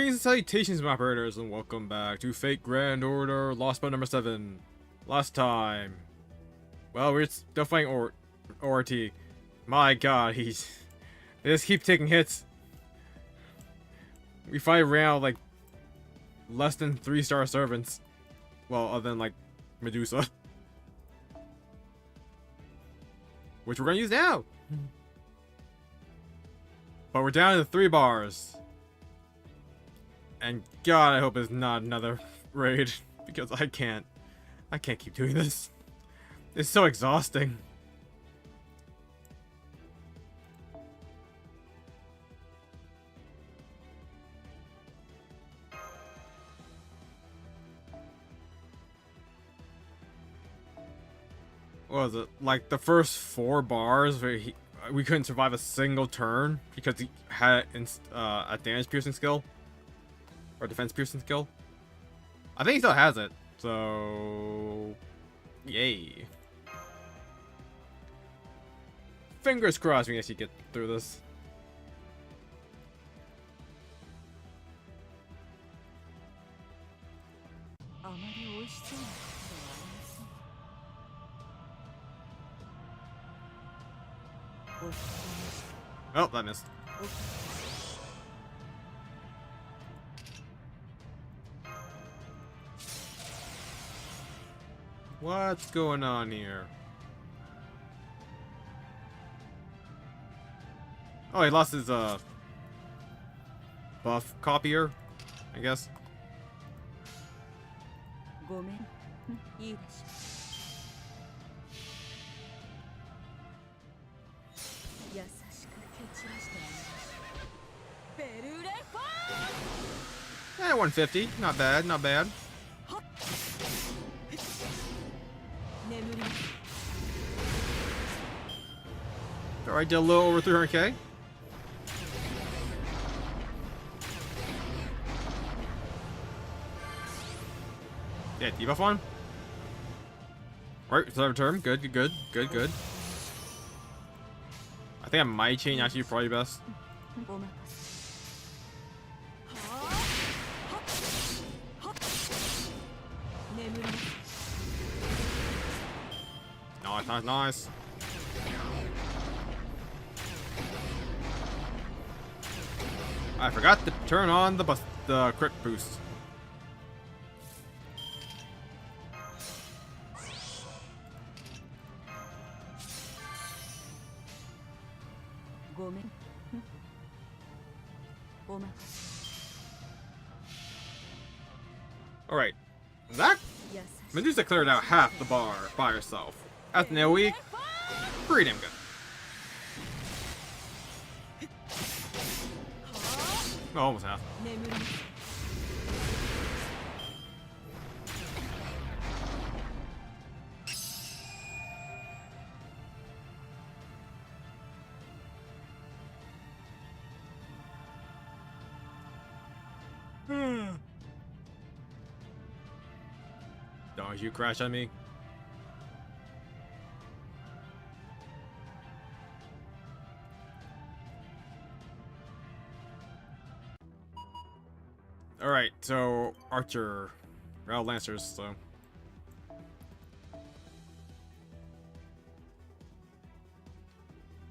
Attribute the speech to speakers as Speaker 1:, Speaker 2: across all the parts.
Speaker 1: Greetings and salutations, my operators, and welcome back to Fate Grand Order Lost Boat number 7. Last time, well, we're still fighting ORT. My god, they just keep taking hits. We fight around like less than 3-star servants. Well, other than like Medusa. Which we're gonna use now. But we're down to 3 bars. And god, I hope it's not another raid. Because I can't keep doing this. It's so exhausting. What was it? Like the first 4 bars where we couldn't survive a single turn because he had a damage piercing skill. Or defense piercing skill. I think he still has it. So yay. Fingers crossed we actually get through this. Oh, that missed. What's going on here? Oh, he lost his buff copier, I guess. Eh, 150. Not bad, not bad. Alright, did a little over 300k. Yeah, debuff on. Alright, third turn. Good. I think I might change actually, probably best. Nice. I forgot to turn on the crit boost. Alright. That Medusa cleared out half the bar by herself. That's an AoE. Pretty damn good. Oh, almost half. Don't you crash on me. Alright, so Archer, Lancers,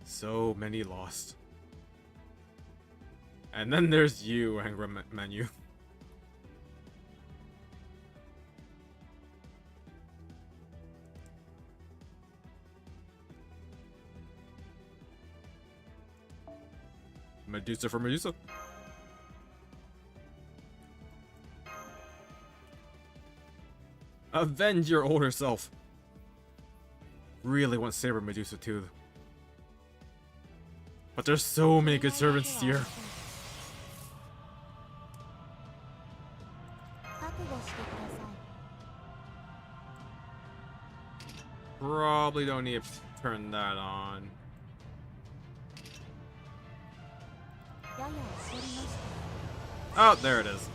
Speaker 1: so many lost. And then there's you, Angry Menu. Medusa for Medusa. Avenge your older self. Really want Saber Medusa too. But there's so many good servants here. Probably don't need to turn that on. Oh, there it is.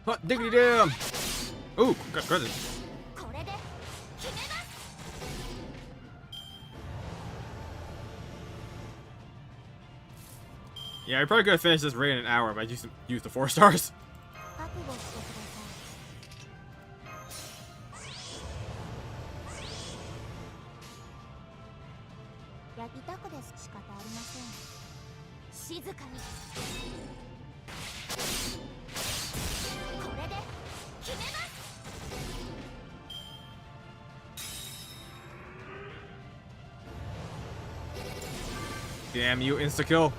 Speaker 1: Hot diggity damn! Ooh, got credit. Yeah, I probably could have finished this raid in an hour, but I just used the 4 stars. Damn you, insta-kill.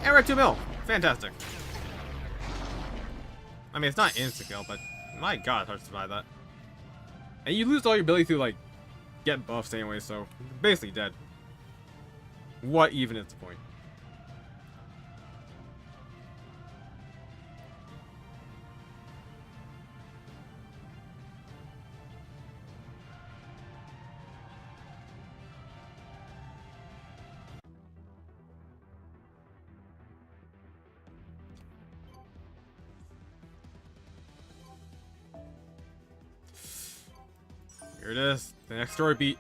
Speaker 1: And we're at 2 mil. Fantastic. I mean, it's not insta-kill, but my god, it's hard to survive that. And you lose all your ability to, like, get buffs anyway, so basically dead. What even is the point? Here it is, the next story beat.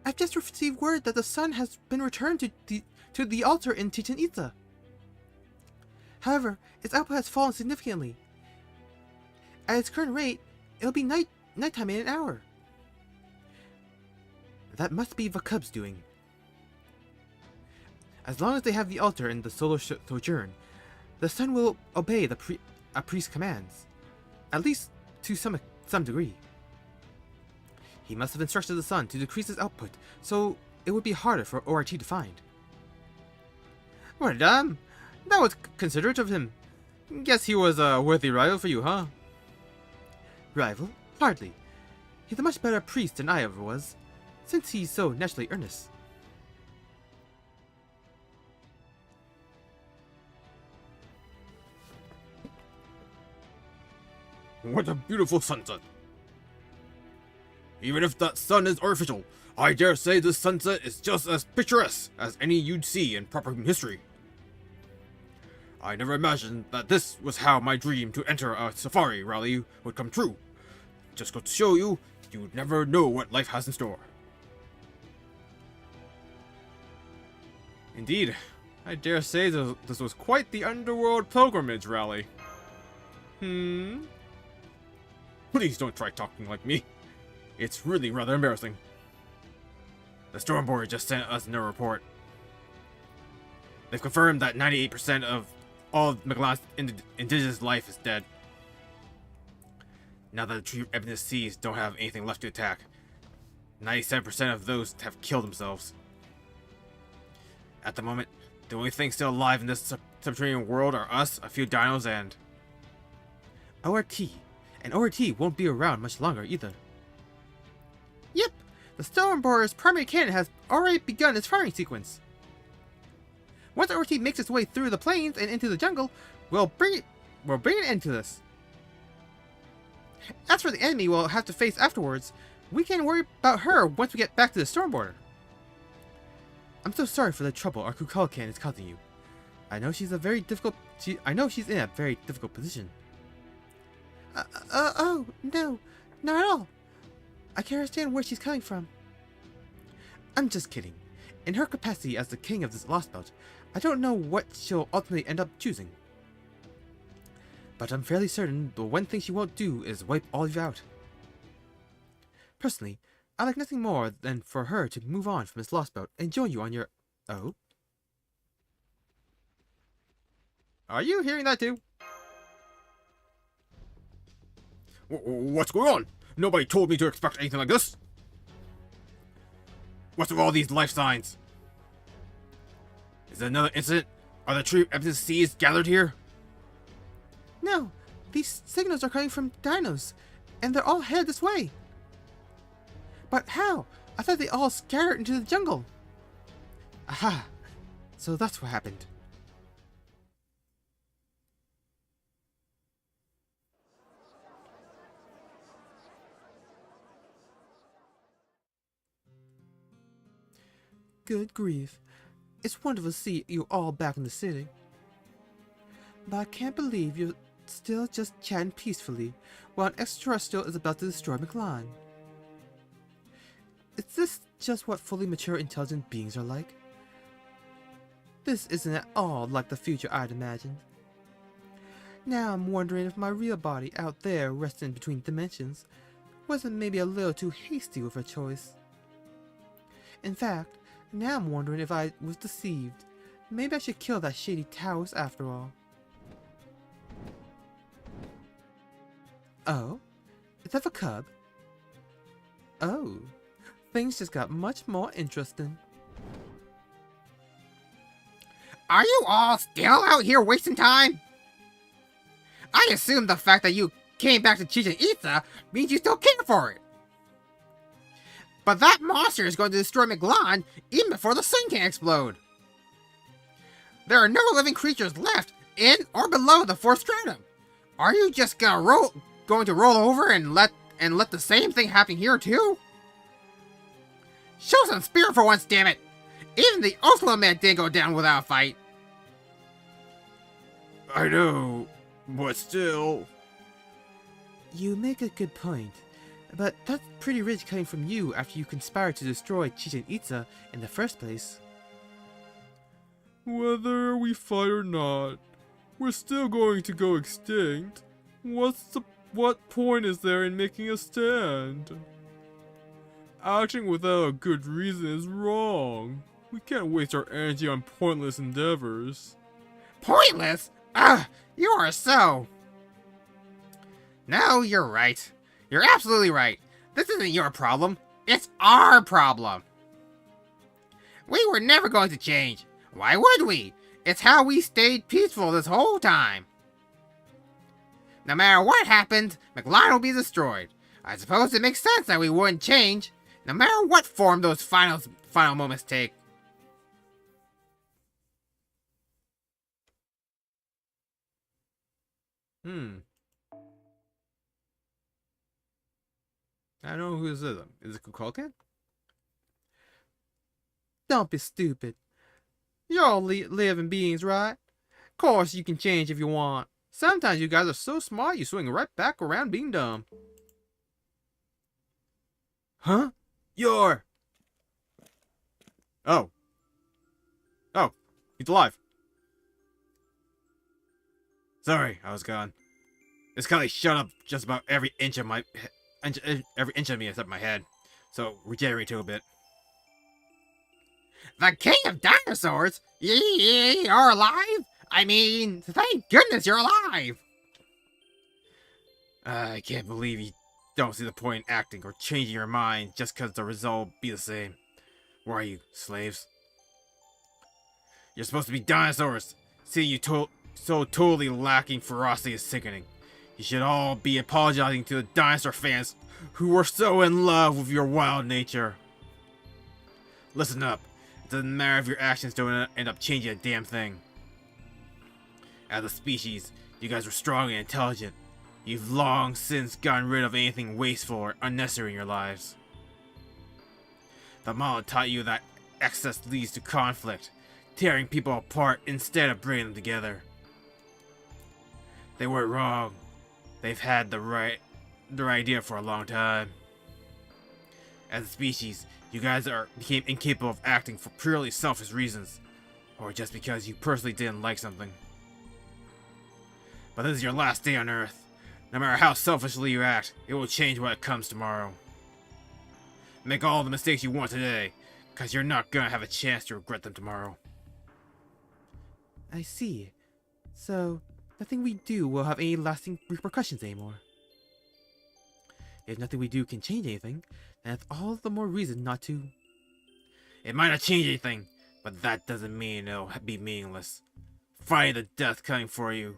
Speaker 2: I've just received word that the sun has been returned to the altar in Chichen Itza. However, its output has fallen significantly. At its current rate, it'll be nighttime in an hour. That must be VTuber's doing. As long as they have the altar in the solar sojourn, the sun will obey a priest's commands, at least to some degree. He must have instructed the sun to decrease its output, so it would be harder for ORT to find. Well, that was considerate of him. Guess he was a worthy rival for you, huh? Rival? Hardly. He's a much better priest than I ever was, since he's so naturally earnest.
Speaker 1: What a beautiful sunset. Even if that sun is artificial, I dare say this sunset is just as picturesque as any you'd see in proper history. I never imagined that this was how my dream to enter a safari rally would come true. Just goes to show you, you'd never know what life has in store. Indeed, I dare say this was quite the underworld pilgrimage rally. Please don't try talking like me. It's really rather embarrassing. The Stormboard just sent us a report. They've confirmed that 98% of all Magellan's indigenous life is dead. Now that the tree evidence seas don't have anything left to attack, 97% of those have killed themselves. At the moment, the only things still alive in this subterranean world are us, a few dinos, and
Speaker 2: ORT. And ORT won't be around much longer either. Yep, the Stormbore's primary cannon has already begun its firing sequence. Once ORT makes its way through the plains and into the jungle, we'll bring an end to this. As for the enemy we'll have to face afterwards, we can worry about her once we get back to the Stormborder. I'm so sorry for the trouble our Kukulkan is causing you. I know she's in a very difficult position. Oh, no, not at all. I can understand where she's coming from. I'm just kidding. In her capacity as the king of this lost belt, I don't know what she'll ultimately end up choosing. But I'm fairly certain the one thing she won't do is wipe all of you out. Personally, I like nothing more than for her to move on from this lost belt and join you on your... Oh?
Speaker 1: Are you hearing that too? What's going on? Nobody told me to expect anything like this. What's with all these life signs? Is it another incident? Are the true evidences gathered here?
Speaker 2: No, these signals are coming from dinos, and they're all headed this way. But how? I thought they all scattered into the jungle. Aha! So that's what happened. Good grief. It's wonderful to see you all back in the city. But I can't believe you're still just chatting peacefully while an extraterrestrial is about to destroy McLean. Is this just what fully mature intelligent beings are like? This isn't at all like the future I'd imagined. Now I'm wondering if my real body out there resting between dimensions wasn't maybe a little too hasty with her choice. In fact, now I'm wondering if I was deceived. Maybe I should kill that shady Taoist after all. Oh? Is that a cub? Oh. Things just got much more interesting.
Speaker 3: Are you all still out here wasting time? I assume the fact that you came back to Chichen Itza means you still care for it. But that monster is going to destroy McLean even before the sun can explode. There are no living creatures left in or below the fourth stratum. Are you just going to roll over and let the same thing happen here too? Show some spirit for once, damn it! Even the Oslo man didn't go down without a fight.
Speaker 1: I know, but still...
Speaker 2: You make a good point, but that's pretty rich coming from you after you conspired to destroy Chichen Itza in the first place.
Speaker 1: Whether we fight or not, we're still going to go extinct. What point is there in making a stand? Acting without a good reason is wrong. We can't waste our energy on pointless endeavors.
Speaker 3: Pointless? Ugh, you are so... No, you're right. You're absolutely right. This isn't your problem. It's our problem. We were never going to change. Why would we? It's how we stayed peaceful this whole time. No matter what happened, McLean will be destroyed. I suppose it makes sense that we wouldn't change, no matter what form those final moments take.
Speaker 1: I don't know who this is. Is it Kukulkan?
Speaker 2: Don't be stupid. You're all living beings, right? Course you can change if you want. Sometimes you guys are so smart you swing right back around being dumb.
Speaker 1: Huh? You're... Oh. Oh, he's alive. Sorry, I was gone. This Kelly shut up just about every inch of me except my head. So regenerate to a bit.
Speaker 3: The king of dinosaurs? You're alive? I mean, thank goodness you're alive!
Speaker 1: I can't believe you don't see the point in acting or changing your mind just because the result will be the same. Where are you, slaves? You're supposed to be dinosaurs. Seeing you so totally lacking ferocity is sickening. You should all be apologizing to the dinosaur fans who were so in love with your wild nature. Listen up. It doesn't matter if your actions don't end up changing a damn thing. As a species, you guys were strong and intelligent. You've long since gotten rid of anything wasteful or unnecessary in your lives. The model taught you that excess leads to conflict, tearing people apart instead of bringing them together. They weren't wrong. They've had the right idea for a long time. As a species, you guys became incapable of acting for purely selfish reasons, or just because you personally didn't like something. But this is your last day on Earth. No matter how selfishly you act, it will change when it comes tomorrow. Make all the mistakes you want today, because you're not gonna have a chance to regret them tomorrow.
Speaker 2: I see. So, nothing we do will have any lasting repercussions anymore. If nothing we do can change anything, then that's all the more reason not to.
Speaker 1: It might not change anything, but that doesn't mean it'll be meaningless. Fighting the death coming for you,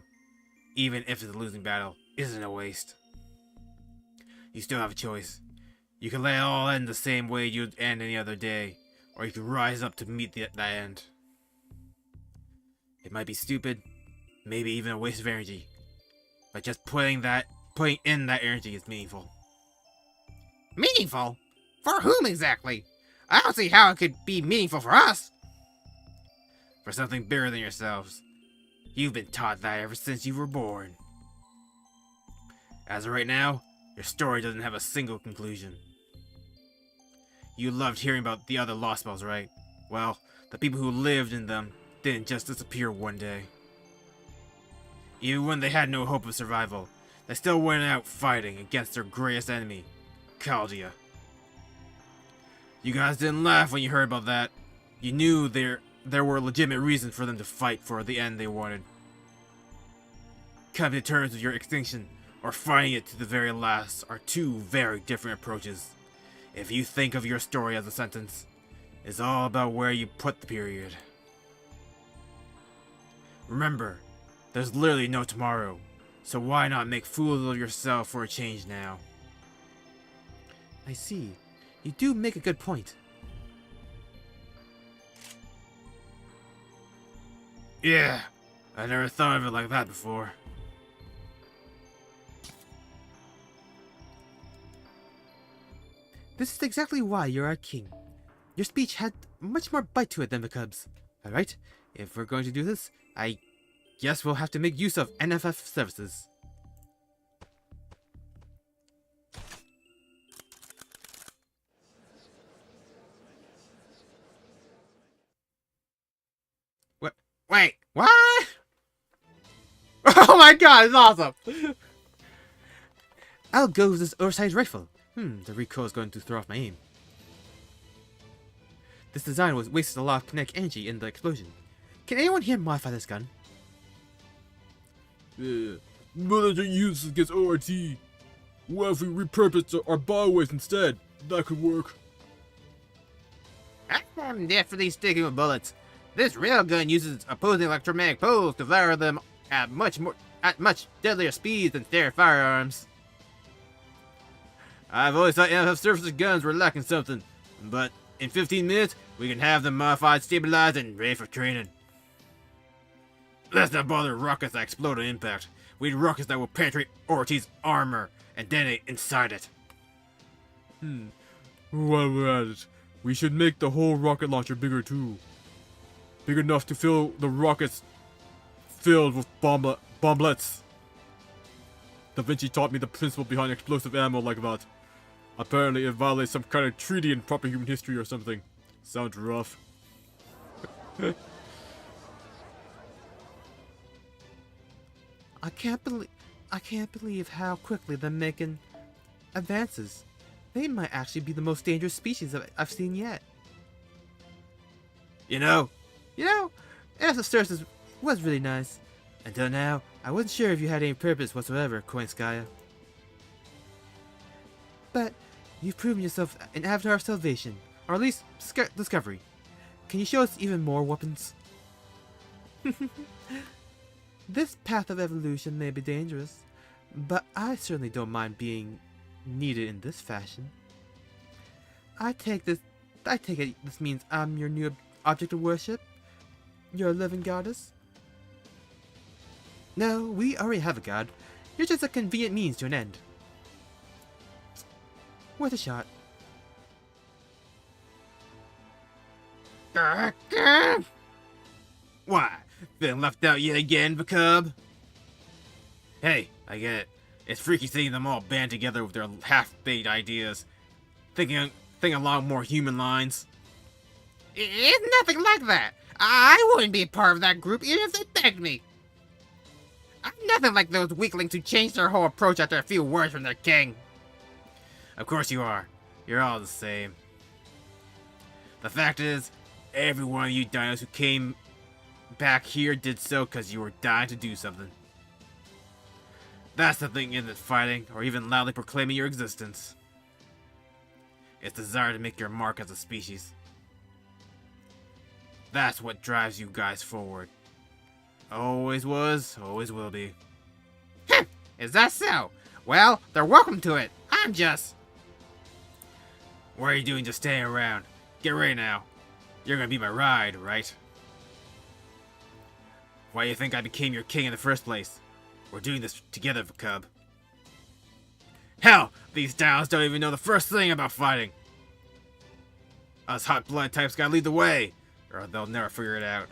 Speaker 1: even if it's a losing battle, isn't a waste. You still have a choice.
Speaker 2: You can let it all end the same way you'd end any other day, or you can rise up to meet that end. It might be stupid, maybe even a waste of energy, but just putting in that energy is meaningful.
Speaker 3: Meaningful? For whom exactly? I don't see how it could be meaningful for us.
Speaker 2: For something bigger than yourselves. You've been taught that ever since you were born. As of right now, your story doesn't have a single conclusion. You loved hearing about the other lost spells, right? Well, the people who lived in them didn't just disappear one day. Even when they had no hope of survival, they still went out fighting against their greatest enemy, Chaldea. You guys didn't laugh when you heard about that. You knew there were legitimate reasons for them to fight for the end they wanted. Coming to terms with your extinction, or fighting it to the very last, are two very different approaches. If you think of your story as a sentence, it's all about where you put the period. Remember, there's literally no tomorrow, so why not make fools of yourself for a change now?
Speaker 4: I see. You do make a good point.
Speaker 2: Yeah, I never thought of it like that before.
Speaker 4: This is exactly why you're our king. Your speech had much more bite to it than the Cubs. Alright, if we're going to do this, I guess we'll have to make use of NFF services.
Speaker 3: Wait, what?
Speaker 1: Oh my god, it's awesome!
Speaker 4: I'll go with this oversized rifle. The recoil is going to throw off my aim. This design was wasted a lot of kinetic energy in the explosion. Can anyone here modify this gun?
Speaker 1: Military use against ORT. What if we repurposed our byways instead? That could work.
Speaker 3: I'm definitely sticking with bullets. This railgun uses opposing electromagnetic poles to fire them at much deadlier speeds than standard firearms. I've always thought NFF surface guns were lacking something, but in 15 minutes, we can have them modified, stabilized, and ready for training. Let's not bother rockets that explode on impact. We need rockets that will penetrate Orti's armor and detonate inside it.
Speaker 1: While we're at it, we should make the whole rocket launcher bigger too. Big enough to fill the rockets filled with bomblets. Da Vinci taught me the principle behind explosive ammo like that. Apparently it violates some kind of treaty in proper human history or something. Sounds rough.
Speaker 4: I can't believe how quickly they're making advances. They might actually be the most dangerous species I've seen yet.
Speaker 2: You know,
Speaker 4: NFF services was really nice. Until now, I wasn't sure if you had any purpose whatsoever, Koinskaya. But you've proven yourself an avatar of salvation, or at least discovery. Can you show us even more weapons? This path of evolution may be dangerous, but I certainly don't mind being needed in this fashion. I take it this means I'm your new object of worship? You're a living goddess? No, we already have a god. You're just a convenient means to an end. Worth a shot.
Speaker 2: why? Feeling left out yet again, Bacub? Hey, I get it. It's freaky seeing them all band together with their half-baked ideas. Thinking along more human lines.
Speaker 3: It's nothing like that. I wouldn't be a part of that group even if they begged me. I'm nothing like those weaklings who changed their whole approach after a few words from their king.
Speaker 2: Of course you are. You're all the same. The fact is, every one of you dinos who came back here did so because you were dying to do something. That something isn't fighting or even loudly proclaiming your existence. It's desire to make your mark as a species. That's what drives you guys forward. Always was, always will be.
Speaker 3: Is that so? Well, they're welcome to it. I'm just...
Speaker 1: What are you doing just staying around? Get ready now. You're gonna be my ride, right? Why do you think I became your king in the first place? We're doing this together, cub. Hell, these Downs don't even know the first thing about fighting. Us hot blood types gotta lead the way, or they'll never figure it out.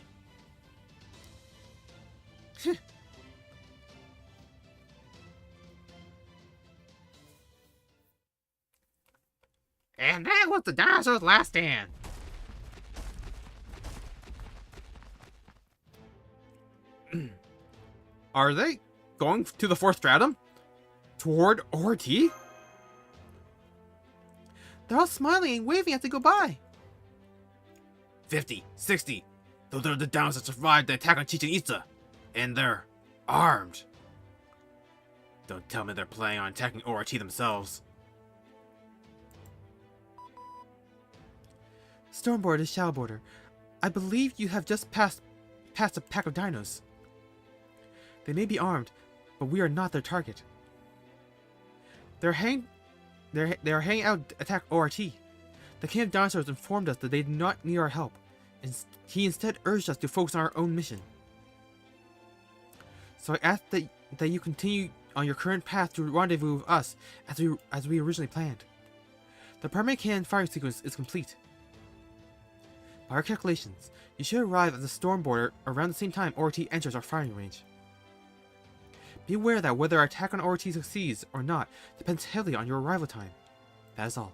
Speaker 3: And that was the dinosaur's last stand.
Speaker 2: Are they going to the fourth stratum? Toward ORT?
Speaker 4: They're all smiling and waving as they go by.
Speaker 1: 50, 60. Those are the Downs that survived the attack on Chichen Itza. And they're armed. Don't tell me they're planning on attacking ORT themselves.
Speaker 4: Stormboard is Shadow Border. I believe you have just passed a pack of dinos. They may be armed, but we are not their target. They are hanging out to attack ORT. The King of Dinosaurs informed us that they did not need our help, and he instead urged us to focus on our own mission. So I ask that you continue on your current path to rendezvous with us as we originally planned. The primary cannon firing sequence is complete. By our calculations, you should arrive at the storm border around the same time ORT enters our firing range. Be aware that whether our attack on ORT succeeds or not depends heavily on your arrival time. That is all.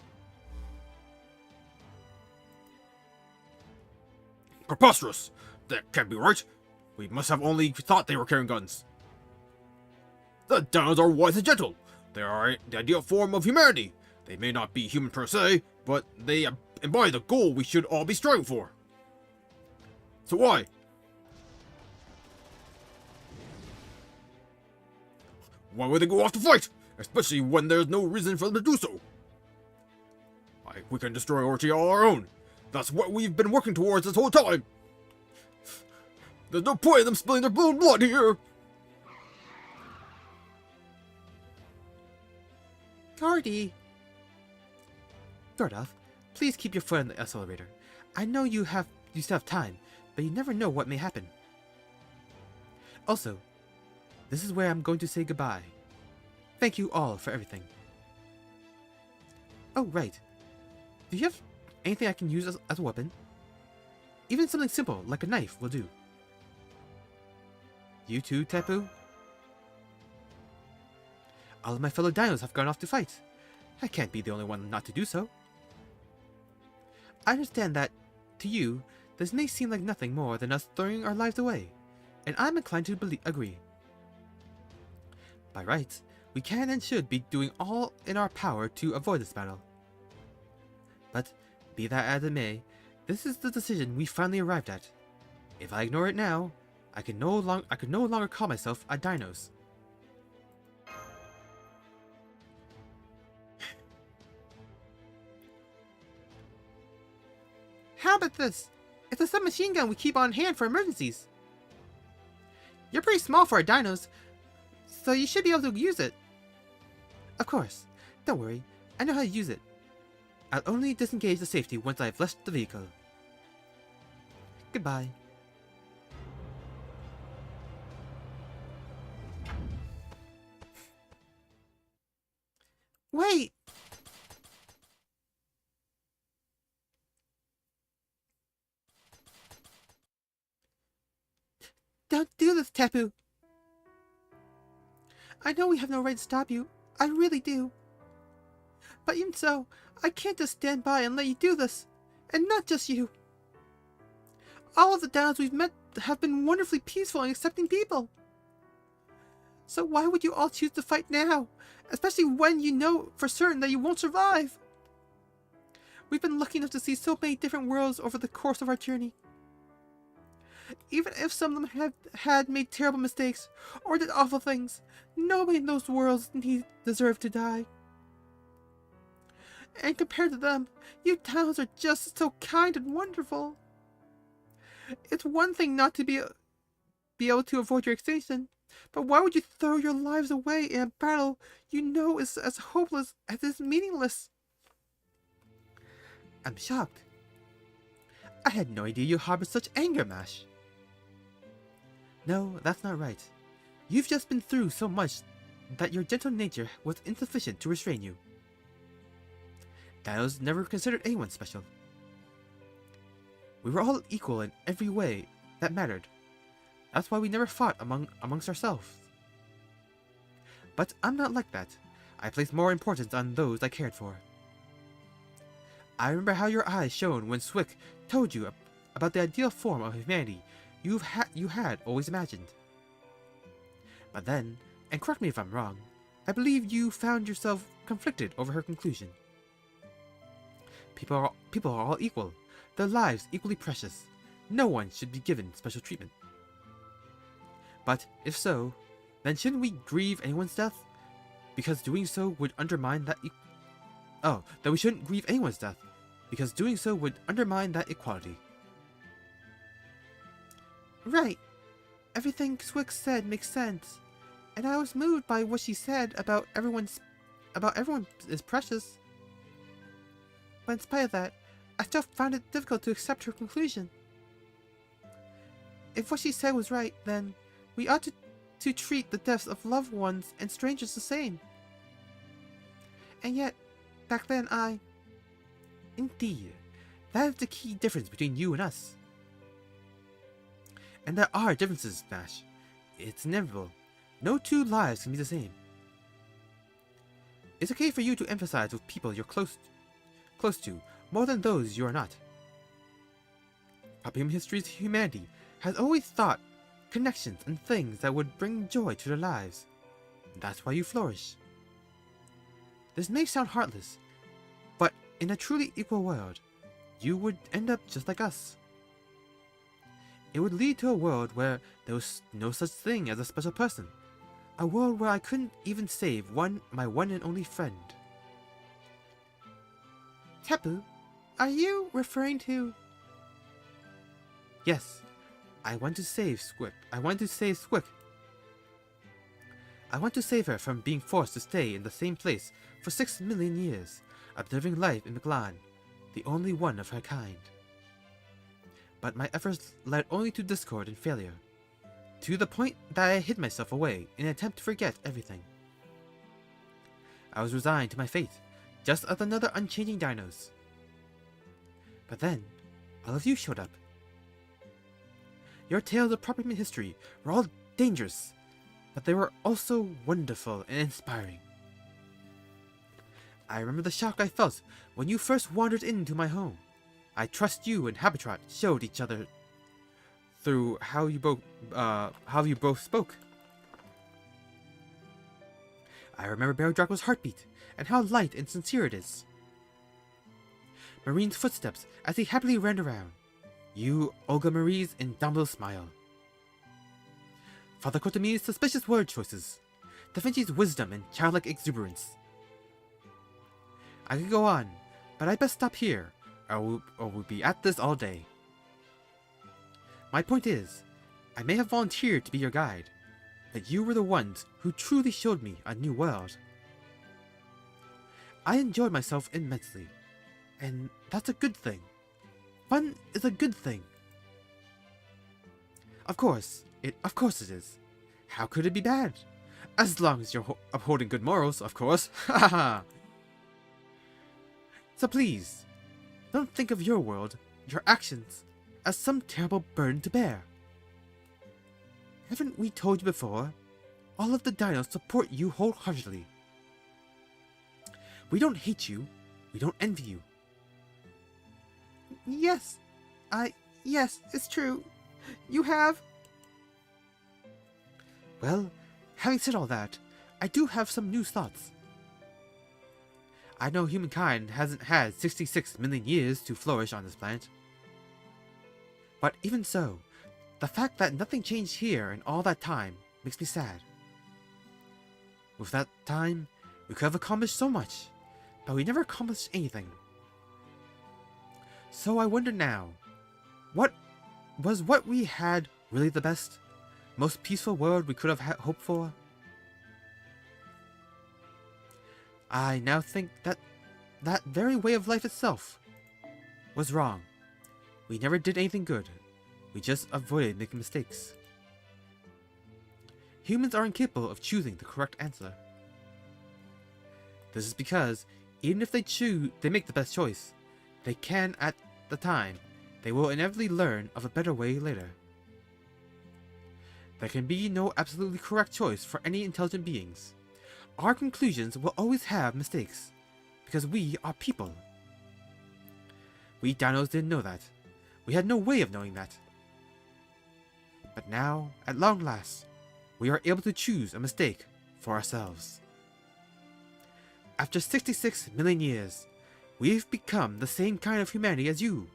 Speaker 1: Preposterous! That can't be right. We must have only thought they were carrying guns. The Downs are wise and gentle. They are the ideal form of humanity. They may not be human per se, but they embody the goal we should all be striving for. So why? Why would they go off to fight? Especially when there's no reason for them to do so. We can destroy ORT all our own. That's what we've been working towards this whole time. There's no point in them spilling their blood here.
Speaker 4: Gordy! Gordov, please keep your foot on the accelerator. I know you still have time, but you never know what may happen. Also, this is where I'm going to say goodbye. Thank you all for everything. Oh, right. Do you have anything I can use as a weapon? Even something simple, like a knife, will do. You too, Tapu? All of my fellow dinos have gone off to fight. I can't be the only one not to do so. I understand that, to you, this may seem like nothing more than us throwing our lives away, and I'm inclined to agree. By rights, we can and should be doing all in our power to avoid this battle. But, be that as it may, this is the decision we finally arrived at. If I ignore it now, I could no longer call myself a Dinos. How about this? It's a submachine gun we keep on hand for emergencies. You're pretty small for a Dinos, so you should be able to use it. Of course. Don't worry. I know how to use it. I'll only disengage the safety once I've left the vehicle. Goodbye. Wait! Don't do this, Tapu! I know we have no right to stop you. I really do. But even so, I can't just stand by and let you do this. And not just you. All of the Downs we've met have been wonderfully peaceful and accepting people. So why would you all choose to fight now? Especially when you know for certain that you won't survive. We've been lucky enough to see so many different worlds over the course of our journey. Even if some of them had made terrible mistakes or did awful things, nobody in those worlds deserved to die. And compared to them, you Downs are just so kind and wonderful. It's one thing not to be able to avoid your extinction, but why would you throw your lives away in a battle you know is as hopeless as it is meaningless? I'm shocked. I had no idea you harbored such anger, Mash. No, that's not right. You've just been through so much that your gentle nature was insufficient to restrain you. Dinos never considered anyone special. We were all equal in every way that mattered. That's why we never fought amongst ourselves. But I'm not like that. I place more importance on those I cared for. I remember how your eyes shone when Swick told you about the ideal form of humanity you had always imagined. But then, and correct me if I'm wrong, I believe you found yourself conflicted over her conclusion. People are all equal, their lives equally precious. No one should be given special treatment. But if so, then shouldn't we grieve anyone's death? Because doing so would undermine that then we shouldn't grieve anyone's death, because doing so would undermine that equality. Right. Everything Swick said makes sense. And I was moved by what she said about everyone is precious. But in spite of that, I still found it difficult to accept her conclusion. If what she said was right, then we ought to treat the deaths of loved ones and strangers the same. And yet, back then Indeed, that is the key difference between you and us. And there are differences, Smash. It's inevitable. No two lives can be the same. It's okay for you to emphasize with people you're close to more than those you are not. Popular history's humanity has always thought connections and things that would bring joy to their lives. That's why you flourish. This may sound heartless, but in a truly equal world, you would end up just like us. It would lead to a world where there was no such thing as a special person. A world where I couldn't even save my one and only friend. Tepu, are you referring to... Yes, I want to save Swick. I want to save her from being forced to stay in the same place for 6 million years, observing life in Miglan, the only one of her kind. But my efforts led only to discord and failure, to the point that I hid myself away in an attempt to forget everything. I was resigned to my fate, just as another unchanging dinos. But then, all of you showed up. Your tales of proper history were all dangerous, but they were also wonderful and inspiring. I remember the shock I felt when you first wandered into my home. I trust you and Habitat showed each other through how you both spoke. I remember Barrel Draco's heartbeat and how light and sincere it is. Marine's footsteps as he happily ran around. You, Olga Marie's indomitable smile. Father Kotomi's suspicious word choices. Da Vinci's wisdom and childlike exuberance. I could go on, but I best stop here, or we'll be at this all day. My point is, I may have volunteered to be your guide, but you were the ones who truly showed me a new world. I enjoyed myself immensely, and that's a good thing. Fun is a good thing. Of course it is. How could it be bad? As long as you're upholding good morals, of course. Haha. So please, don't think of your world, your actions, as some terrible burden to bear. Haven't we told you before? All of the dinos support you wholeheartedly. We don't hate you. We don't envy you. Yes, it's true. You have... Well, having said all that, I do have some new thoughts. I know humankind hasn't had 66 million years to flourish on this planet. But even so, the fact that nothing changed here in all that time makes me sad. With that time, we could have accomplished so much, but we never accomplished anything. So I wonder now, what we had really the best, most peaceful world we could have hoped for? I now think that very way of life itself
Speaker 2: was wrong. We never did anything good. We just avoided making mistakes. Humans are incapable of choosing the correct answer. This is because, even if they make the best choice, they can at the time, they will inevitably learn of a better way later. There can be no absolutely correct choice for any intelligent beings. Our conclusions will always have mistakes, because we are people. We dinos didn't know that. We had no way of knowing that. But now, at long last, we are able to choose a mistake for ourselves. After 66 million years, we've become the same kind of humanity as you,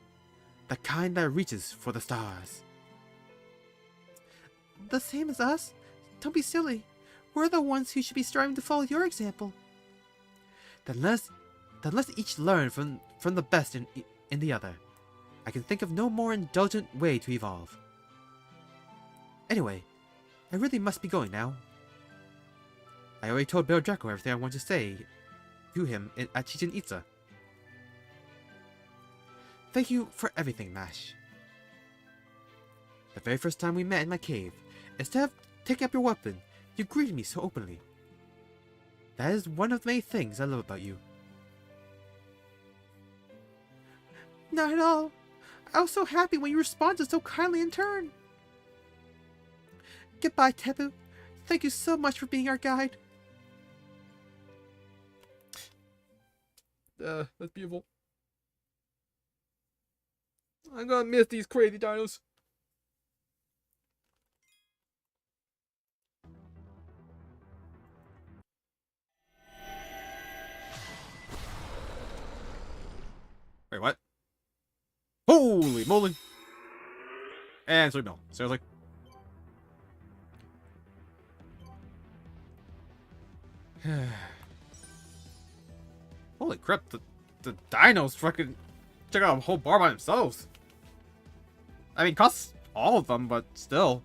Speaker 2: the kind that reaches for the stars.
Speaker 4: The same as us? Don't be silly. We're the ones who should be striving to follow your example.
Speaker 2: Then let's each learn from the best in the other. I can think of no more indulgent way to evolve. Anyway, I really must be going now. I already told Baron Draco everything I want to say to him at Chichen Itza. Thank you for everything, Mash. The very first time we met in my cave, instead of taking up your weapon, you greeted me so openly. That is one of the many things I love about you.
Speaker 4: Not at all. I was so happy when you responded so kindly in turn. Goodbye, Tebu. Thank you so much for being our guide.
Speaker 1: That's beautiful. I'm gonna miss these crazy dinos. Wait, what? Holy moly! And 3 mil. Seriously? Holy crap, the dinos fucking took out a whole bar by themselves. I mean, costs all of them, but still.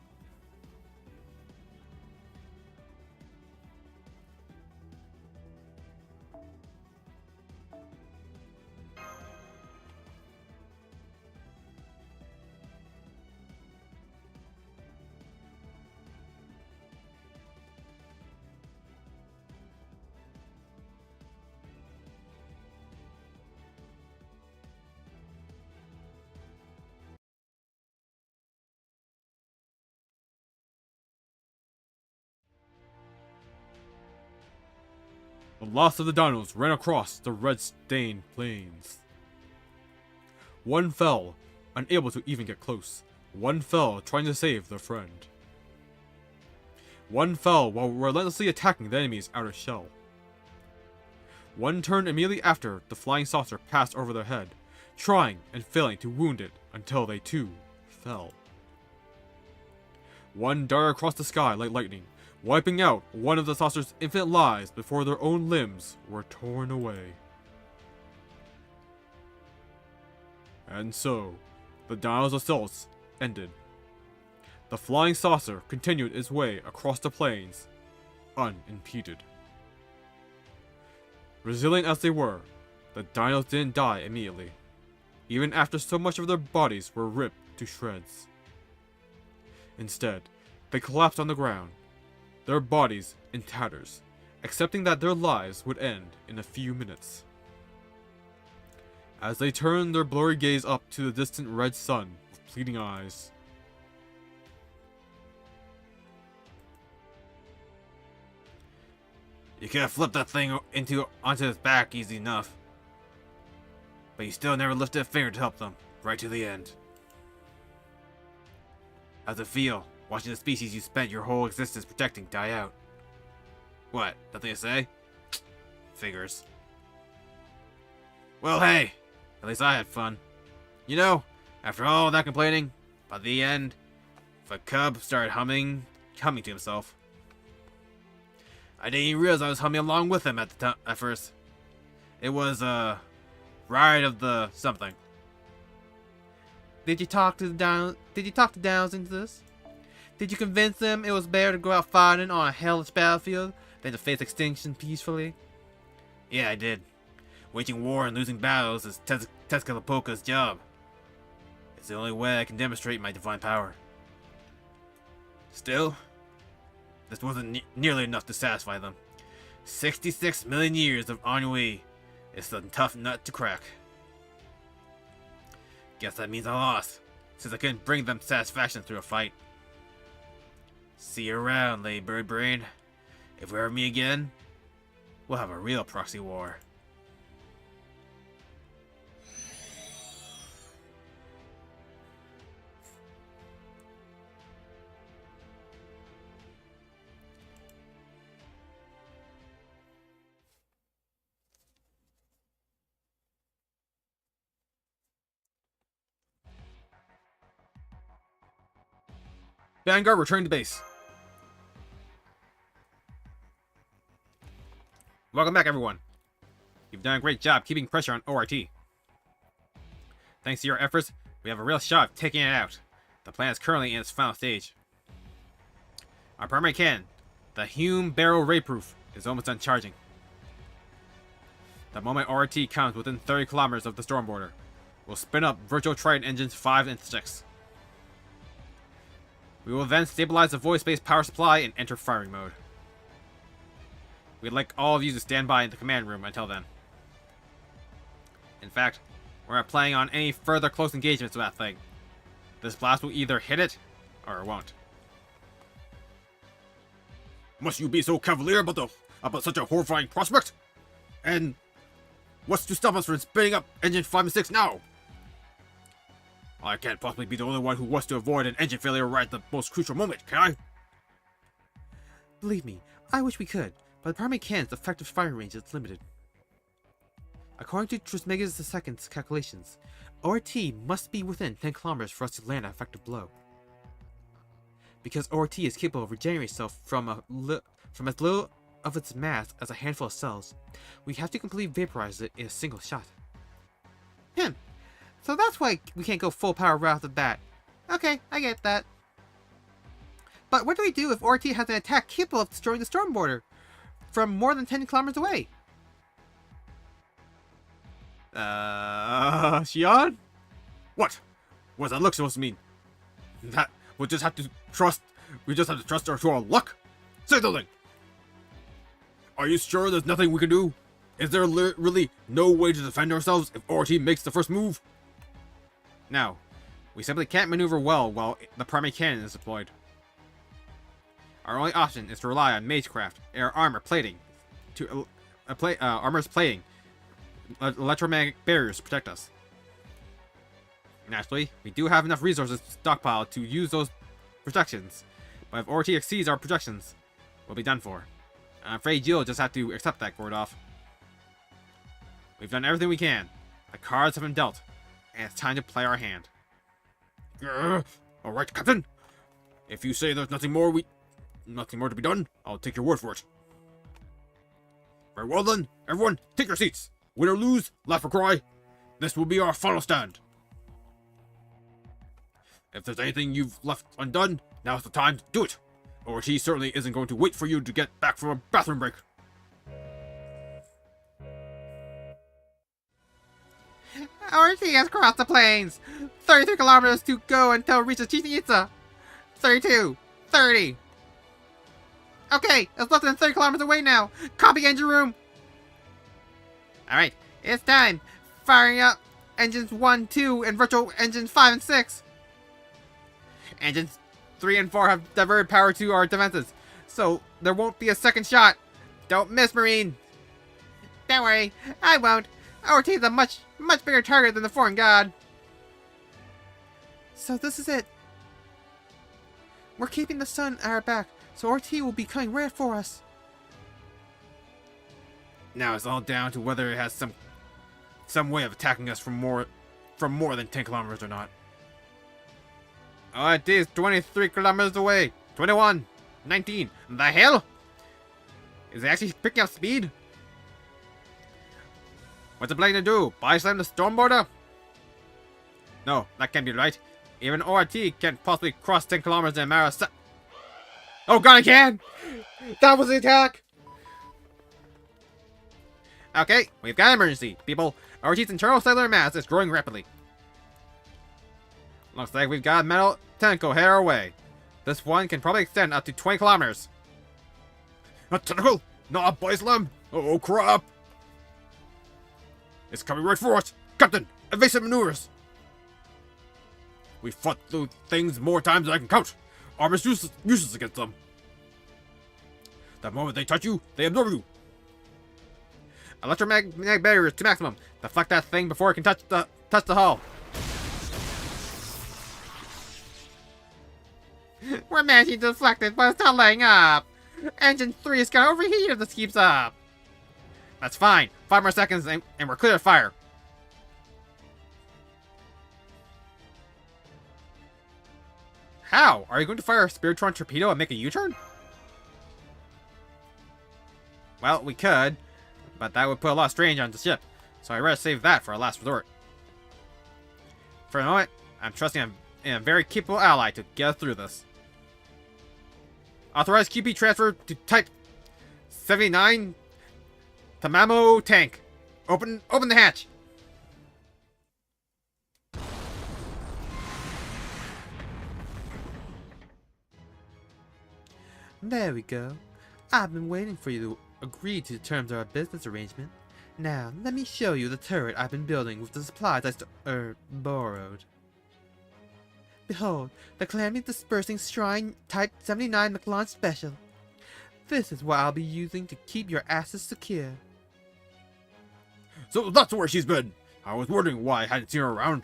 Speaker 1: The last of the dinos ran across the red-stained plains. One fell, unable to even get close. One fell trying to save their friend. One fell while relentlessly attacking the enemy's outer shell. One turned immediately after the flying saucer passed over their head, trying and failing to wound it until they too fell. One darted across the sky like lightning, wiping out one of the saucer's infinite lives before their own limbs were torn away. And so, the dino's assaults ended. The flying saucer continued its way across the plains, unimpeded. Resilient as they were, the dinos didn't die immediately, even after so much of their bodies were ripped to shreds. Instead, they collapsed on the ground, their bodies in tatters, accepting that their lives would end in a few minutes. As they turned their blurry gaze up to the distant red sun with pleading eyes, "You could have flipped that thing onto his back easy enough, but you still never lifted a finger to help them, right to the end. How's it feel, watching the species you spent your whole existence protecting die out? What, nothing to say? Figures. Well, hey, at least I had fun. You know, after all that complaining, by the end, the cub started humming to himself. I didn't even realize I was humming along with him at first. It was, Ride of the something.
Speaker 4: Did you talk to Downs into this? Did you convince them it was better to go out fighting on a hellish battlefield than to face extinction peacefully?
Speaker 1: Yeah, I did.
Speaker 2: Waging war and losing battles is Tezcatlipoca's job. It's the only way I can demonstrate my divine power. Still, this wasn't nearly enough to satisfy them. 66 million years of ennui is a tough nut to crack. Guess that means I lost, since I couldn't bring them satisfaction through a fight. See you around, Lady Bird Brain. If we ever meet again, we'll have a real proxy war.
Speaker 1: Vanguard, return to base. Welcome back, everyone. You've done a great job keeping pressure on ORT. Thanks to your efforts, we have a real shot of taking it out. The plan is currently in its final stage. Our primary cannon, the Hume Barrel Ray Proof, is almost done charging. The moment ORT comes within 30 kilometers of the storm border, we'll spin up Virtual Trident engines 5 and 6. We will then stabilize the voice-based power supply and enter firing mode. We'd like all of you to stand by in the command room until then. In fact, we're not planning on any further close engagements with that thing. This blast will either hit it, or it won't.
Speaker 2: Must you be so cavalier about such a horrifying prospect? And what's to stop us from spinning up engine 5 and 6 now? I can't possibly be the only one who wants to avoid an engine failure right at the most crucial moment, can I?
Speaker 4: Believe me, I wish we could, but the primary cannon's effective firing range is limited. According to Trismegistus II's calculations, ORT must be within 10 kilometers for us to land an effective blow. Because ORT is capable of regenerating itself from as little of its mass as a handful of cells, we have to completely vaporize it in a single shot.
Speaker 3: So that's why we can't go full power right off the bat. Okay, I get that. But what do we do if ORT has an attack capable of destroying the storm border from more than 10 kilometers away?
Speaker 1: Xian?
Speaker 2: What? What does that look supposed to mean? That we just have to trust to our luck? Say something! Are you sure there's nothing we can do? Is there really no way to defend ourselves if ORT makes the first move?
Speaker 1: No. We simply can't maneuver well while the primary cannon is deployed. Our only option is to rely on Magecraft, air armor plating, armor's plating, electromagnetic barriers to protect us. Naturally, we do have enough resources to stockpile to use those protections, but if ORT exceeds our projections, we'll be done for. I'm afraid you'll just have to accept that, Gordov. We've done everything we can. The cards have been dealt, and it's time to play our hand.
Speaker 2: Alright, Captain. If you say there's nothing more to be done, I'll take your word for it. Very well then, everyone, take your seats. Win or lose, laugh or cry, this will be our final stand. If there's anything you've left undone, now's the time to do it. ORT certainly isn't going to wait for you to get back from a bathroom break.
Speaker 3: ORT has crossed the plains! 33 kilometers to go until it reaches Chichen Itza! 32! 30! Okay, it's less than 30 kilometers away now! Copy engine room! Alright, it's time! Firing up engines 1, 2, and virtual engines 5 and 6! Engines 3 and 4 have diverted power to our defenses, so there won't be a second shot! Don't miss, Marine! Don't worry, I won't! ORT is a much bigger target than the foreign god!
Speaker 4: So this is it. We're keeping the sun at our back, so ORT will be coming right for us.
Speaker 1: Now it's all down to whether it has some way of attacking us from more than 10 kilometers or not. Oh, it is 23 kilometers away. 21, 19. The hell? Is it actually picking up speed? What's it planning to do? Buy slam the storm border? No, that can't be right. Even ORT can't possibly cross 10 kilometers in a matter of Oh god, I can! That was the attack!
Speaker 2: Okay, we've got an emergency, people. RT's internal cellular mass is growing rapidly. Looks like we've got a metal tentacle head our way. This one can probably extend up to 20 kilometers.
Speaker 1: A tentacle? Not a body slam? Oh crap! It's coming right for us! Captain, evasive maneuvers! We fought through things more times than I can count. Armor's useless against them. The moment they touch you, they absorb you.
Speaker 2: Electromagnetic barriers to maximum. Deflect that thing before it can touch the hull. We're managing to deflect it, but it's not laying up. Engine 3 is gonna overheat if this keeps up. That's fine. 5 more seconds and we're clear to fire. How? Are you going to fire a Spiritron torpedo and make a U-turn? Well, we could, but that would put a lot of strain on the ship, so I'd rather save that for a last resort. For a moment, I'm trusting in a very capable ally to get us through this. Authorize QP transfer to Type 79 Tamamo tank. Open the hatch.
Speaker 4: There we go. I've been waiting for you to agree to the terms of our business arrangement. Now, let me show you the turret I've been building with the supplies I borrowed. Behold, the Calamity Dispersing Shrine Type 79 McLaunch Special. This is what I'll be using to keep your asses secure.
Speaker 1: So that's where she's been. I was wondering why I hadn't seen her around.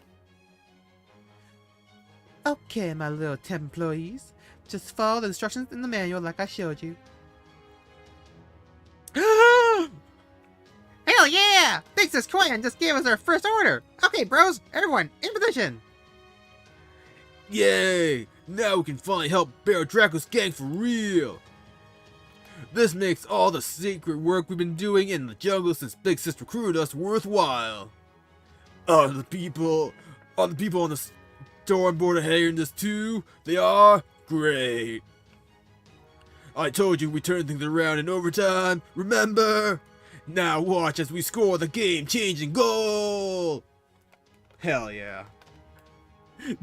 Speaker 4: Okay, my little temp employees. Just follow the instructions in the manual like I showed you.
Speaker 3: Hell yeah! Big Sis Quinn just gave us our first order. Okay, bros, everyone, in position.
Speaker 1: Yay! Now we can finally help Baron Draco's gang for real! This makes all the secret work we've been doing in the jungle since Big Sis recruited us worthwhile. Are the people on the storm board hearing this too? They are? Great! I told you we turned things around in overtime, remember? Now watch as we score the game-changing goal!
Speaker 2: Hell yeah.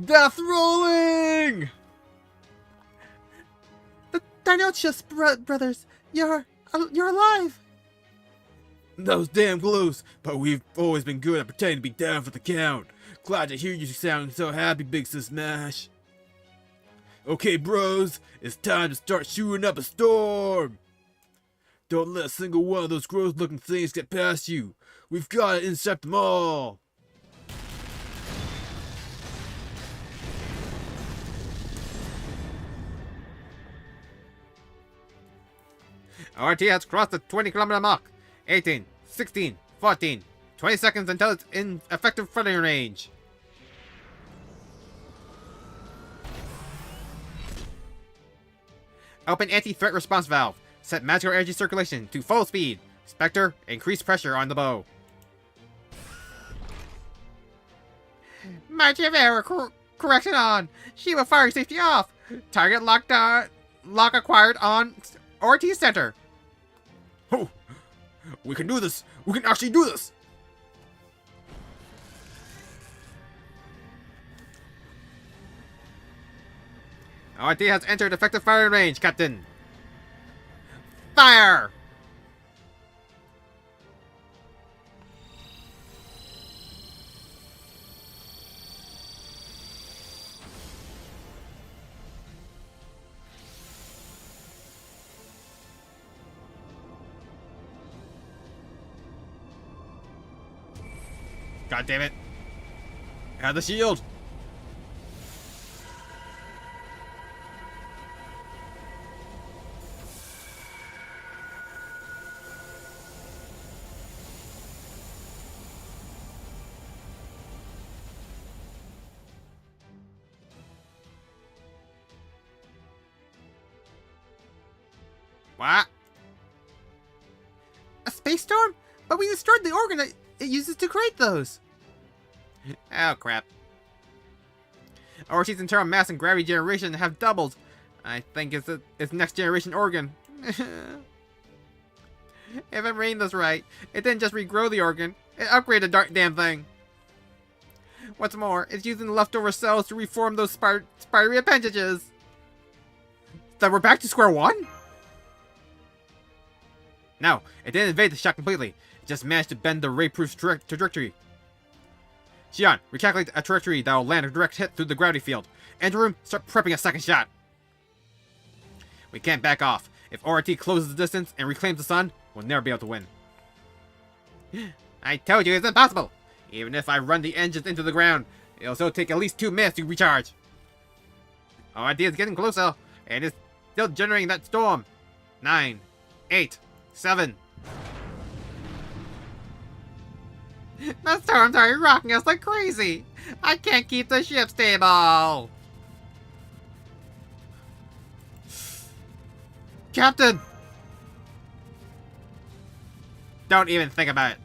Speaker 1: Death rolling!
Speaker 4: The Dinochus brothers, you're alive!
Speaker 1: That was damn close, but we've always been good at pretending to be down for the count. Glad to hear you sound so happy, Big Sis Smash. Okay, bros, it's time to start shooting up a storm! Don't let a single one of those gross-looking things get past you. We've got to intercept them all!
Speaker 2: RT has crossed the 20-kilometer mark. 18, 16, 14, 20 seconds until it's in effective firing range. Open anti-threat response valve. Set magical energy circulation to full speed. Spectre, increase pressure on the bow. Margin of error correction on. Shield firing safety off. Target lock acquired on RT center.
Speaker 1: Oh, we can do this! We can actually do this!
Speaker 2: RT has entered effective firing range, Captain. Fire! God damn it.
Speaker 1: Have the shield!
Speaker 2: What?
Speaker 4: A space storm? But we destroyed the organ it uses to create those.
Speaker 2: Oh, crap. RT's internal mass and gravity generation have doubled. I think it's next generation organ.
Speaker 3: If I'm reading this right, it didn't just regrow the organ, it upgraded the damn thing. What's more, it's using the leftover cells to reform those spidery appendages. Then we're back to square one? No, it didn't evade the shot completely. It just managed to bend the ray-proof trajectory. Xion, recalculate a trajectory that will land a direct hit through the gravity field. Enter room, start prepping a second shot. We can't back off. If ORT closes the distance and reclaims the sun, we'll never be able to win. I told you it's impossible! Even if I run the engines into the ground, it'll still take at least 2 minutes to recharge. ORT is getting closer, and it's still generating that storm. 9, 8, 7. The storms are rocking us like crazy! I can't keep the ship stable! Captain! Don't even think about it.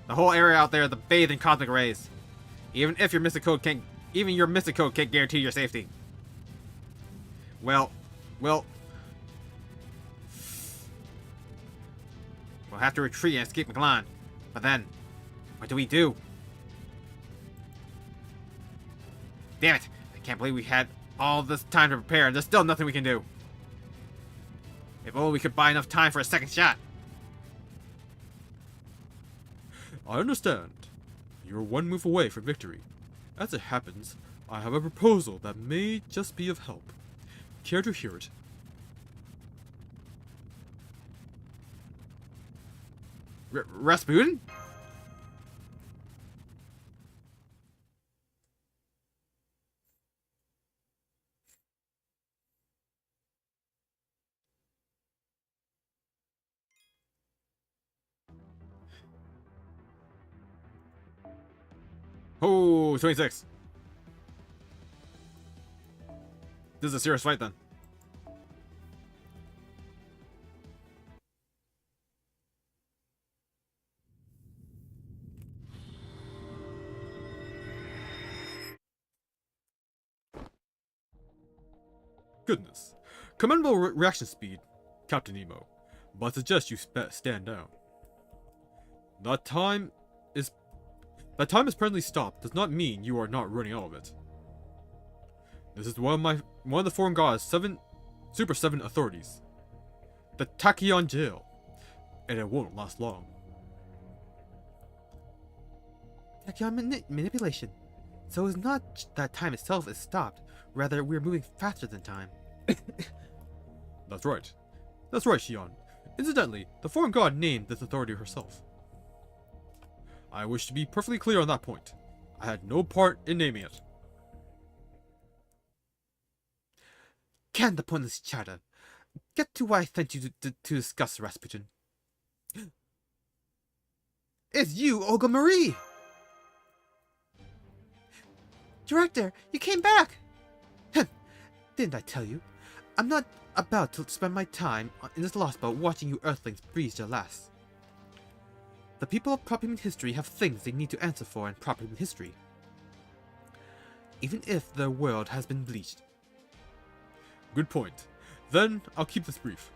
Speaker 3: The whole area out there is bathed in cosmic rays. Even your mystic code can't guarantee your safety. Well, we'll have to retreat and escape McLean. But then, what do we do? Damn it! I can't believe we had all this time to prepare and there's still nothing we can do. If only we could buy enough time for a second shot.
Speaker 1: I understand. You're one move away from victory. As it happens, I have a proposal that may just be of help. Care to hear it?
Speaker 3: Rasputin?
Speaker 1: Oh, 26. This is a serious fight then. Goodness. Commendable reaction speed, Captain Nemo. But I suggest you stand down. That time is presently stopped does not mean you are not running out of it. This is one of the foreign gods' Super 7 authorities. The Tachyon Jail. And it won't last long.
Speaker 2: Tachyon manipulation. So it's not that time itself is stopped, rather we're moving faster than time.
Speaker 1: That's right. That's right, Xion. Incidentally, the foreign god named this authority herself. I wish to be perfectly clear on that point. I had no part in naming it.
Speaker 2: Can the pointless chatter. Get to why I sent you to discuss Rasputin. It's you, Olga Marie! Director, you came back! Didn't I tell you? I'm not about to spend my time in this lost boat watching you Earthlings breathe your last. The people of proper human history have things they need to answer for in proper human history. Even if their world has been bleached.
Speaker 1: Good point. Then, I'll keep this brief.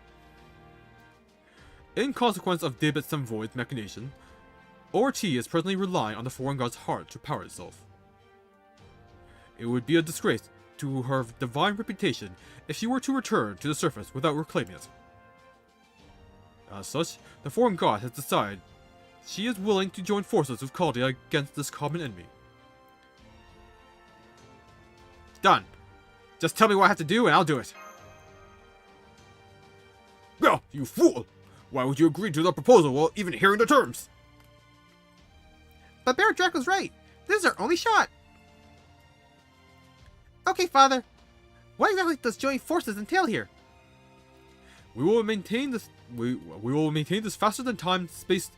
Speaker 1: In consequence of Debit Void's machination, ORT is presently relying on the foreign god's heart to power itself. It would be a disgrace to her divine reputation if she were to return to the surface without reclaiming it. As such, the foreign god has decided she is willing to join forces with Caldia against this common enemy.
Speaker 3: Done. Just tell me what I have to do and I'll do it.
Speaker 1: Well, you fool! Why would you agree to the proposal while even hearing the terms?
Speaker 3: But Baron Draco's right. This is our only shot. Okay, Father. What exactly does joining forces entail here?
Speaker 1: We will maintain this. We will maintain this faster than time space,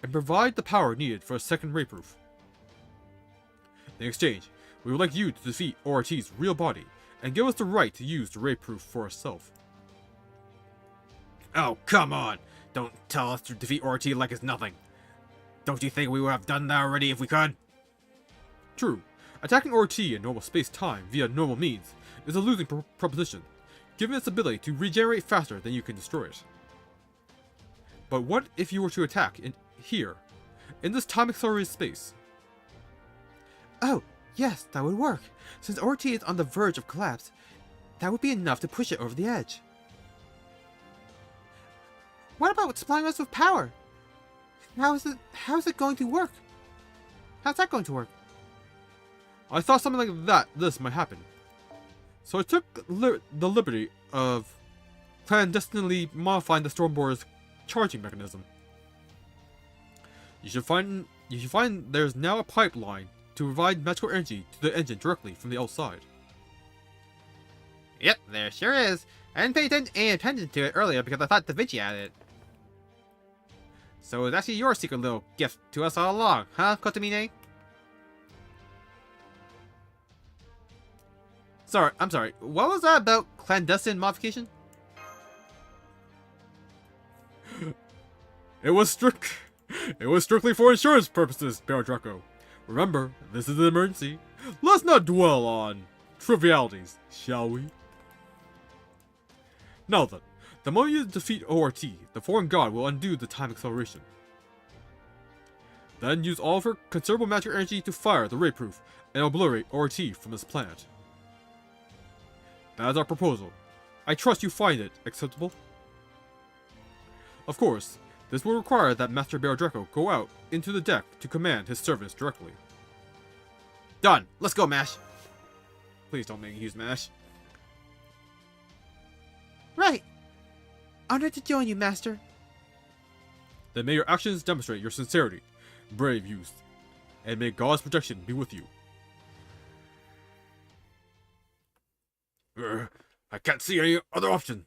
Speaker 1: and provide the power needed for a second ray proof. In exchange, we would like you to defeat ORT's real body and give us the right to use the ray proof for ourselves.
Speaker 3: Oh, come on! Don't tell us to defeat ORT like it's nothing. Don't you think we would have done that already if we could?
Speaker 1: True. Attacking ORT in normal space-time via normal means is a losing proposition. given its ability to regenerate faster than you can destroy it. But what if you were to attack here, in this time-accelerated space?
Speaker 4: Oh, yes, that would work. Since ORT is on the verge of collapse, that would be enough to push it over the edge. What about supplying us with power? How is it going to work? How's that going to work?
Speaker 1: I thought something like this might happen. So I took the liberty of clandestinely modifying the Stormbore's charging mechanism. You should find there's now a pipeline to provide magical energy to the engine directly from the outside.
Speaker 2: Yep, there sure is. I didn't pay any attention to it earlier because I thought Da Vinci had it. So it's actually your secret little gift to us all along, huh, Kotomine? I'm sorry, what was that about clandestine modification?
Speaker 1: It was strictly for insurance purposes, Baron Draco. Remember, this is an emergency. Let's not dwell on trivialities, shall we? Now then, the moment you defeat ORT, the foreign god will undo the time acceleration. Then use all of her considerable magic energy to fire the ray proof and obliterate ORT from this planet. That is our proposal. I trust you find it acceptable. Of course, this will require that Master Baron Draco go out into the deck to command his servants directly.
Speaker 2: Done. Let's go, Mash.
Speaker 1: Please don't make me use Mash.
Speaker 4: Right. Honored to join you, Master.
Speaker 1: Then may your actions demonstrate your sincerity, brave youth, and may God's protection be with you. I can't see any other option.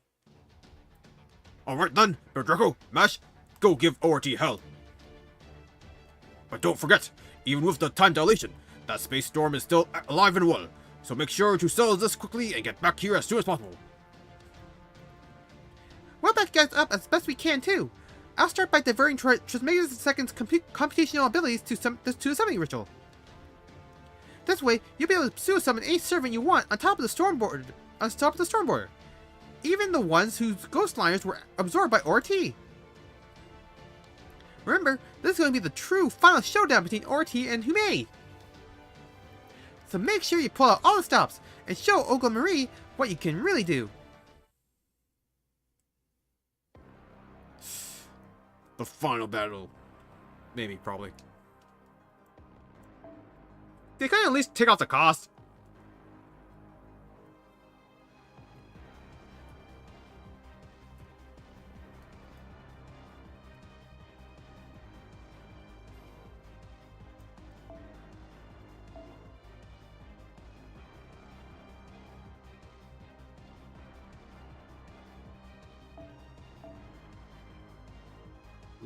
Speaker 1: Alright then, Baron Draco, Mash, go give ORT hell. But don't forget, even with the time dilation, that space storm is still alive and well, so make sure to sell this quickly and get back here as soon as possible.
Speaker 2: We'll back you guys up as best we can, too. I'll start by diverting Trismegistus II's computational abilities to the summoning ritual. This way, you'll be able to pseudo summon any servant you want on top of the Stormboard. Even the ones whose ghost liners were absorbed by ORT. Remember, this is going to be the true final showdown between ORT and humanity. So make sure you pull out all the stops and show Ogla Marie what you can really do.
Speaker 1: The final battle. Maybe, probably.
Speaker 2: They could at least take out the cost.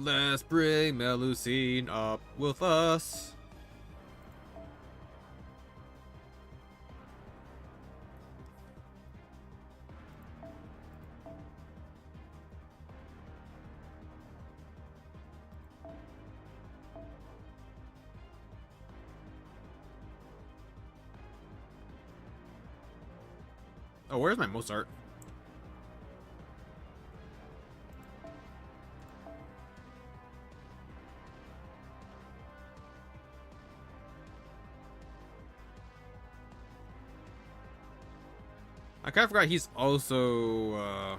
Speaker 1: Let's bring Melusine up with us.
Speaker 2: Oh, where's my Mozart? I kind of forgot he's also, a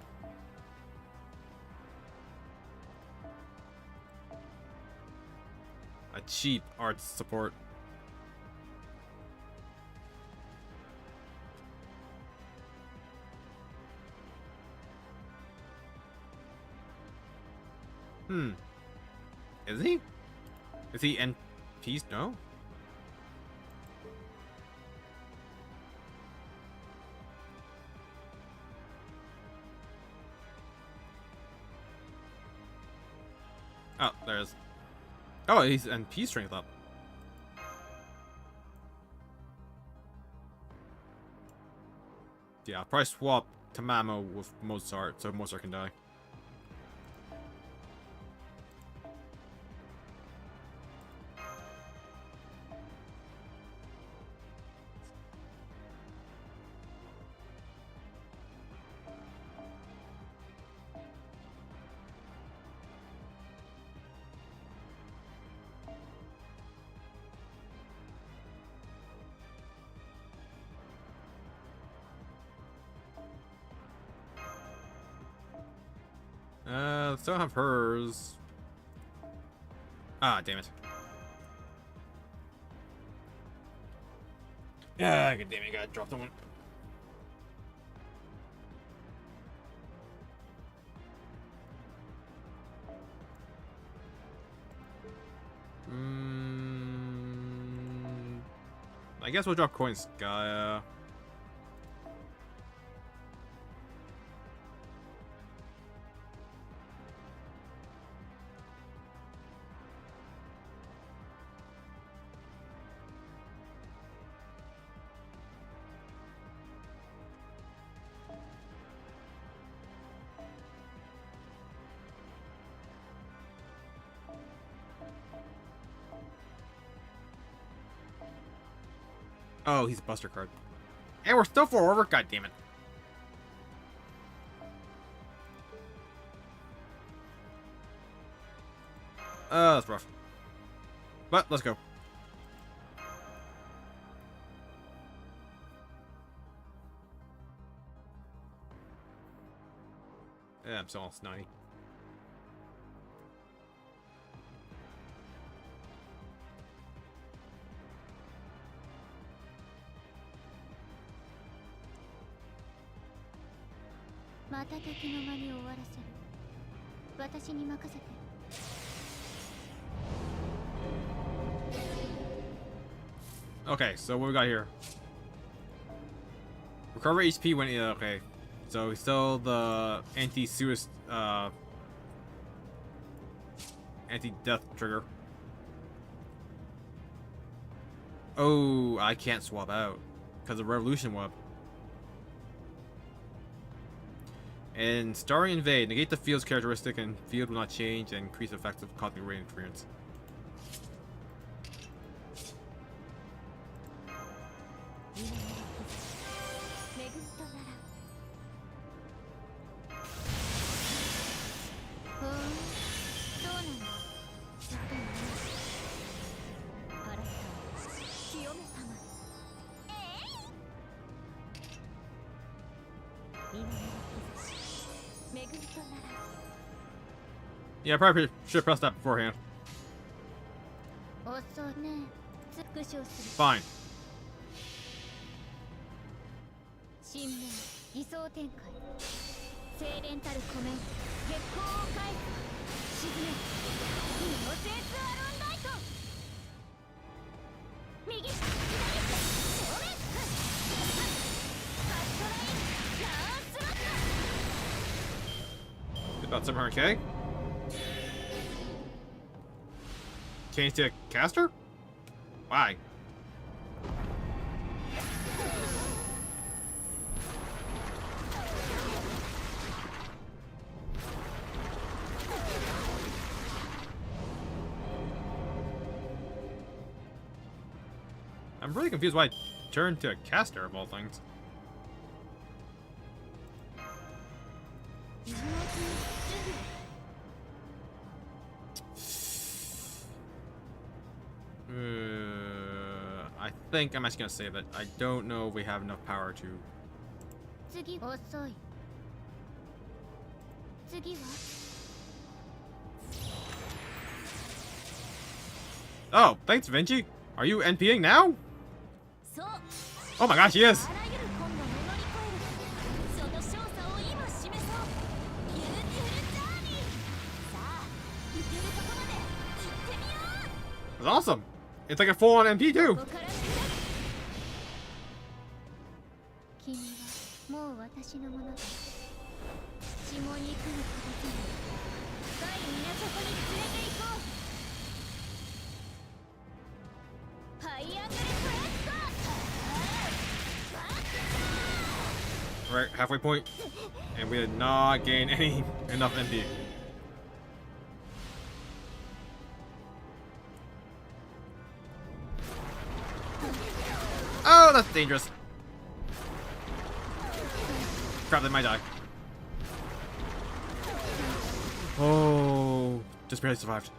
Speaker 2: cheap arts support. Is he? Is he NP's? No? Oh, there's... Oh, he's NP strength up. Yeah, I'll probably swap Tamamo with Mozart so Mozart can die.
Speaker 1: still have hers. Ah, damn it. Yeah, god damn it, gotta drop the one. I guess we'll drop coins, Gaia. Oh, he's a buster card. And we're still 4 over? God damn it. That's rough. But, let's go. Yeah, I'm still all snotty. Okay, so what we got here? Recover HP when okay. So still the anti-suicide anti-death trigger. Oh, I can't swap out because of Revolution Web. And Starry Invade, negate the field's characteristic and field will not change and increase the effects of cosmic ray interference. Yeah, I probably should have pressed that beforehand. Fine. About 700k. Change to a caster? Why? I'm really confused why I turned to a caster of all things. I think I'm actually gonna save it. I don't know if we have enough power to. Oh, thanks, Vinci. Are you NPing now? Oh my gosh, he is. That's awesome. It's like a full-on MP too. Right, halfway point, and we did not gain enough MP. Oh, that's dangerous. Crap, they might die. Oh, just barely survived.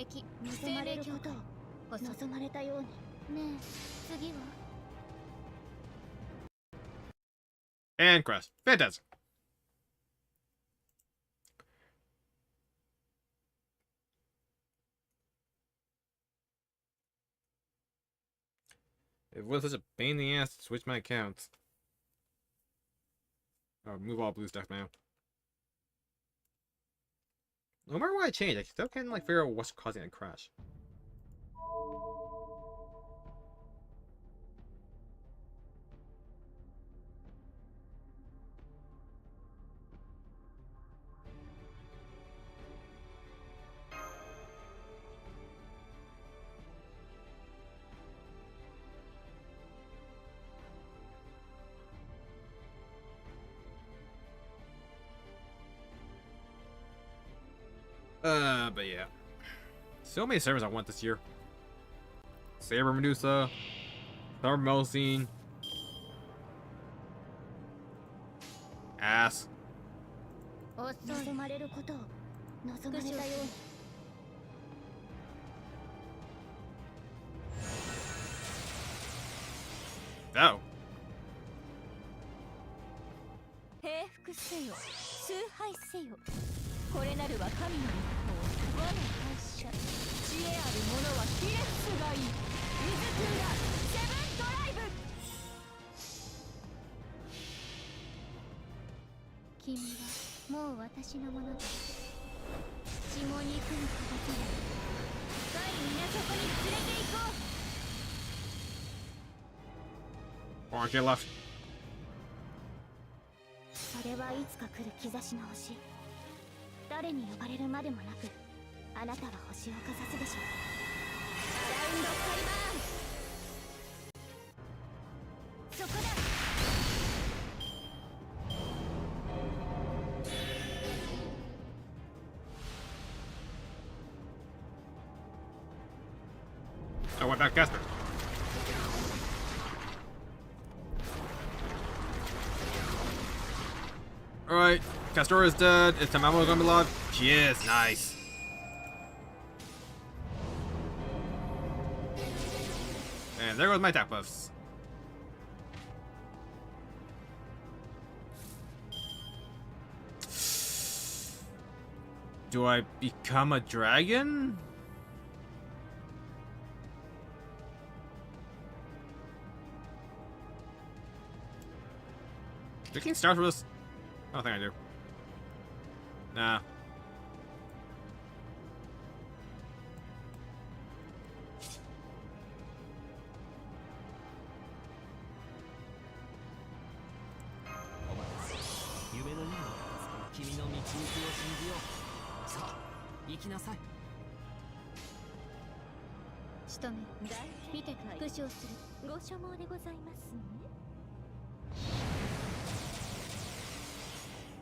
Speaker 5: 敵望まれることを望まれたように。ねえ、次は
Speaker 1: And crest. Fantastic. It was such a pain in the ass to switch my accounts. Oh, move all blue stuff now. No matter what I change, I still can't like figure out what's causing a crash. But yeah. So many servers I want this year. Saber Medusa, Thermosine, Ass.
Speaker 5: 望まれることを望まれたように。
Speaker 1: Oh.
Speaker 5: 平服せよ、崇拝せよ。これなるは神の立法、我の発射。知恵ある者はひれ伏すがいい。水クーラー、セブンドライブ。君はもう私のものだ。血も肉に形だ。深い港に連れて行こう。
Speaker 1: Or get left.
Speaker 5: それはいつか来る兆しの星。誰に呼ばれるまでもなく、あなたは星をかざすでしょう。アラウンドカリバーン。そこだ。
Speaker 1: I want that caster. Alright, Castor is dead. Is Tamamo gonna be alive? She is. Nice. And there goes my attack buffs. Do I become a dragon? Do I gain stars for this? I don't think I do. Nah.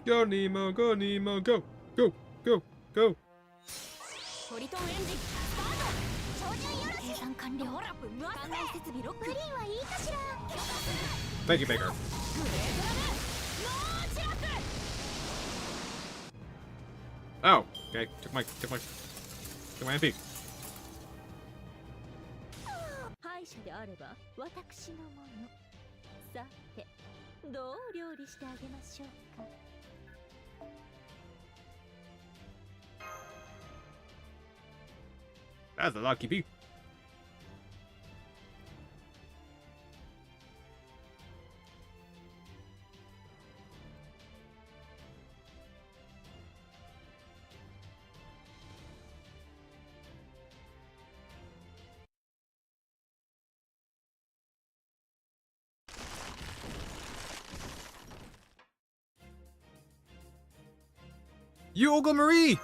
Speaker 1: Go Nemo, go Nemo, go, go, go, go.
Speaker 5: ポリトンエンジンスタート。照準よろしい。計算完了。関連設備ロック。グリーンはいいかしら。
Speaker 1: Thank you, Baker.
Speaker 5: グレードラムノーチラック。
Speaker 1: Oh, okay. Took my MP.
Speaker 5: 敗者であれば私のもの。さて、どう料理してあげましょうか。
Speaker 1: That's a lucky bee. You Olga Marie!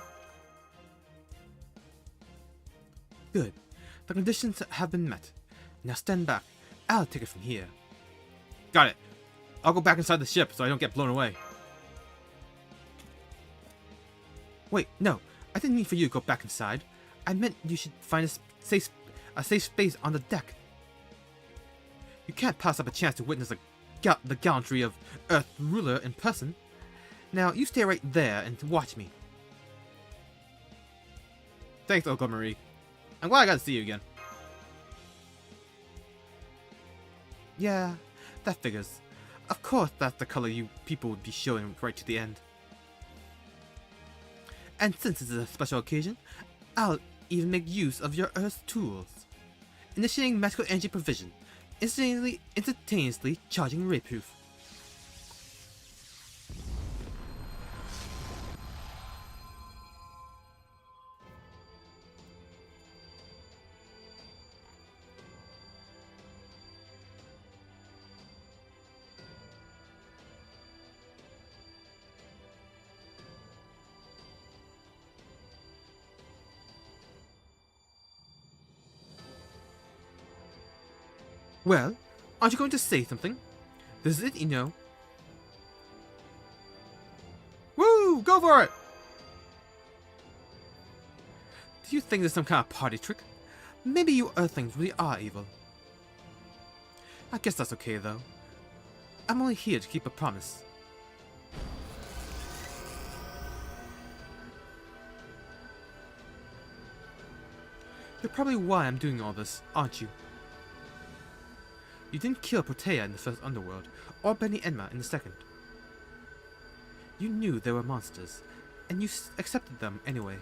Speaker 2: Good. The conditions have been met. Now stand back. I'll take it from here.
Speaker 1: Got it. I'll go back inside the ship so I don't get blown away.
Speaker 2: Wait, no. I didn't mean for you to go back inside. I meant you should find a safe space on the deck. You can't pass up a chance to witness the gallantry of Earth ruler in person. Now, you stay right there and watch me.
Speaker 1: Thanks, Olga Marie.
Speaker 2: I'm glad I got to see you again.
Speaker 4: Yeah, that figures. Of course that's the color you people would be showing right to the end. And since it's a special occasion, I'll even make use of your Earth's tools. Initiating magical energy provision. Instantaneously charging ray proof. Well, aren't you going to say something? This is it, you know.
Speaker 2: Woo! Go for it!
Speaker 4: Do you think there's some kind of party trick? Maybe you Earthlings really are evil. I guess that's okay though. I'm only here to keep a promise. You're probably why I'm doing all this, aren't you? You didn't kill Protea in the first underworld, or Benny Enma in the second. You knew they were monsters, and you accepted them anyway.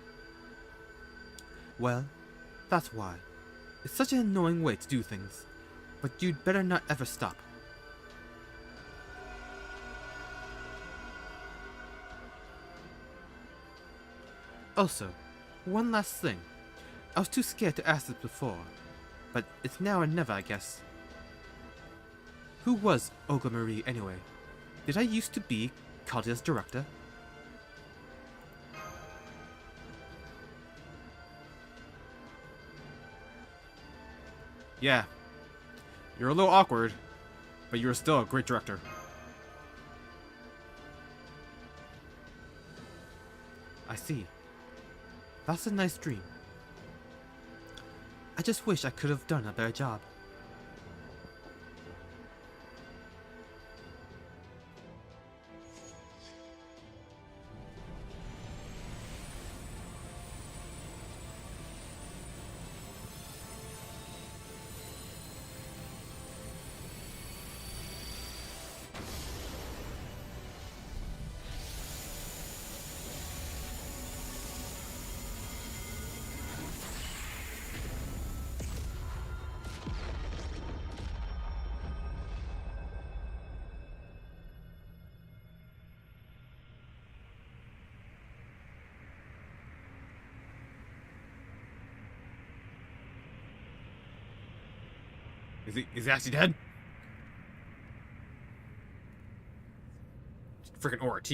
Speaker 4: Well, that's why. It's such an annoying way to do things, but you'd better not ever stop. Also, one last thing. I was too scared to ask this before, but it's now or never, I guess. Who was Olga Marie anyway? Did I used to be Kaldia's director?
Speaker 2: Yeah. You're a little awkward, but you're still a great director.
Speaker 4: I see. That's a nice dream. I just wish I could have done a better job.
Speaker 2: Is he actually dead? Freaking ORT.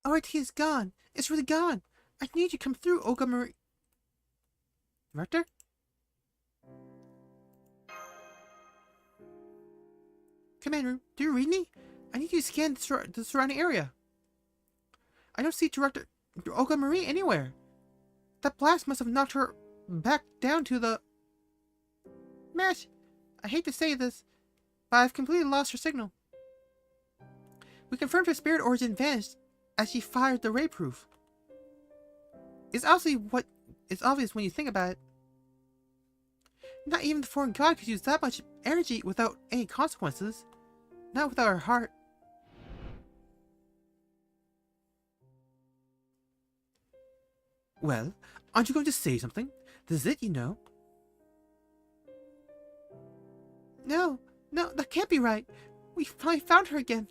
Speaker 4: RT is gone. It's really gone. I need you to come through, Olga Marie. Director? Commander, do you read me? I need you to scan the surrounding area. I don't see Director Olga Marie anywhere. That blast must have knocked her back down to the... Mesh, I hate to say this, but I've completely lost her signal. We confirmed her spirit origin vanished as she fired the ray proof. It's obvious when you think about it. Not even the foreign god could use that much energy without any consequences. Not without her heart. Well, aren't you going to say something? This is it, you know. No, that can't be right. We finally found her again.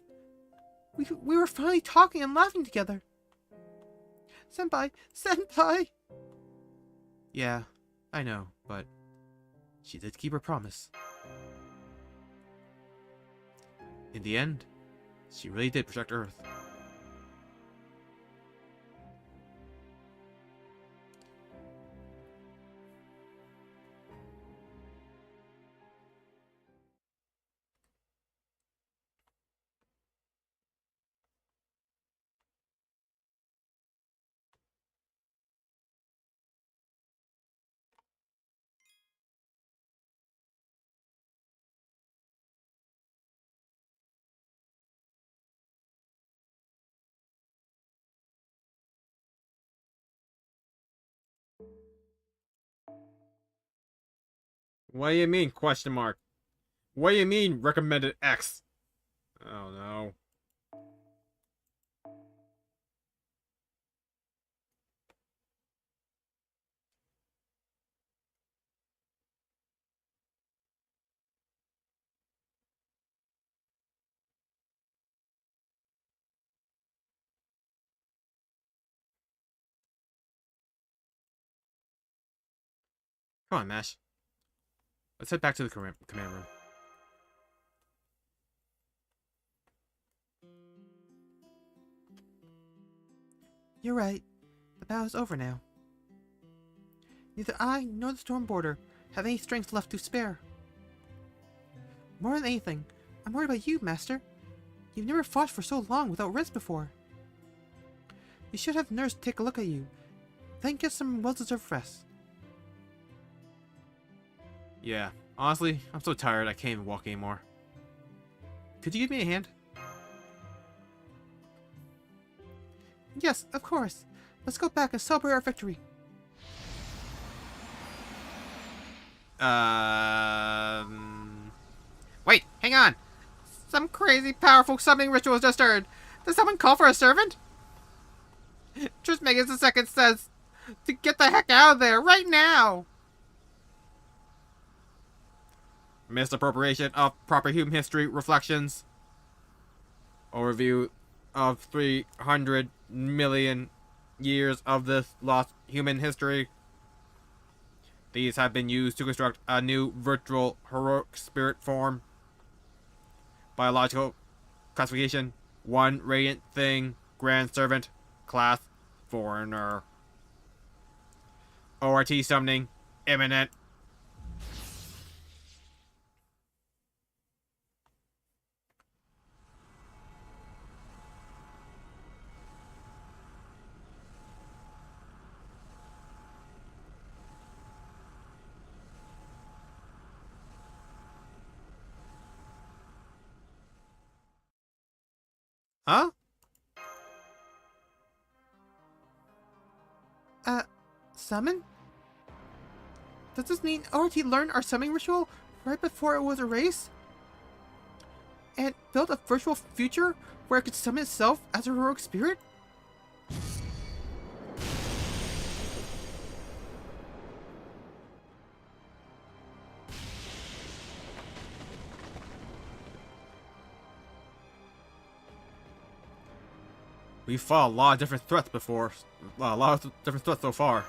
Speaker 4: We were finally talking and laughing together. Senpai! Yeah, I know, but she did keep her promise. In the end, she really did protect Earth.
Speaker 1: What do you mean, question mark? What do you mean, recommended X? Oh no.
Speaker 2: Come on, Mash. Let's head back to the command room. You're right. The battle's over now. Neither I nor the Stormborder have any strength left to spare. More than anything, I'm worried about you, Master. You've never fought for so long without rest before. You should have Nurse take a look at you, then get some well-deserved rest. Yeah, honestly, I'm so tired I can't even walk anymore. Could you give me a hand? Yes, of course. Let's go back and celebrate our victory.
Speaker 3: Wait, hang on. Some crazy powerful summoning ritual just heard. Did someone call for a servant? Trismegistus II says to get the heck out of there right now.
Speaker 1: Misappropriation of proper human history reflections. Overview of 300 million years of this lost human history. These have been used to construct a new virtual heroic spirit form. Biological classification: 1 radiant thing, grand servant, class foreigner. ORT summoning imminent.
Speaker 2: Huh? Summon? Does this mean ORT learned our summoning ritual right before it was erased? And built a virtual future where it could summon itself as a heroic spirit?
Speaker 1: We've fought a lot of different threats before. A lot of different threats so far.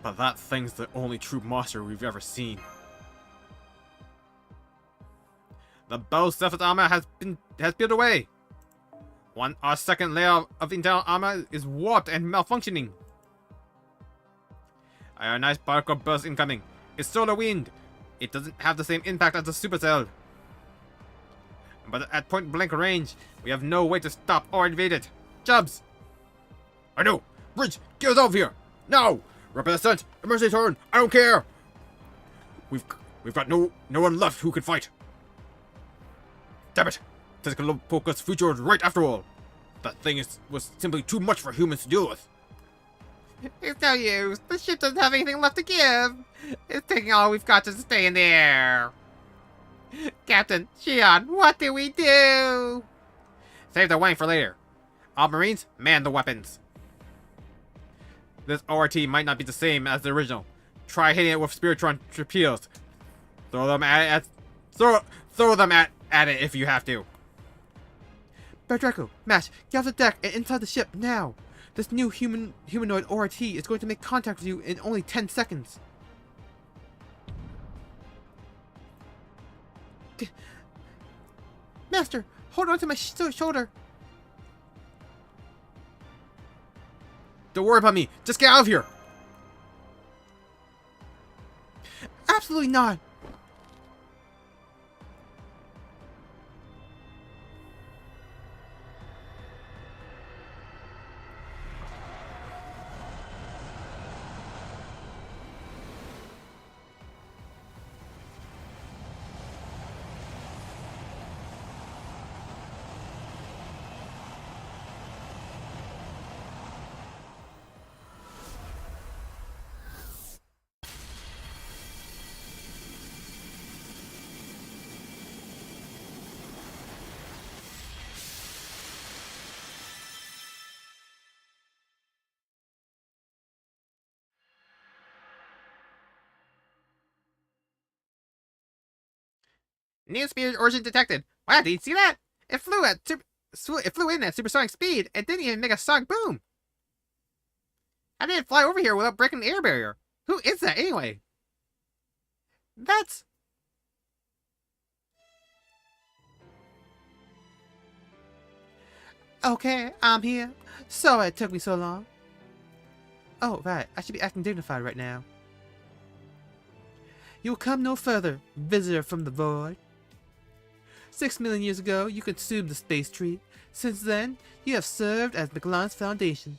Speaker 1: But that thing's the only true monster we've ever seen. The bow's surface armor has peeled away. Our second layer of internal armor is warped and malfunctioning. Ionized particle burst incoming. It's solar wind. It doesn't have the same impact as the supercell. But at point blank range, we have no way to stop or evade it. Jubs! I know! Bridge, get us out of here! Now! Rapid ascent! Emergency turn! I don't care! We've got no one left who can fight. Damn it! Physical focus future is right after all. That thing was simply too much for humans to deal with.
Speaker 3: It's no use. The ship doesn't have anything left to give. It's taking all we've got to stay in the air. Captain, Shion, what do we do?
Speaker 1: Save the wine for later. All Marines, man the weapons. This ORT might not be the same as the original. Try hitting it with Spiritron torpedoes. Throw them at it if you have to.
Speaker 2: Bear Draco, Mash, get off the deck and inside the ship now. This new humanoid ORT is going to make contact with you in only 10 seconds. Master, hold on to my shoulder.
Speaker 1: Don't worry about me. Just get out of here.
Speaker 2: Absolutely not.
Speaker 3: New speed origin detected. Wow, did you see that? It flew in at supersonic speed and didn't even make a sonic boom. How did it fly over here without breaking the air barrier? Who is that anyway?
Speaker 2: That's... Okay, I'm here. Sorry it took me so long. Oh, right. I should be acting dignified right now. You will come no further, visitor from the void. 6 million years ago, you consumed the space tree. Since then, you have served as Miquelan's foundation.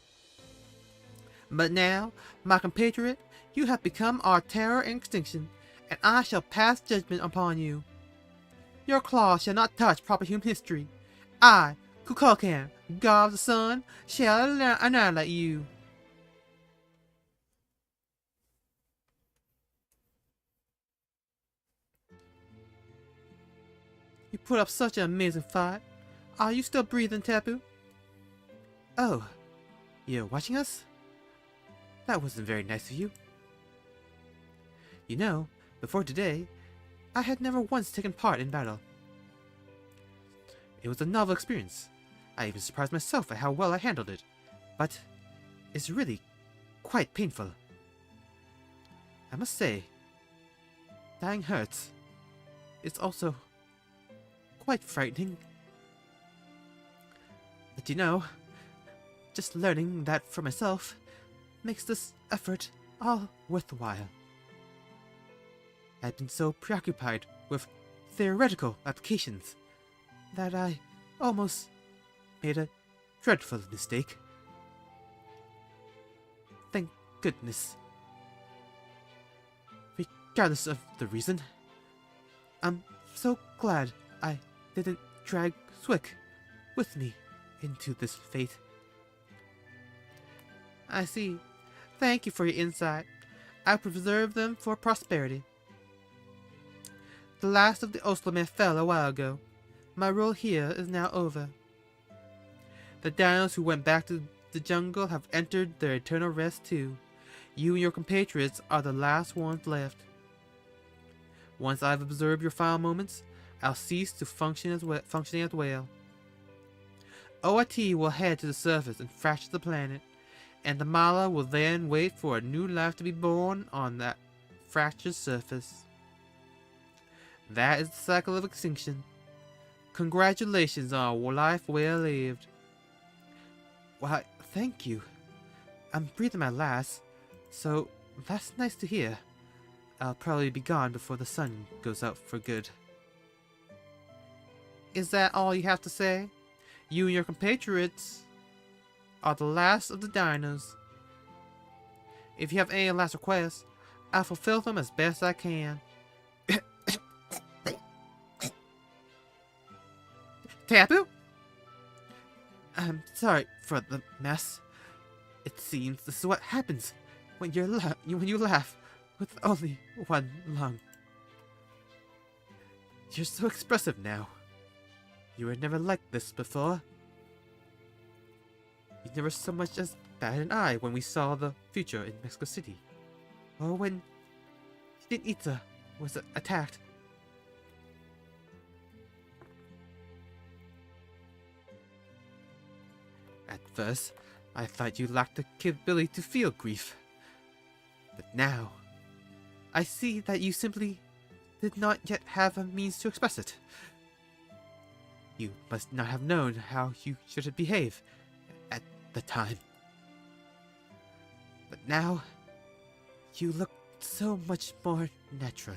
Speaker 2: But now, my compatriot, you have become our terror and extinction, and I shall pass judgment upon you. Your claws shall not touch proper human history. I, Kukulkan, god of the sun, shall annihilate you. You put up such an amazing fight. Are you still breathing, Tapu? Oh, you're watching us? That wasn't very nice of you. You know, before today, I had never once taken part in battle. It was a novel experience. I even surprised myself at how well I handled it. But it's really quite painful. I must say, dying hurts. It's also quite frightening. But you know, just learning that for myself makes this effort all worthwhile. I've been so preoccupied with theoretical applications that I almost made a dreadful mistake. Thank goodness. Regardless of the reason, I'm so glad I didn't drag Swick with me into this fate. I see. Thank you for your insight. I preserve them for prosperity. The last of the Oslomen fell a while ago. My role here is now over. The dinos who went back to the jungle have entered their eternal rest too. You and your compatriots are the last ones left. Once I've observed your final moments, I'll cease to functioning as well. ORT will head to the surface and fracture the planet, and the Mala will then wait for a new life to be born on that fractured surface. That is the cycle of extinction. Congratulations on a life well lived. Why, thank you. I'm breathing my last, so that's nice to hear. I'll probably be gone before the sun goes out for good. Is that all you have to say? You and your compatriots are the last of the dinos. If you have any last requests, I'll fulfill them as best I can. Tapu? I'm sorry for the mess. It seems this is what happens when you laugh with only one lung. You're so expressive now. You were never like this before. You never so much as batted an eye when we saw the future in Mexico City, or when Itza was attacked. At first, I thought you lacked the capability to feel grief. But now, I see that you simply did not yet have a means to express it. You must not have known how you should behave at the time. But now, you look so much more natural.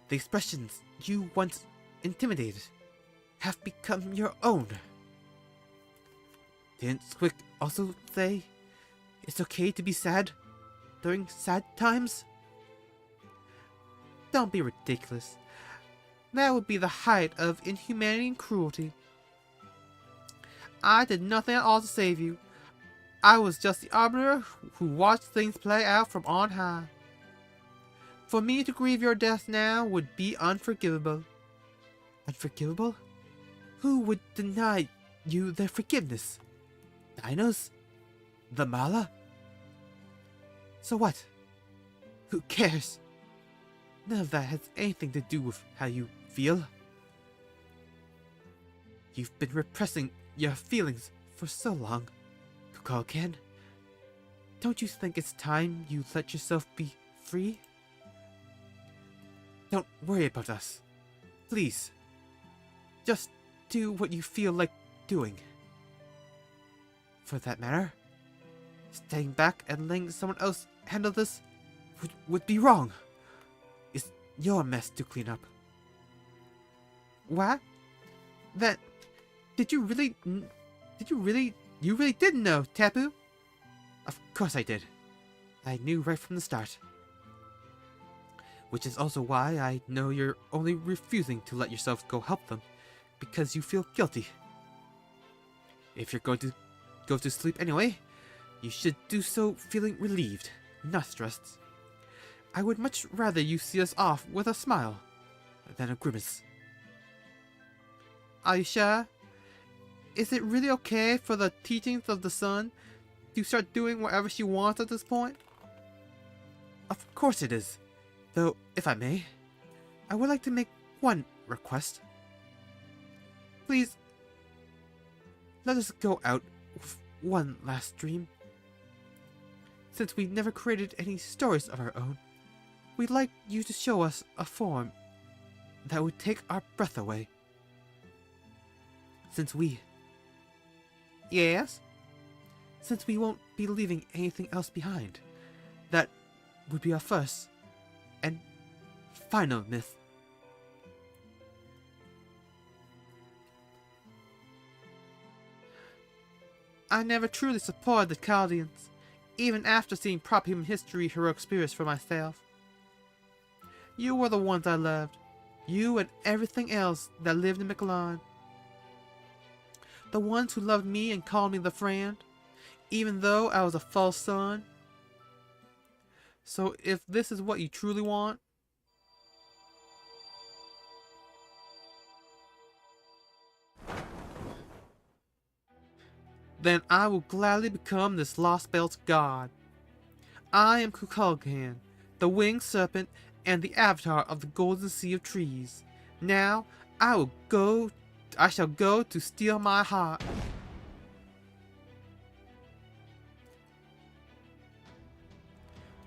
Speaker 2: The expressions you once intimidated have become your own. Didn't Squick also say it's okay to be sad during sad times? Don't be ridiculous. That would be the height of inhumanity and cruelty. I did nothing at all to save you. I was just the arbiter who watched things play out from on high. For me to grieve your death now would be unforgivable. Unforgivable? Who would deny you their forgiveness? Dinos? The Mala? So what? Who cares? None of that has anything to do with how you
Speaker 4: feel. You've been repressing your feelings for so long, Kukulkan. Don't you think it's time you let yourself be free? Don't worry about us. Please. Just do what you feel like doing. For that matter, staying back and letting someone else handle this would be wrong. It's your mess to clean up. What? That... You really did know, Tapu? Of course I did. I knew right from the start. Which is also why I know you're only refusing to let yourself go help them, because you feel guilty. If you're going to go to sleep anyway, you should do so feeling relieved, not stressed. I would much rather you see us off with a smile than a grimace. Are you sure? Is it really okay for the teachings of the sun to start doing whatever she wants at this point? Of course it is. Though, if I may, I would like to make one request. Please, let us go out with one last dream. Since we never created any stories of our own, we'd like you to show us a form that would take our breath away. Since we... Yes? Since we won't be leaving anything else behind, that would be our first and final myth. I never truly supported the Chaldeans, even after seeing prop human history heroic spirits for myself. You were the ones I loved, you and everything else that lived in Miquelon. The ones who loved me and called me the friend, even though I was a false son. So if this is what you truly want, then I will gladly become this Lost Belt's god. I am Kukulkan, the winged serpent and the avatar of the golden sea of trees. Now I shall go to steal my heart.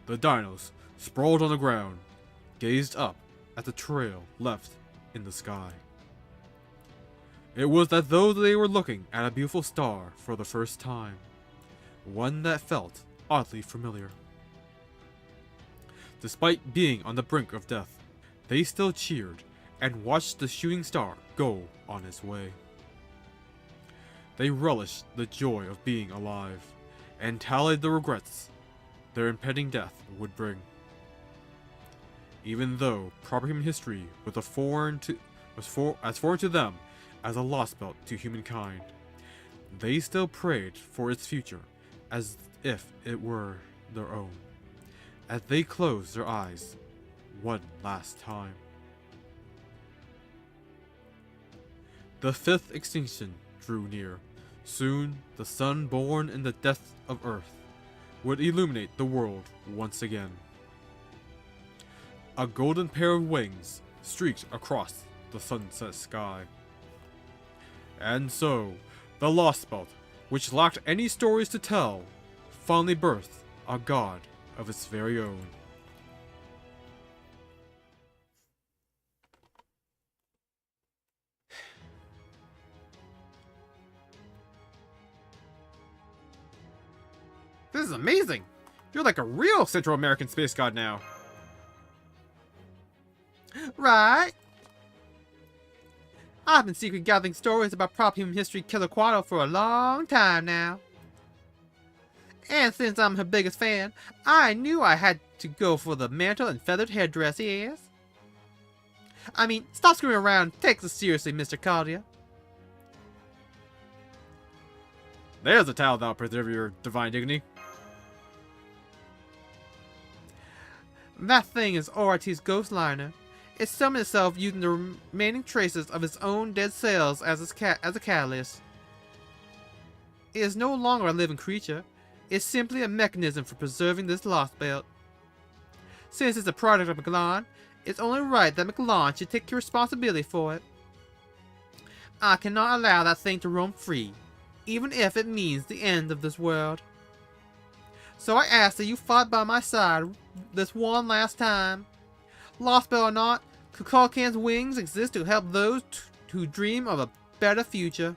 Speaker 1: The dinos, sprawled on the ground, gazed up at the trail left in the sky. It was as though they were looking at a beautiful star for the first time, one that felt oddly familiar. Despite being on the brink of death, they still cheered and watched the shooting star go on its way. They relished the joy of being alive, and tallied the regrets their impending death would bring. Even though proper human history was as foreign to them as a lost belt to humankind, they still prayed for its future as if it were their own, as they closed their eyes one last time. The fifth extinction drew near. Soon, the sun born in the depths of Earth would illuminate the world once again. A golden pair of wings streaked across the sunset sky. And so, the Lost Belt, which lacked any stories to tell, finally birthed a god of its very own.
Speaker 2: This is amazing! You're like a real Central American space god now. Right? I've been secretly gathering stories about prop human history Killer Quato for a long time now. And since I'm her biggest fan, I knew I had to go for the mantle and feathered headdress, yes? I mean, stop screwing around. Take this seriously, Mr. Caldia.
Speaker 1: There's a towel that'll preserve your divine dignity.
Speaker 2: That thing is ORT's ghost liner. It summoned itself using the remaining traces of its own dead cells as a catalyst. It is no longer a living creature. It's simply a mechanism for preserving this lost belt. Since it's a product of Miquelon, It's only right that McLawn should take responsibility for it. I cannot allow that thing to roam free, even if it means the end of this world. So I ask that you fight by my side this one last time. Lost or not, Kukulkan's wings exist to help those who dream of a better future.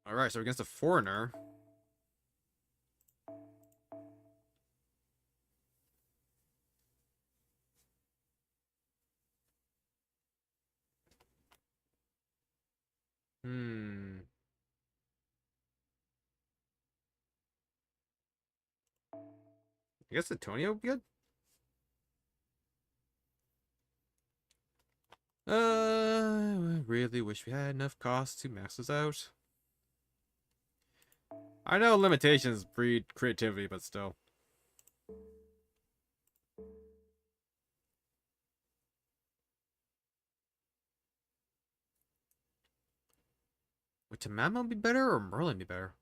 Speaker 1: Alright, so against a foreigner. I guess Antonio would be good. I really wish we had enough costs to max this out. I know limitations breed creativity, but still. Would Tamamo be better or Merlin be better?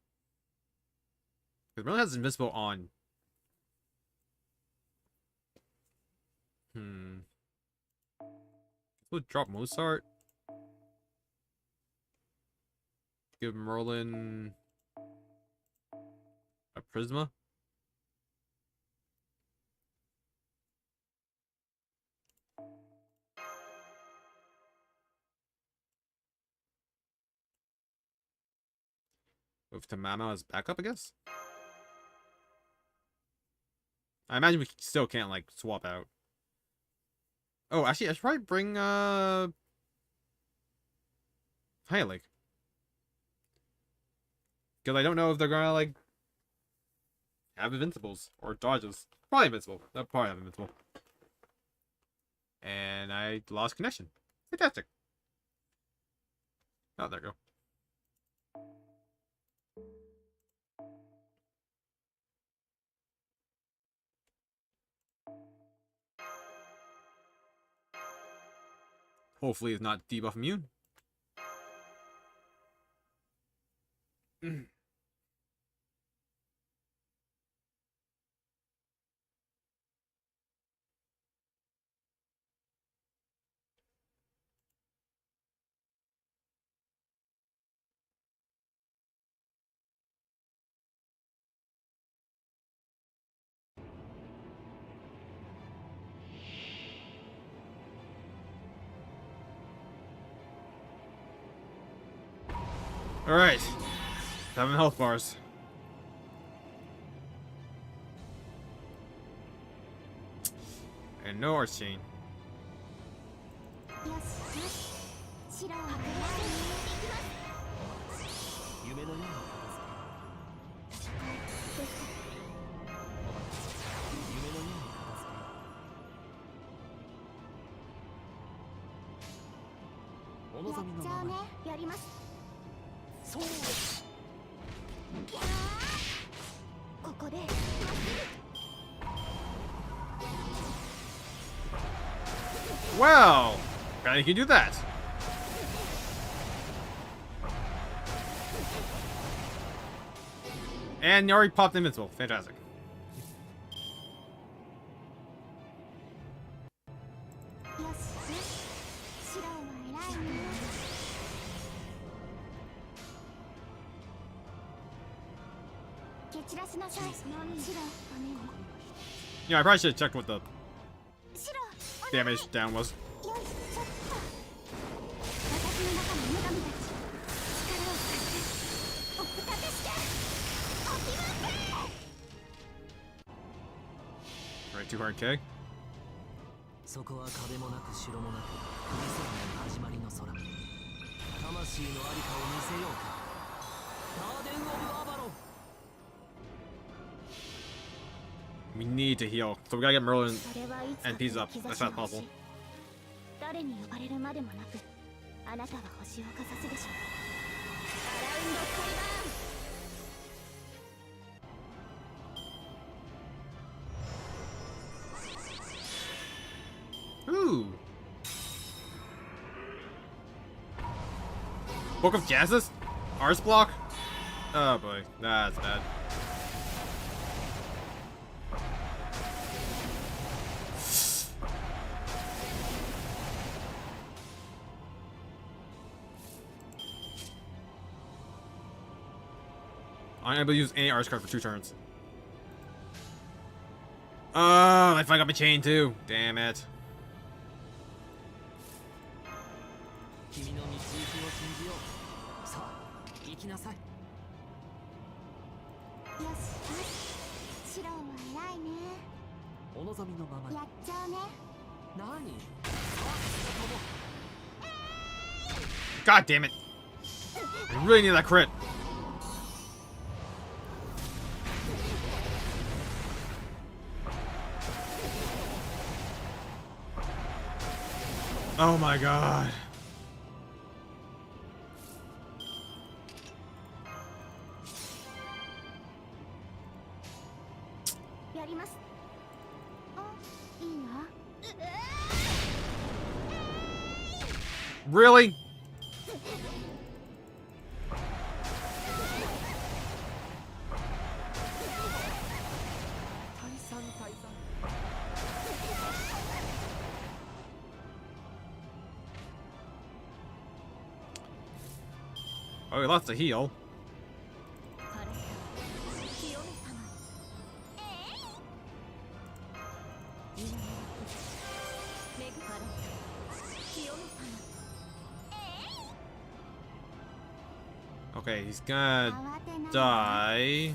Speaker 1: Because Merlin has invincible on. We'll drop Mozart. Give Merlin a Prisma. With Tamamo as backup, I guess. I imagine we still can't like swap out. Oh, actually, I should probably bring Hylic. Because I don't know if they're gonna like have invincibles or dodges. Probably invincible. They'll probably have invincible. And I lost connection. Fantastic. Oh, there we go. Hopefully it's not debuff immune. Alright. 7 health bars. And no arch chain. Wow! How you can do that? And you already popped invincible. Fantastic. Yeah, I probably should have checked what the damage down was. Right, 200k.
Speaker 6: そこは壁もなく城もなく理想の始まりの空魂のありかを見せようかガーデン・オブ・アバロン
Speaker 1: We need to heal, so we gotta get Merlin and P's up as fast as possible.
Speaker 5: 誰に呼ばれるまでもなくあなたは星をかざすでしょう。アラウンドカリバーン。
Speaker 1: Book of Genesis? Arts block? Oh boy, that's bad. I'm able to use any arts card for 2 turns. Oh, I fucked up my chain too. Damn it.
Speaker 6: 君の導きを信じよう。さあ、行きなさい。
Speaker 5: よしよし、シロは偉いね。
Speaker 6: お望みのままに。
Speaker 5: やっちゃうね。
Speaker 6: 何？さあ、
Speaker 1: God damn it. I really need that crit. Oh my god. Really? Oh, he lost a heal. Okay, he's gonna die.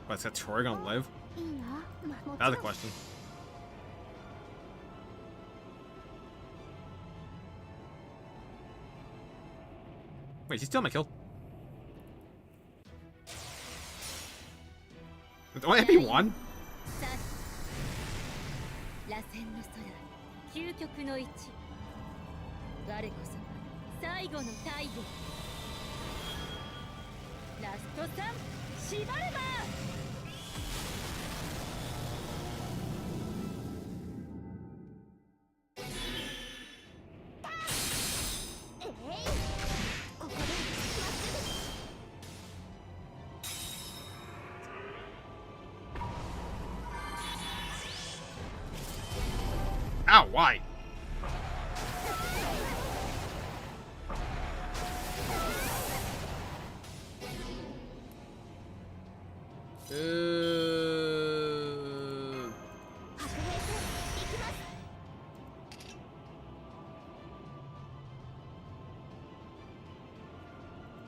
Speaker 1: But is that Troy gonna live? That's the question. Wait, she's still my kill. It's only MP1?
Speaker 5: 螺旋の空、究極の位置。我こそ最後の大義。ラスト3、縛れば。ここで
Speaker 1: Ow, why?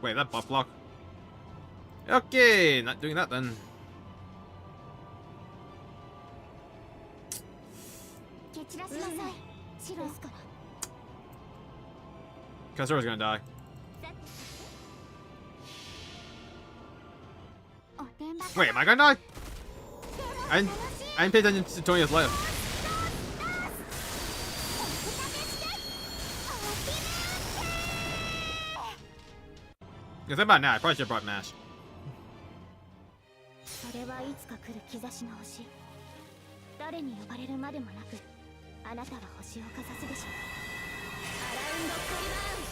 Speaker 1: Wait, that buff block? Okay, not doing that then. Kazura's gonna die. Wait, am I gonna die? I didn't pay attention to Tonia's life. Because I'm about now, I probably should have brought Mash.
Speaker 5: それはいつか来る兆しの星。誰に呼ばれるまでもなく、あなたは星をかざすでしょう。アラウンドクリバーン。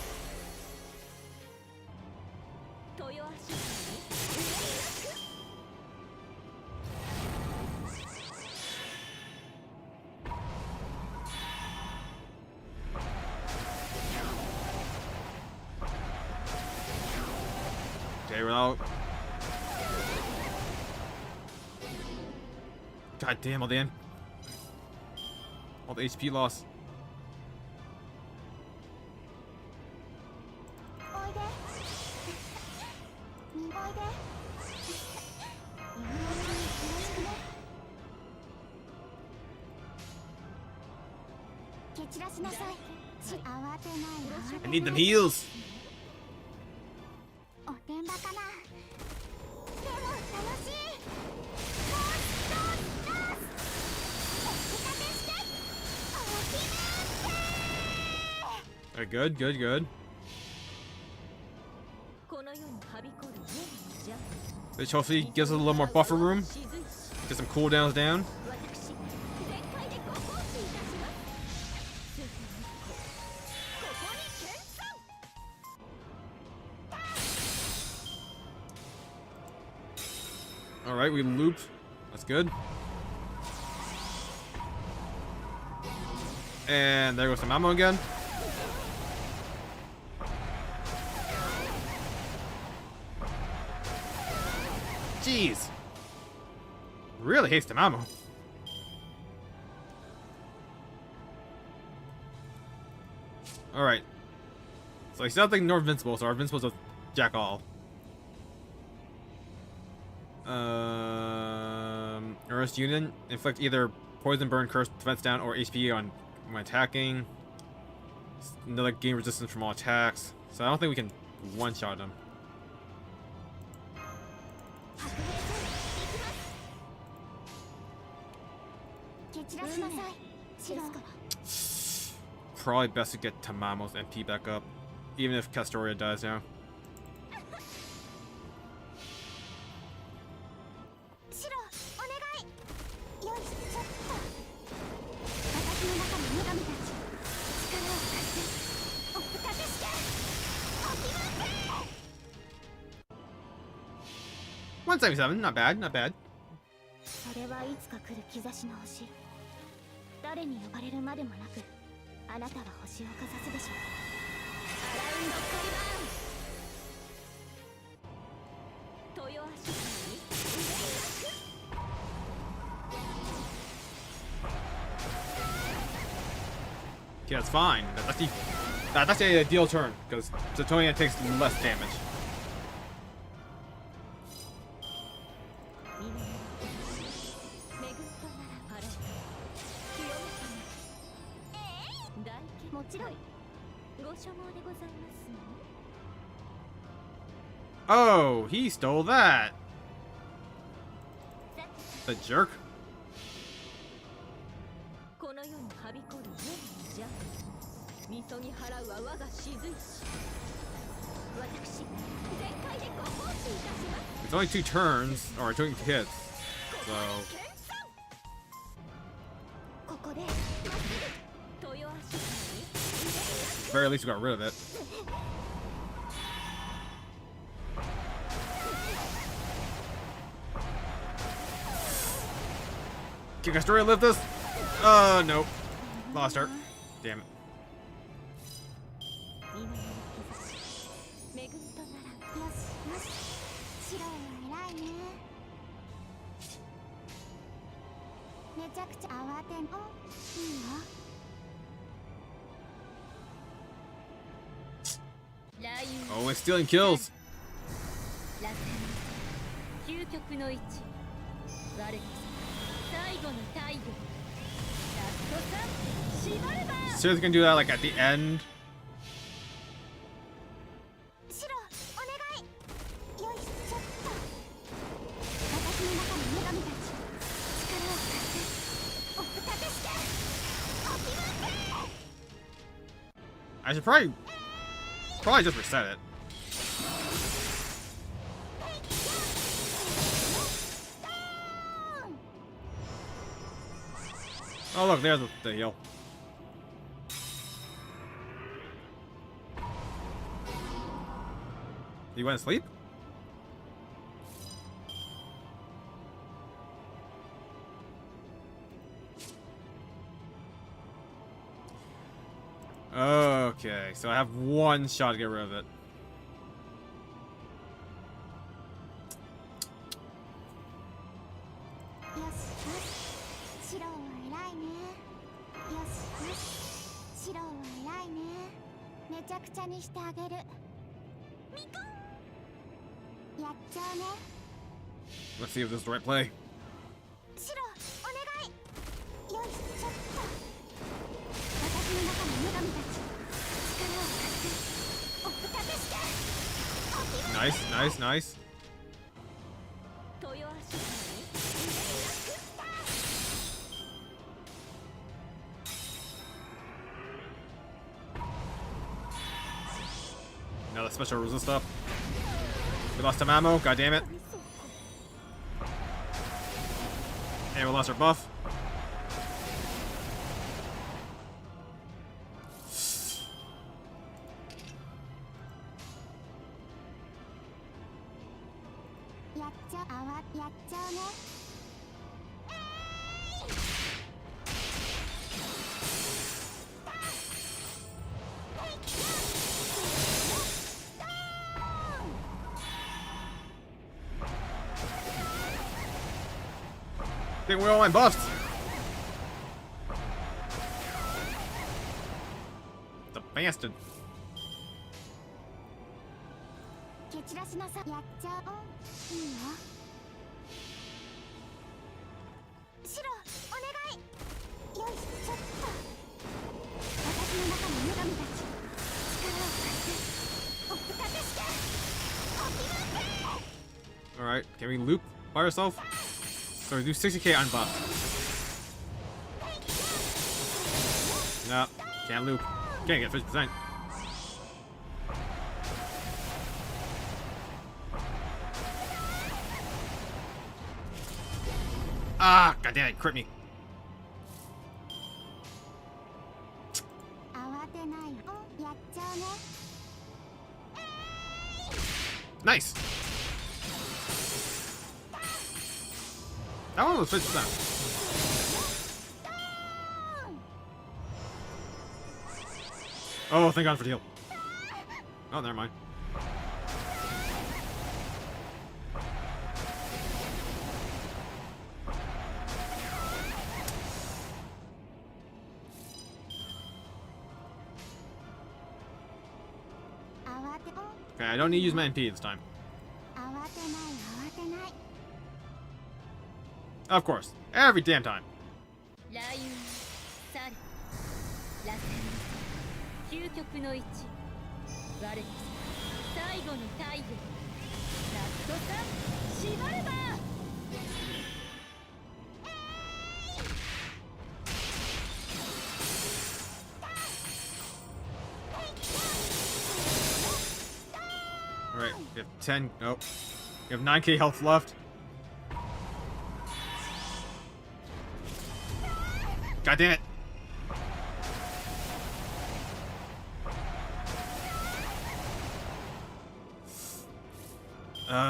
Speaker 5: 豊足。
Speaker 1: Okay, we're out. God damn, all the HP loss. I need them heals. Alright, good, good, good. Which hopefully gives us a little more buffer room. Get some cooldowns down. Alright, we looped. That's good. And there goes some ammo again. Jeez. Really hates the ammo. Alright. So he's not ignore Invincible, so our Invincible's a jack all. Earth's Union. Inflict either poison, burn, curse, defense down, or HP on when attacking. Another gain resistance from all attacks. So I don't think we can one-shot him. Probably best to get Tamamo's MP back up, even if Castoria dies now. $177, not bad, not bad.
Speaker 5: それはいつか来る兆しの星。誰に呼ばれるまでもなく、あなたは星をかざすでしょう。アラウンドカリバーン。豊足に
Speaker 1: Okay, that's fine. That's the ideal turn, because Zetonia takes less damage. Oh, he stole that. The jerk. It's only 2 turns, or 2 hits, so... Very least we got rid of it. Can Castoria live this? Nope. Lost her. Damn it. Oh, it's stealing kills. Seriously gonna do that like at the end? I should probably just reset it. Oh look, there's the heal. You went to sleep? Okay, so I have 1 shot to get rid of it. Let's see if this is the right play. Nice, nice, nice. Now the special resist up. We lost some ammo, god damn it. And we lost our buff. Take away all my buffs. The bastard.
Speaker 5: 蹴散らしなさい。やっちゃおう。いいよ。シロ、お願い。よいしょ、ちょっと。私の中の女神たち、力を貸して。お深くして。お気分で。
Speaker 1: Alright, can we loop by ourselves? So we do 60k on buff. No, can't loop. Can't get 50%. Ah, goddamn it, crit me.
Speaker 5: 慌てないよ。やっちゃうね。
Speaker 1: Nice. That one was 50%. Oh, thank God for the heal. Oh, never mind. Okay, I don't need to use my MP this time. Of course, every damn time.
Speaker 5: ライオン、サル、螺旋、究極の一、我こそ最後の太陽、ラストサン、シバルバー。
Speaker 1: Alright, we have 10. Nope. We have 9k health left. God damn it.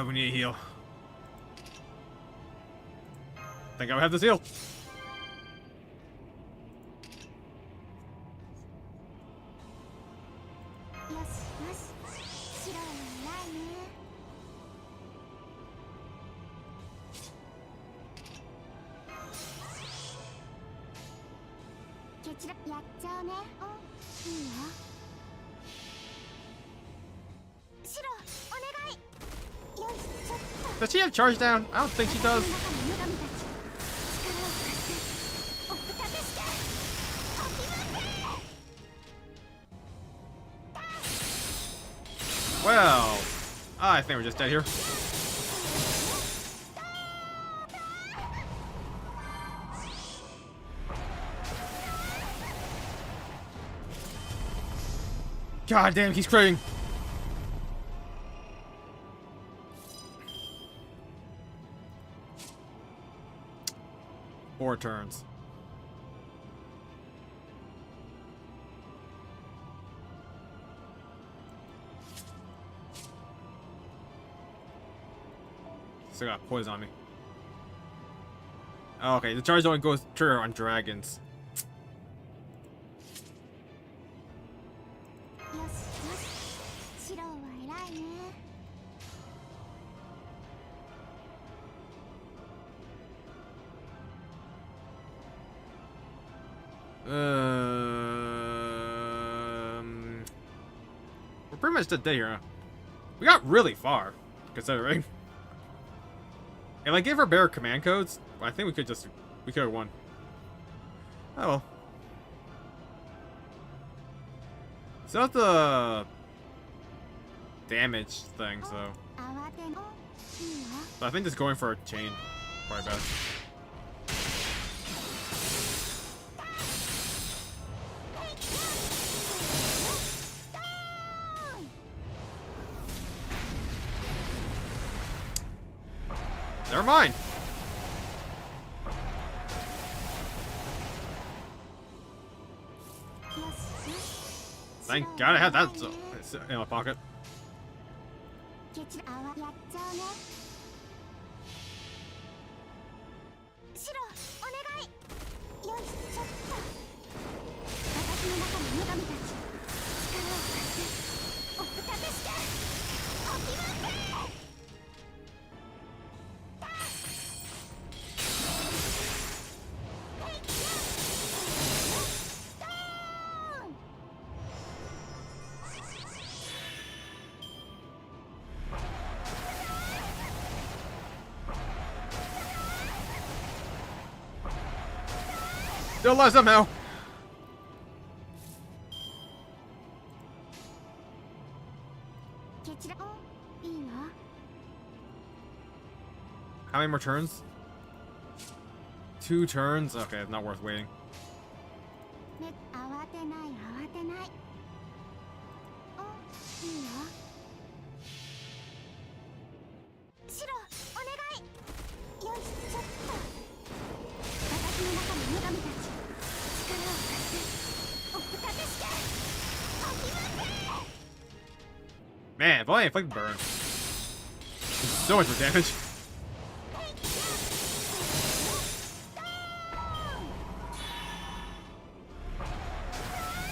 Speaker 1: We need a heal. Think I would have this heal. Does she have charge down? I don't think she does. Well, I think we're just dead here. God damn, he's critting. Four turns. Still got poison on me. Oh, okay, the charge only goes trigger on dragons. We're pretty much dead here, huh? We got really far, considering. If I gave her better command codes, I think we could have won. Oh well. It's not the damage thing, so. But I think just going for a chain probably best. Never mind. Thank God I had that in my pocket. Still alive somehow. How many more turns? 2 turns? Okay, it's not worth waiting. Man, if only I inflicted burn. So much more damage.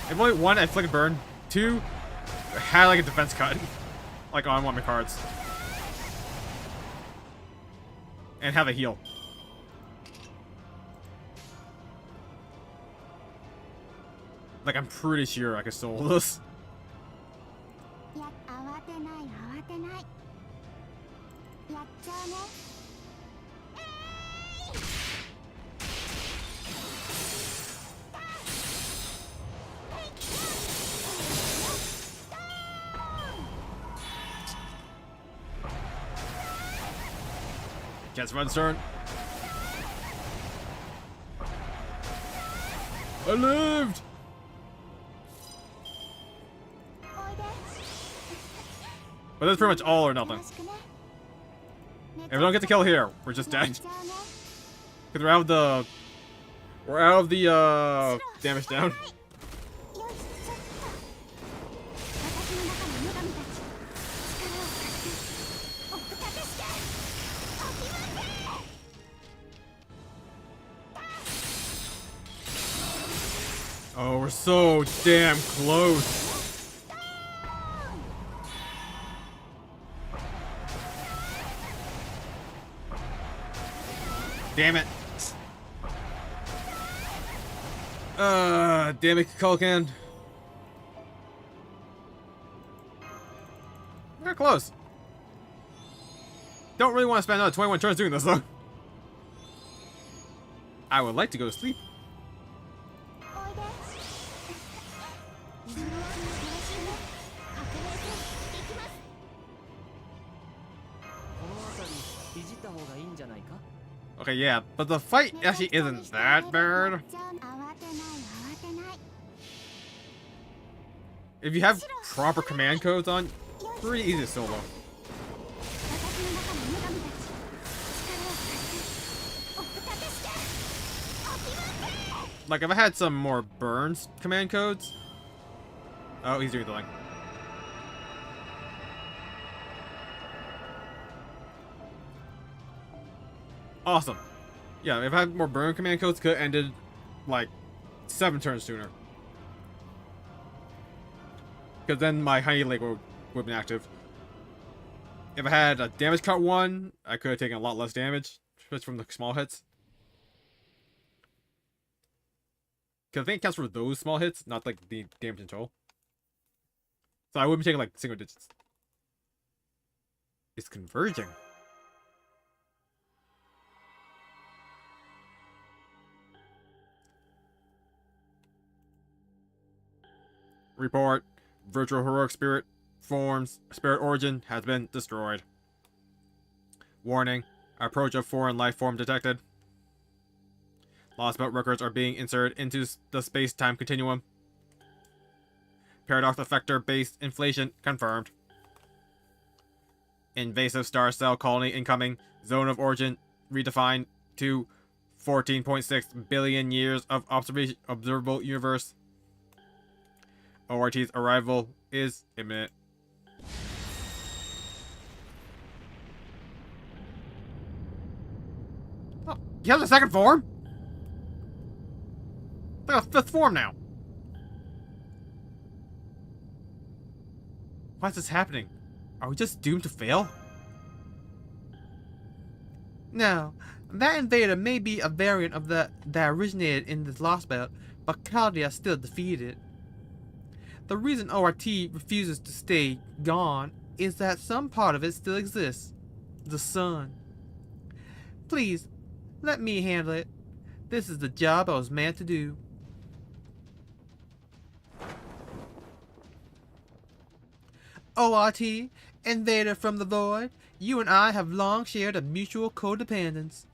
Speaker 1: If only 1, I inflicted burn. 2, I had like a defense cut. Like on one of my cards. And have a heal. Like, I'm pretty sure I could solo this. Chance run turn. I lived! But that's pretty much all or nothing. If we don't get the kill here, we're just dead. Because we're out of the damage down. Oh, we're so damn close. Damn it. Damn it, Kulkan. We're close. Don't really want to spend another 21 turns doing this, though. I would like to go to sleep. Okay, yeah, but the fight actually isn't that bad. If you have proper command codes on, pretty easy to solo. Like, if I had some more burns command codes. Oh, he's doing the thing. Awesome. Yeah, if I had more burn command codes, could have ended like 7 turns sooner. Because then my Honey Lake would have been active. If I had a damage cut 1, I could have taken a lot less damage, just from the small hits. Because I think it counts for those small hits, not like the damage in total. So I wouldn't be taking like single digits. It's converging. Report. Virtual heroic spirit forms spirit origin has been destroyed. Warning. Approach of foreign life form detected. Lost boat records are being inserted into the space-time continuum. Paradox effector based inflation confirmed. Invasive star cell colony incoming. Zone of origin redefined to 14.6 billion years of observable universe. ORT's arrival is imminent. Oh, you have the second form?
Speaker 2: Like a fifth form now. Why is this happening? Are we just doomed to fail? No, that invader may be a variant of that originated in this Lost Belt, but Chaldea still defeated. The reason ORT refuses to stay gone is that some part of it still exists. The sun. Please, let me handle it. This is the job I was meant to do. ORT, invader from the void, you and I have long shared a mutual codependence.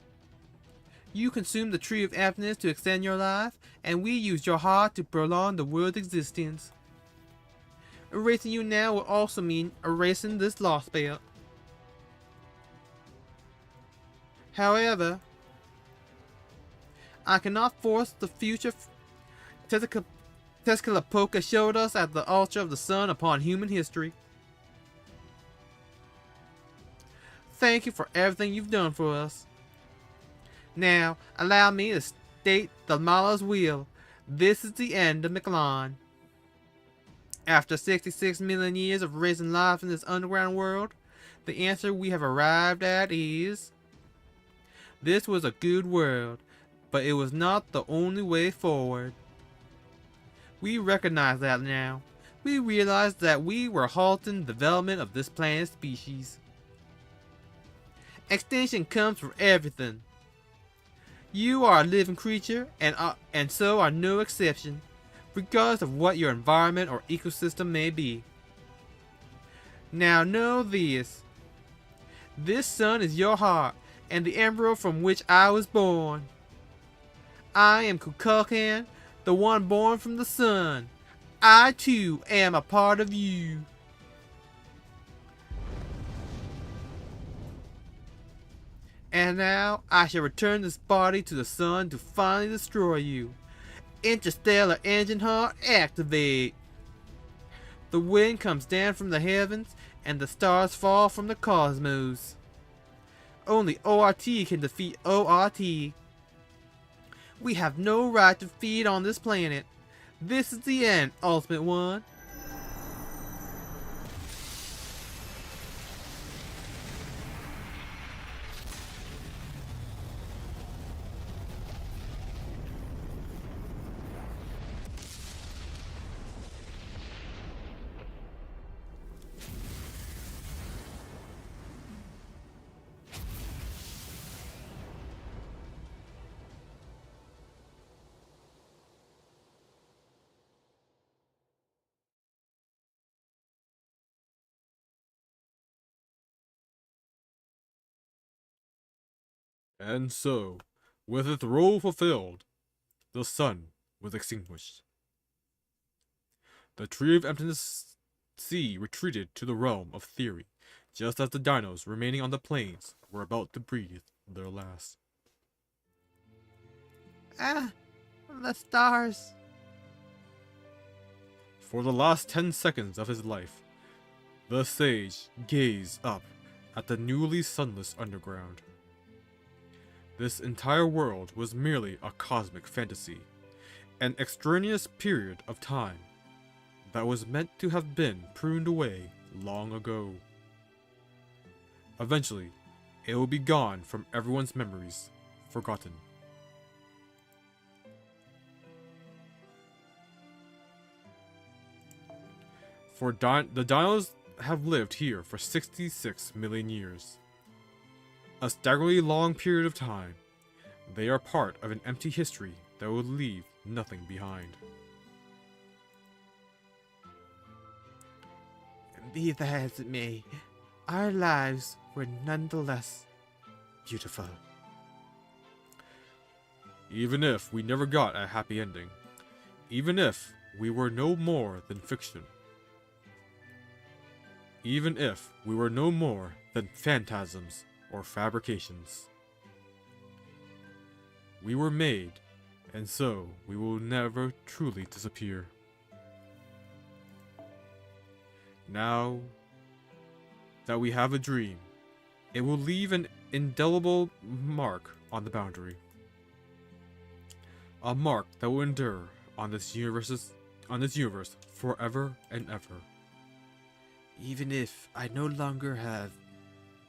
Speaker 2: You consumed the tree of happiness to extend your life, and we used your heart to prolong the world's existence. Erasing you now will also mean erasing this Lost Belt. However, I cannot force the future Tezcatlipoca showed us at the altar of the sun upon human history. Thank you for everything you've done for us. Now, allow me to state the Mala's will. This is the end of Miquelon. After 66 million years of raising life in this underground world, the answer we have arrived at is... This was a good world, but it was not the only way forward. We recognize that now. We realize that we were halting the development of this planet's species. Extinction comes from everything. You are a living creature, and so are no exception, regardless of what your environment or ecosystem may be. Now know this. This sun is your heart, and the embryo from which I was born. I am Kukulkan, the one born from the sun. I too am a part of you. And now I shall return this body to the sun to finally destroy you. Interstellar engine heart activate. The wind comes down from the heavens and the stars fall from the cosmos. Only ORT can defeat ORT. We have no right to feed on this planet. This is the end, Ultimate One.
Speaker 1: And so, with its role fulfilled, the sun was extinguished. The Tree of Emptiness Sea retreated to the realm of theory, just as the dinos remaining on the plains were about to breathe their last.
Speaker 2: Ah, the stars.
Speaker 1: For the last 10 seconds of his life, the sage gazed up at the newly sunless underground. This entire world was merely a cosmic fantasy, an extraneous period of time that was meant to have been pruned away long ago. Eventually, it will be gone from everyone's memories, forgotten. For the dinos have lived here for 66 million years. A staggeringly long period of time. They are part of an empty history that will leave nothing behind.
Speaker 2: Be that as it may, our lives were nonetheless beautiful.
Speaker 1: Even if we never got a happy ending. Even if we were no more than fiction. Even if we were no more than phantasms or fabrications. We were made, and so we will never truly disappear. Now that we have a dream, it will leave an indelible mark on the boundary. A mark that will endure on this universe forever and ever.
Speaker 4: Even if I no longer have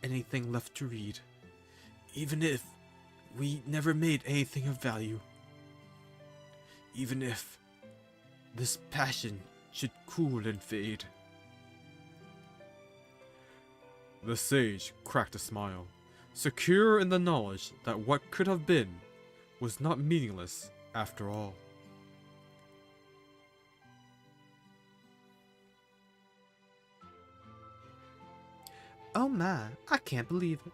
Speaker 4: anything left to read, even if we never made anything of value, even if this passion should cool and fade.
Speaker 1: The sage cracked a smile, secure in the knowledge that what could have been was not meaningless after all.
Speaker 2: Oh my, I can't believe it.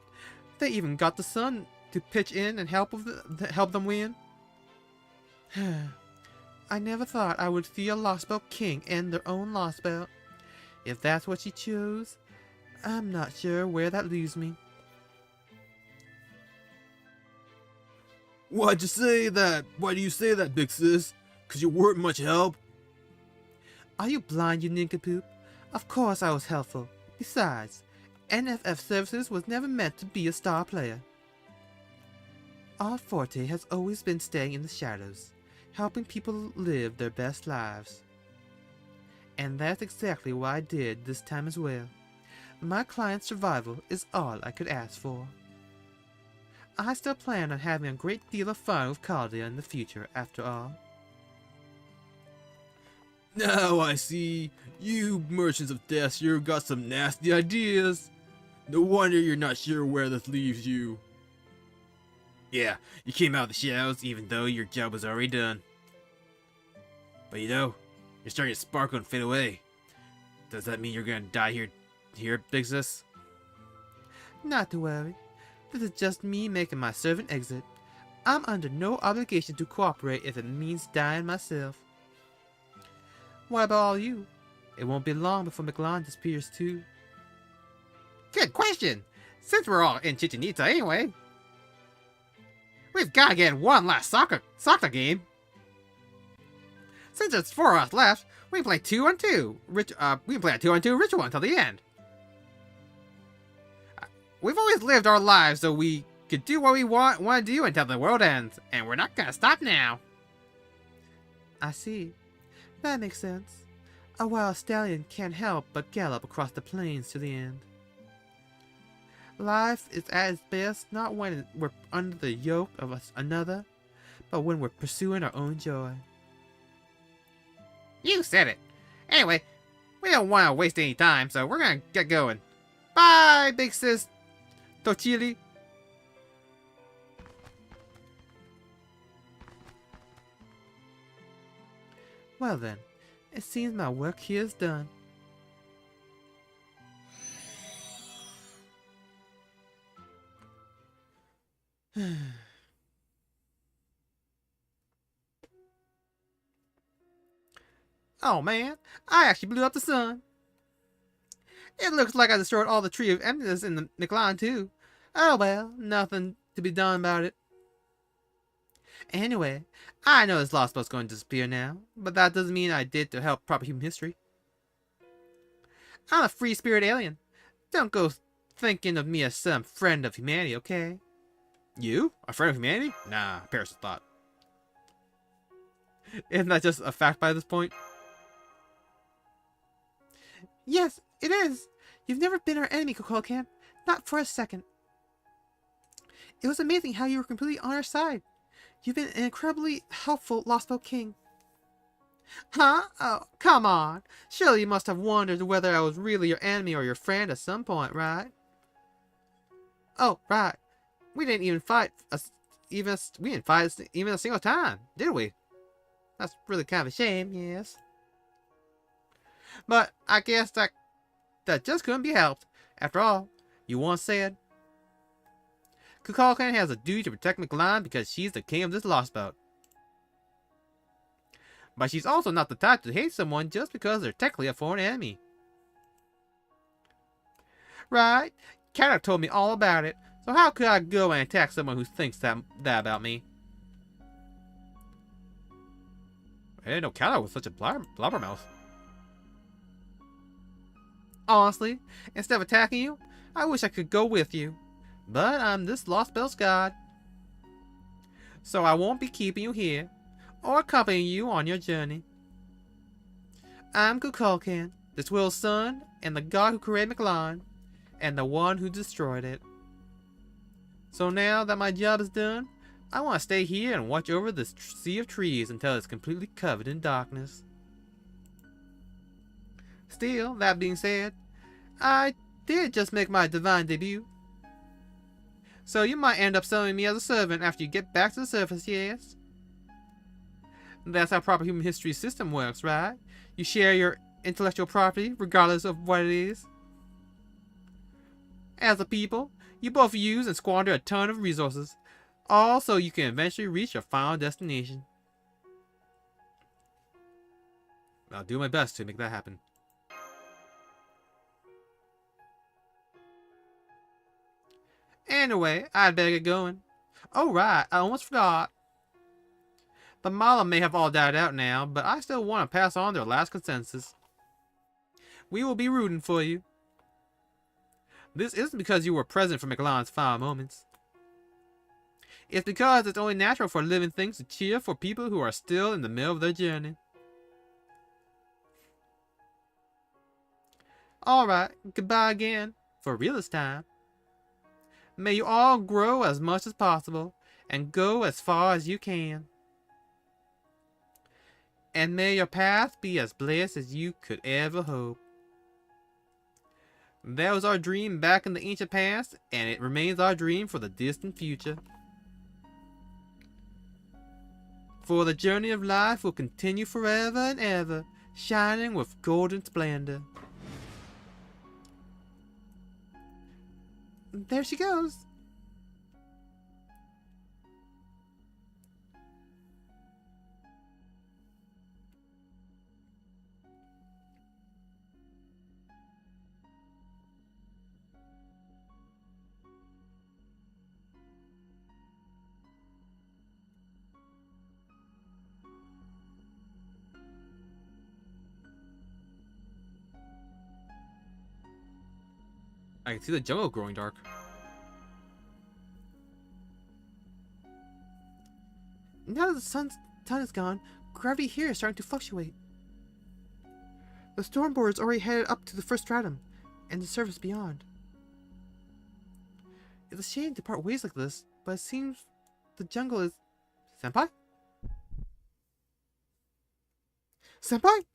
Speaker 2: They even got the sun to pitch in and help them win. I never thought I would see a Lost Belt King end their own Lost Belt. If that's what she chose, I'm not sure where that leaves me.
Speaker 1: Why'd you say that? Why do you say that, big sis? 'Cause you weren't much help?
Speaker 2: Are you blind, you nincompoop? Of course I was helpful. Besides, NFF Services was never meant to be a star player. Our forte has always been staying in the shadows, helping people live their best lives. And that's exactly what I did this time as well. My client's survival is all I could ask for. I still plan on having a great deal of fun with Caldia in the future, after all.
Speaker 1: Now I see. You merchants of death sure got some nasty ideas. No wonder you're not sure where this leaves you. Yeah, you came out of the shadows even though your job was already done. But you know, you're starting to sparkle and fade away. Does that mean you're gonna die here, big sis?
Speaker 2: Not to worry. This is just me making my servant exit. I'm under no obligation to cooperate if it means dying myself. What about all you? It won't be long before McLaren disappears too.
Speaker 3: Good question. Since we're all in Chichen Itza anyway, we've got to get one last soccer game. Since there's 4 of us left, we can play 2-on-2. We can play a 2-on-2 ritual until the end. We've always lived our lives so we could do what we want to do until the world ends, and we're not gonna stop now.
Speaker 2: I see. That makes sense. A wild stallion can't help but gallop across the plains to the end. Life is at its best not when we're under the yoke of another, but when we're pursuing our own joy.
Speaker 3: You said it. Anyway, we don't want to waste any time, so we're gonna get going. Bye, big sis Tochili.
Speaker 2: Well then, it seems my work here is done. Oh man, I actually blew up the sun. It looks like I destroyed all the Tree of Emptiness in the McLaren too. Oh well, nothing to be done about it. Anyway, I know this lost boat's going to disappear now, but that doesn't mean I did to help proper human history. I'm a free spirit alien. Don't go thinking of me as some friend of humanity, okay?
Speaker 1: You? A friend of humanity? Nah, Paris thought.
Speaker 2: Isn't that just a fact by this point? Yes, it is. You've never been our enemy, Kukulkan. Not for a second. It was amazing how you were completely on our side. You've been an incredibly helpful Lost Boat King. Huh? Oh, come on. Surely you must have wondered whether I was really your enemy or your friend at some point, right? Oh, right. We didn't even fight even a single time, did we? That's really kind of a shame, yes. But I guess that just couldn't be helped. After all, you once said, Kukulkan has a duty to protect McLaren because she's the king of this lost boat. But she's also not the type to hate someone just because they're technically a foreign enemy. Right? Karak told me all about it, so how could I go and attack someone who thinks that about me?
Speaker 1: I didn't know Karak was such a blabbermouth.
Speaker 2: Honestly, instead of attacking you, I wish I could go with you. But I'm this Lost Belt's god. So I won't be keeping you here. or accompany you on your journey. I'm Kukulkan, this world's son, and the god who created McLaren, and the one who destroyed it. So now that my job is done, I want to stay here and watch over this sea of trees until it's completely covered in darkness. Still, that being said, I did just make my divine debut. So you might end up selling me as a servant after you get back to the surface, yes? That's how proper human history system works, right? You share your intellectual property regardless of what it is. As a people, you both use and squander a ton of resources, all so you can eventually reach your final destination. I'll do my best to make that happen. Anyway, I'd better get going. Oh right, I almost forgot. The Mala may have all died out now, but I still want to pass on their last consensus. We will be rooting for you. This isn't because you were present for McLaren's final moments. It's because it's only natural for living things to cheer for people who are still in the middle of their journey. Alright, goodbye again, for real this time. May you all grow as much as possible, and go as far as you can. And may your path be as blessed as you could ever hope. That was our dream back in the ancient past, and it remains our dream for the distant future. For the journey of life will continue forever and ever, shining with golden splendor. There she goes. I can see the jungle growing dark. Now that the sun is gone, gravity here is starting to fluctuate. The storm board is already headed up to the first stratum, and the surface beyond. It's a shame to part ways like this, but it seems the jungle is... Senpai? Senpai?
Speaker 5: 「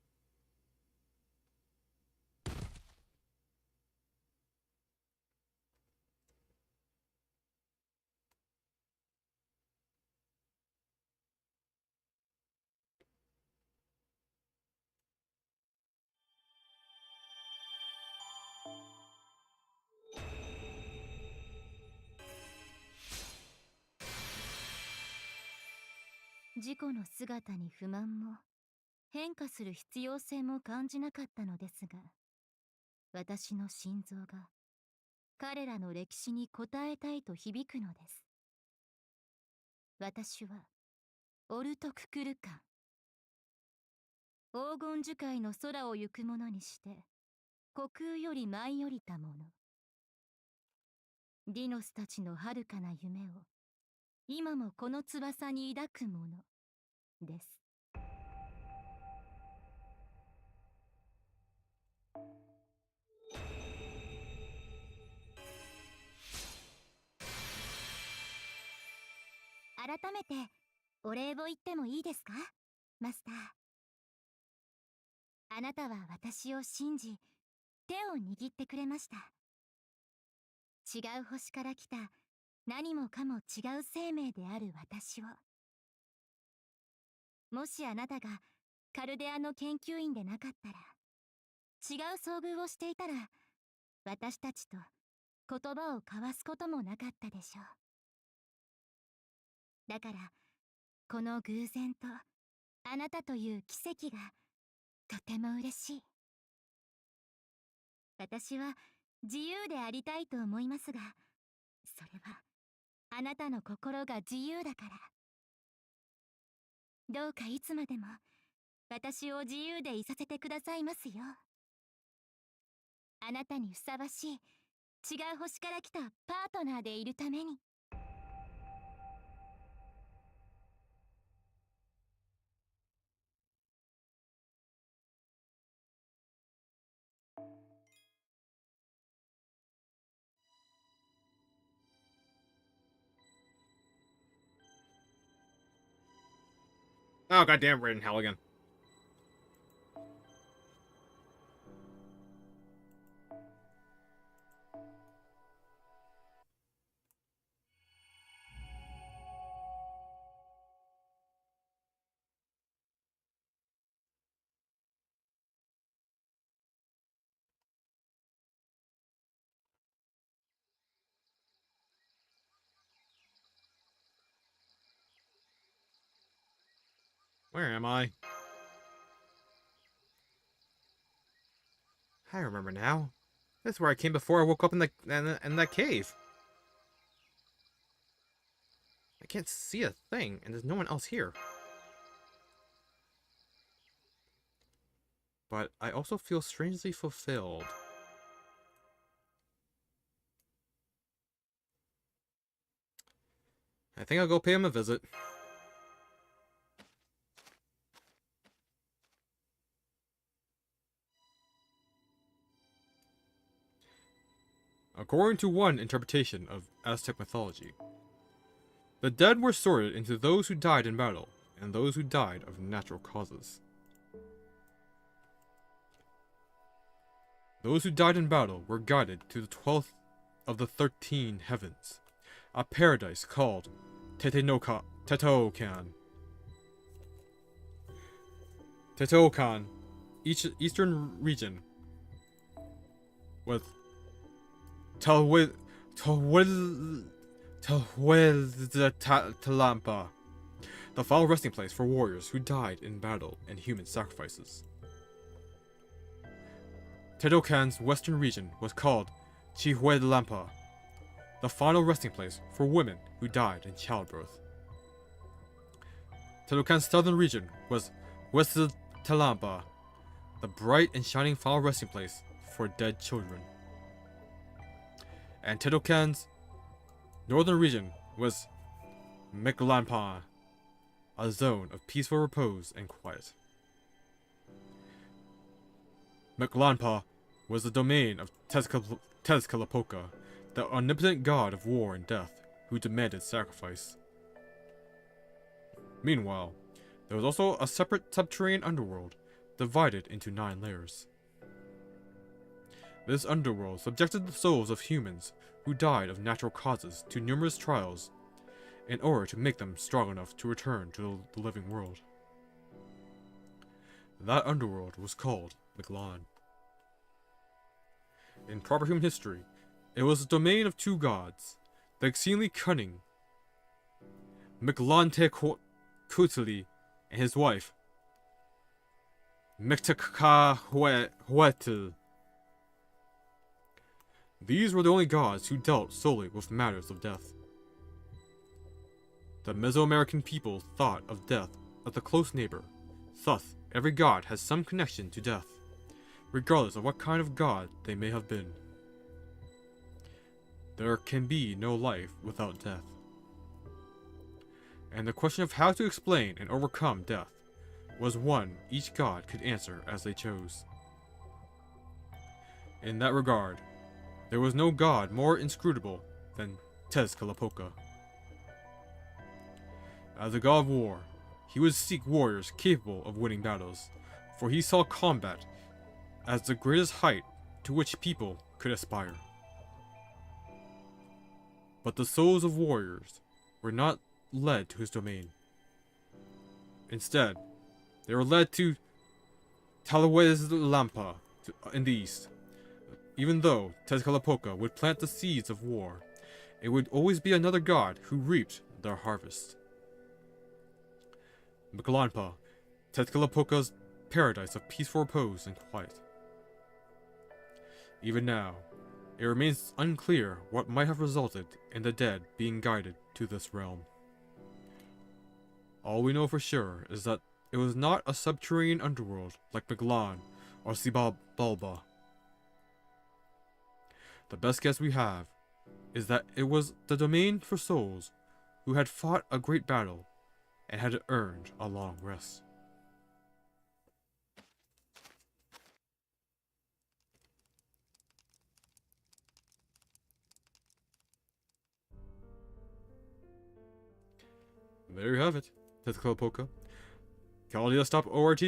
Speaker 5: 自己の姿に不満も変化する必要性も感じなかったのですが、私の心臓が彼らの歴史に応えたいと響くのです。私はオルト・ククルカン、黄金樹海の空を行くものにして虚空より舞い降りたもの。ディノスたちの遥かな夢を今もこの翼に抱くものです。改めてお礼を言ってもいいですか、マスター。あなたは私を信じ、手を握ってくれました。違う星から来た何もかも違う生命である私を。もしあなたがカルデアの研究員でなかったら、違う遭遇をしていたら、私たちと言葉を交わすこともなかったでしょう。だからこの偶然とあなたという奇跡がとても嬉しい。私は自由でありたいと思いますが、それはあなたの心が自由だから。どうかいつまでも私を自由でいさせてくださいますよ。あなたにふさわしい違う星から来たパートナーでいるために。
Speaker 1: Oh goddamn, we're in hell again. Where am I? I remember now. This is where I came before I woke up in that cave. I can't see a thing, and there's no one else here. But I also feel strangely fulfilled. I think I'll go pay him a visit. According to one interpretation of Aztec mythology, the dead were sorted into those who died in battle and those who died of natural causes. Those who died in battle were guided to the 12th of the 13 heavens, a paradise called Teotihuacan. Teotihuacan, eastern region, with Tehueltlampa, the final resting place for warriors who died in battle and human sacrifices. Teotihuacan's western region was called Chihuahua, the final resting place for women who died in childbirth. Teotihuacan's southern region was Huesteltampa, the bright and shining final resting place for dead children. And Teotihuacan's northern region was Mictlanpan, a zone of peaceful repose and quiet. Mictlanpan was the domain of Tezcatlipoca, the omnipotent god of war and death, who demanded sacrifice. Meanwhile, there was also a separate subterranean underworld, divided into 9 layers. This underworld subjected the souls of humans who died of natural causes to numerous trials in order to make them strong enough to return to the living world. That underworld was called Mictlan. In proper human history, it was the domain of 2 gods, the exceedingly cunning Mictlantecuhtli and his wife, Mictlantecuhtli. These were the only gods who dealt solely with matters of death. The Mesoamerican people thought of death as a close neighbor. Thus, every god has some connection to death, regardless of what kind of god they may have been. There can be no life without death. And the question of how to explain and overcome death was one each god could answer as they chose. In that regard, there was no god more inscrutable than Tezcatlipoca. As a god of war, he would seek warriors capable of winning battles, for he saw combat as the greatest height to which people could aspire. But the souls of warriors were not led to his domain. Instead, they were led to Tehueltlampa in the east. Even though Tezcatlipoca would plant the seeds of war, it would always be another god who reaped their harvest. Mictlantecuhtli, Tezcatlipoca's paradise of peaceful repose and quiet. Even now, it remains unclear what might have resulted in the dead being guided to this realm. All we know for sure is that it was not a subterranean underworld like Mictlan or Xibalba. The best guess we have is that it was the domain for souls who had fought a great battle and had earned a long rest. There you have it, Tezcatlipoca. Caldia, stop ORT.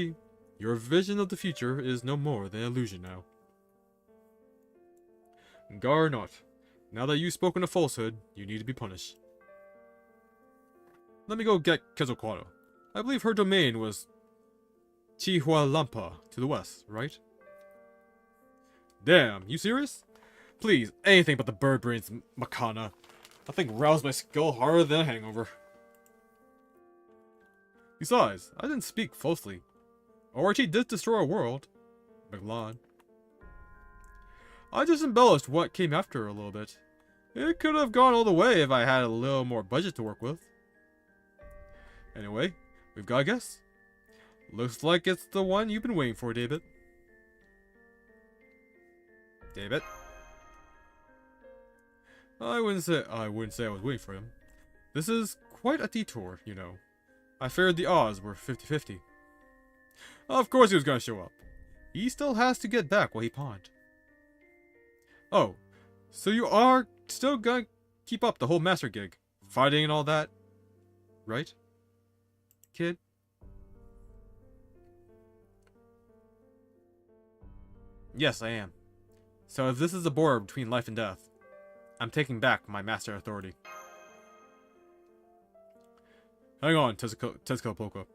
Speaker 1: Your vision of the future is no more than illusion now. Garnot, now that you've spoken a falsehood, you need to be punished. Let me go get Quetzalcoatl. I believe her domain was Chihualampa to the west, right? Damn, you serious? Please, anything but the bird brains, Makana. That thing roused my skull harder than a hangover. Besides, I didn't speak falsely. ORT did destroy a world. McLeod. I just embellished what came after a little bit. It could have gone all the way if I had a little more budget to work with. Anyway, we've got a guess. Looks like it's the one you've been waiting for, David. David? I wouldn't say I was waiting for him. This is quite a detour, you know. I feared the odds were 50-50. Of course he was gonna show up. He still has to get back what he pawned. Oh, so you are still gonna keep up the whole master gig, fighting and all that, right, kid? Yes, I am. So if this is the border between life and death, I'm taking back my master authority. Hang on, Tezcatlipoca.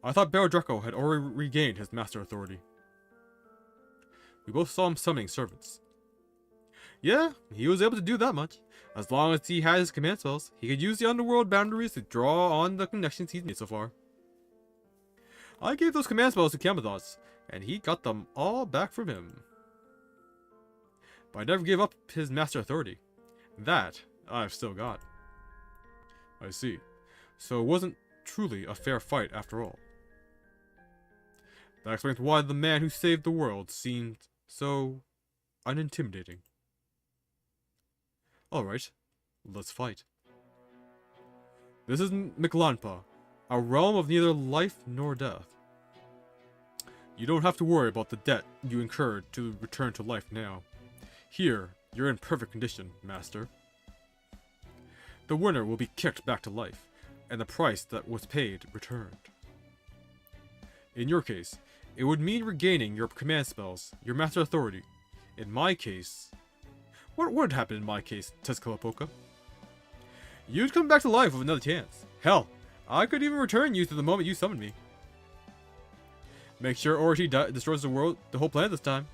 Speaker 1: I thought Baron Draco had already regained his master authority. We both saw him summoning servants. Yeah, he was able to do that much. As long as he had his command spells, he could use the underworld boundaries to draw on the connections he's made so far. I gave those command spells to Camelot's, and he got them all back from him. But I never gave up his master authority. That, I've still got. I see. So it wasn't truly a fair fight after all. That explains why the man who saved the world seemed so unintimidating. Alright, let's fight. This is Miklanpa, a realm of neither life nor death. You don't have to worry about the debt you incurred to return to life now. Here, you're in perfect condition, Master. The winner will be kicked back to life, and the price that was paid returned. In your case, it would mean regaining your command spells, your master authority. In my case... What would happen in my case, Tezcatlipoca? You'd come back to life with another chance. Hell, I could even return you to the moment you summoned me. Make sure ORT destroys the world, the whole planet this time.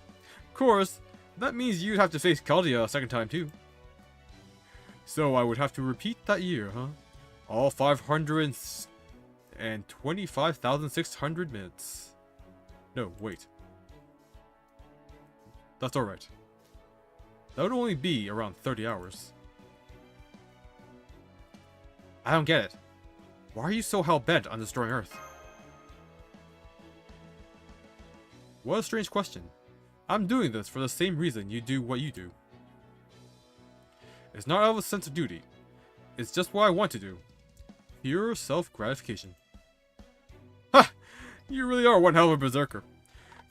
Speaker 1: Of course, that means you'd have to face Caldia a second time too. So I would have to repeat that year, huh? All 525,600 minutes. No, wait. That's alright. That would only be around 30 hours. I don't get it. Why are you so hell-bent on destroying Earth? What a strange question. I'm doing this for the same reason you do what you do. It's not out of a sense of duty. It's just what I want to do. Pure self-gratification. Ha! You really are one hell of a berserker.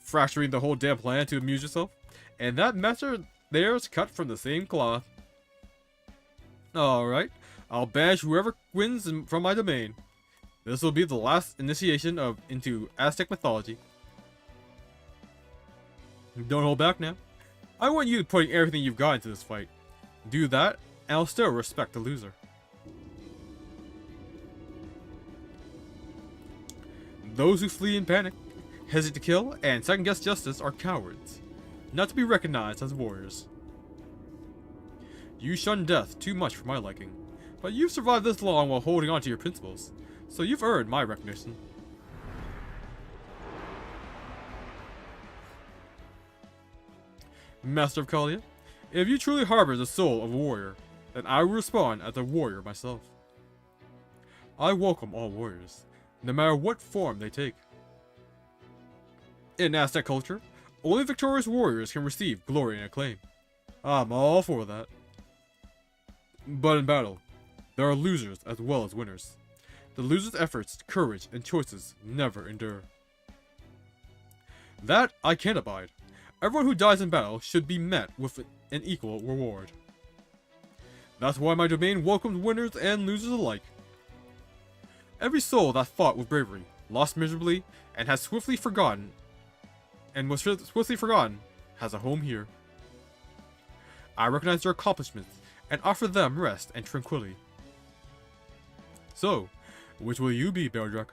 Speaker 1: Fracturing the whole damn planet to amuse yourself. And that master there's cut from the same cloth. Alright, I'll banish whoever wins from my domain. This will be the last initiation into Aztec mythology. Don't hold back now. I want you to put everything you've got into this fight. Do that, and I'll still respect the loser. Those who flee in panic, hesitate to kill, and second-guess justice are cowards, not to be recognized as warriors. You shun death too much for my liking, but you've survived this long while holding on to your principles, so you've earned my recognition. Master of Caldia, if you truly harbor the soul of a warrior, then I will respond as a warrior myself. I welcome all warriors, no matter what form they take. In Aztec culture, only victorious warriors can receive glory and acclaim. I'm all for that. But in battle, there are losers as well as winners. The loser's efforts, courage, and choices never endure. That I can't abide. Everyone who dies in battle should be met with an equal reward. That's why my domain welcomes winners and losers alike. Every soul that fought with bravery lost miserably, and has swiftly forgotten, has a home here. I recognize their accomplishments and offer them rest and tranquility. So, which will you be, Beldrak?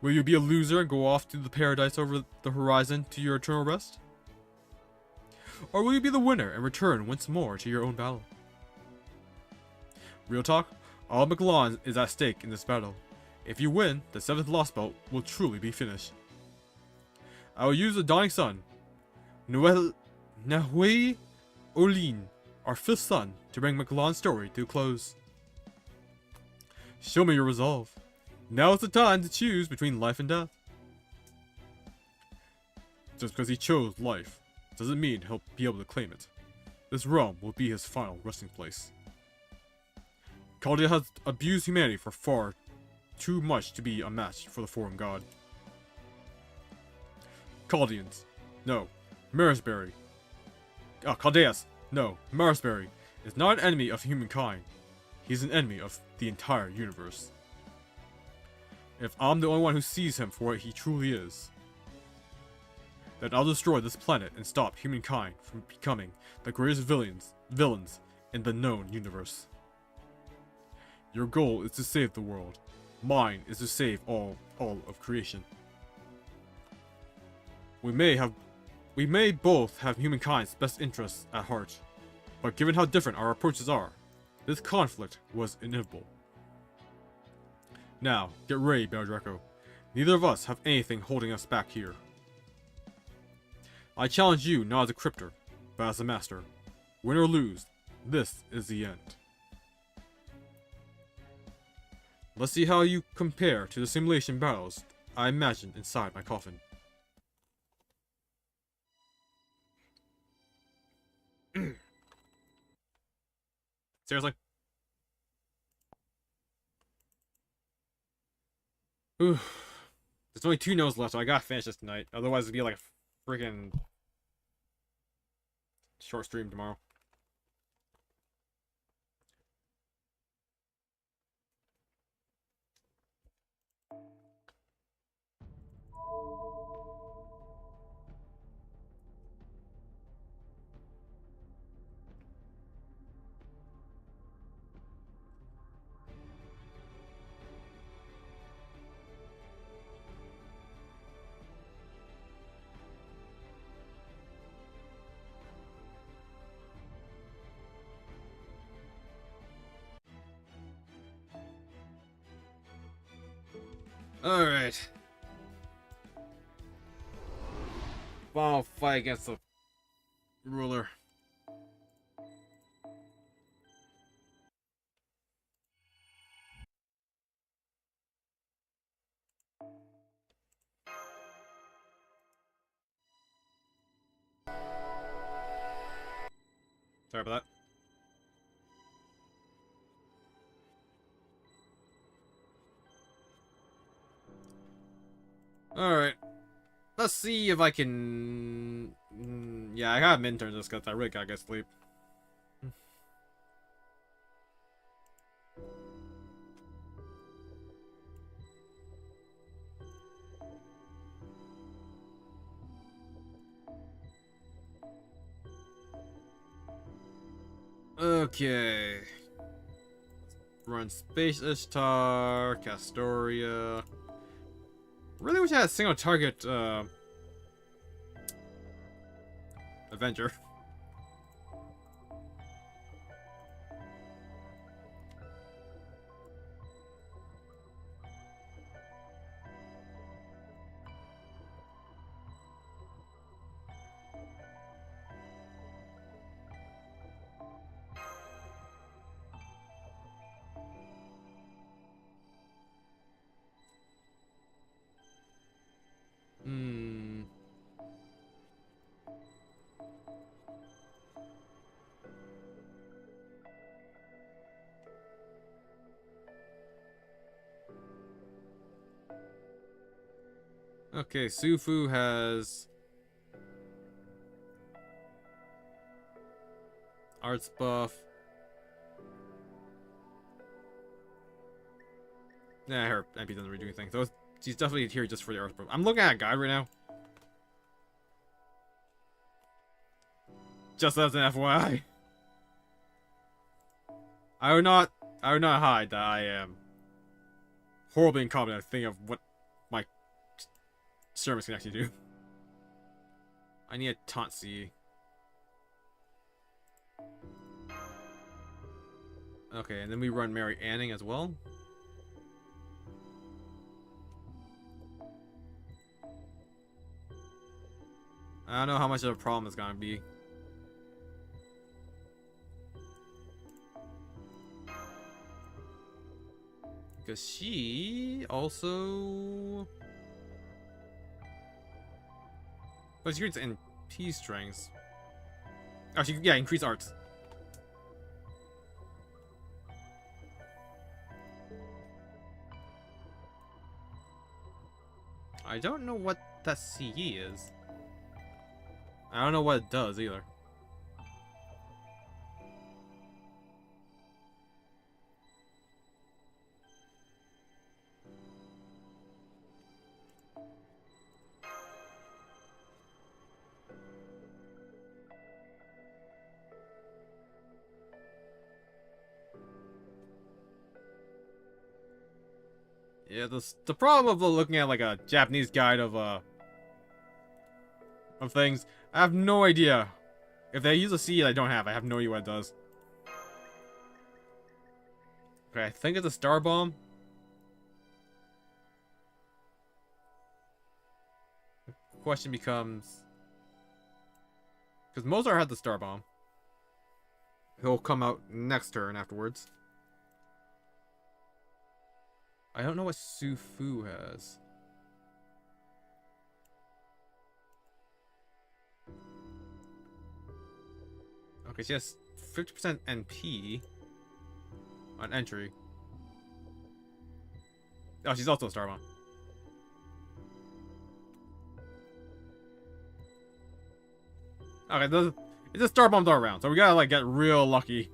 Speaker 1: Will you be a loser and go off to the paradise over the horizon to your eternal rest? Or will you be the winner and return once more to your own battle? Real talk, all McLawn is at stake in this battle. If you win, the 7th Lost Belt will truly be finished. I will use the Dawning Sun, Nahui Olin, our 5th son, to bring McLawn's story to a close. Show me your resolve. Now is the time to choose between life and death. Just because he chose life doesn't mean he'll be able to claim it. This realm will be his final resting place. Caldia has abused humanity for far too much to be a match for the foreign god. Caldians, no. Marisbury. Caldeus, no. Marisbury is not an enemy of humankind. He's an enemy of the entire universe. If I'm the only one who sees him for what he truly is, then I'll destroy this planet and stop humankind from becoming the greatest villains in the known universe. Your goal is to save the world. Mine is to save all of creation. We may both have humankind's best interests at heart, but given how different our approaches are, this conflict was inevitable. Now, get ready, Beldraco. Neither of us have anything holding us back here. I challenge you not as a cryptor, but as a master. Win or lose, this is the end. Let's see how you compare to the simulation battles I imagined inside my coffin. Seriously? Ooh. There's only 2 notes left, so I gotta finish this tonight. Otherwise, it'd be like a freaking short stream tomorrow. Alright. Final fight against the ruler. Sorry about that. Alright. Let's see if I can... Yeah, I got midterms this because I really gotta get sleep. Okay. Run Space Ishtar, Castoria. Really wish I had a single target Avenger. Okay, Sufu has arts buff. Nah, her MP doesn't really do anything. So she's definitely here just for the Earth Probe. I'm looking at a guide right now. Just as an FYI. I would not hide that I am horribly incompetent at thinking of what my service can actually do. I need a taunt C. Okay, and then we run Mary Anning as well. I don't know how much of a problem it's gonna be. Because she also... But she gets NP strengths. Oh, she, yeah, increase arts. I don't know what that CE is. I don't know what it does either. Yeah, the problem of looking at like a Japanese guide of things, I have no idea. If they use a C that I don't have, I have no idea what it does. Okay, I think it's a star bomb. The question becomes, because Mozart had the star bomb. He'll come out next turn afterwards. I don't know what Su Fu has. Okay, she has 50% NP on entry. Oh, she's also a star bomb. Okay, it's a star bombs all around, so we gotta like get real lucky.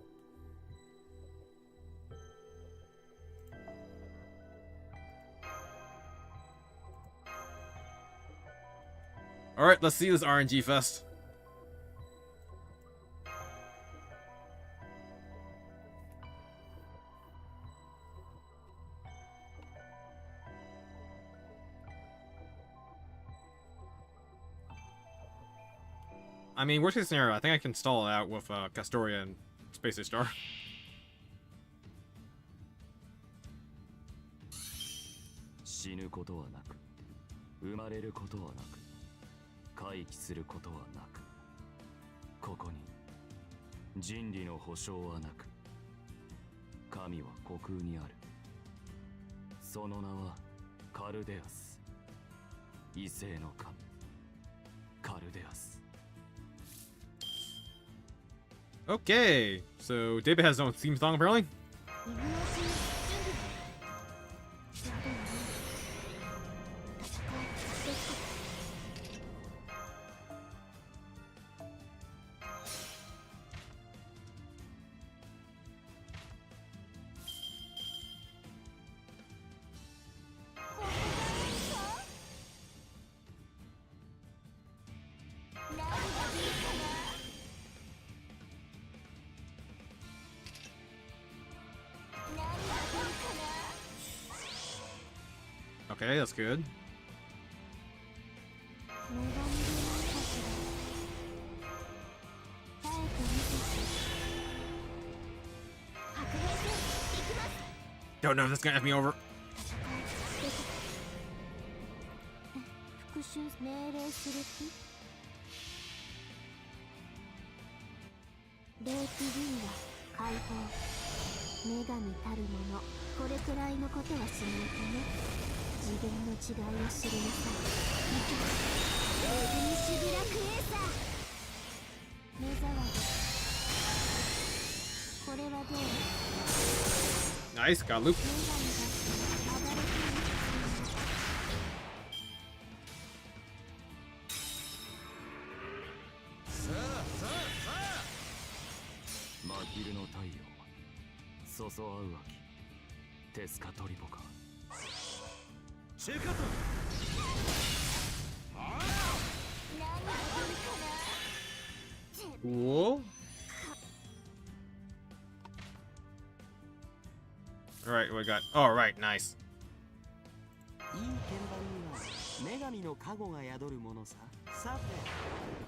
Speaker 1: Alright, let's see this RNG fest. I mean, worst case scenario, I think I can stall it out with Castoria and Space Age Star.
Speaker 6: 死ぬことはなく、生まれることはなく、回帰することはなく、ここに人理の保証はなく、神は虚空にある。その名はカルデアス。異性の神、カルデアス。
Speaker 1: Okay, so David has his own theme song apparently. Okay, that's good. Don't know if this is gonna F me over.
Speaker 5: 復讐命令する気レイプリンは解放女神たるものこれくらいのことはしないとね次元の違いを知りなさいレグニシビラクエーサー目障りこれはどう
Speaker 1: Nice, got loop.
Speaker 5: 女神が暴れている
Speaker 6: 真昼の太陽そそあう秋テスカトリポカ
Speaker 1: Cool. Alright, what we got? Oh, right, nice.
Speaker 7: いい鍵盤には女神の加護が宿るものさ。さて、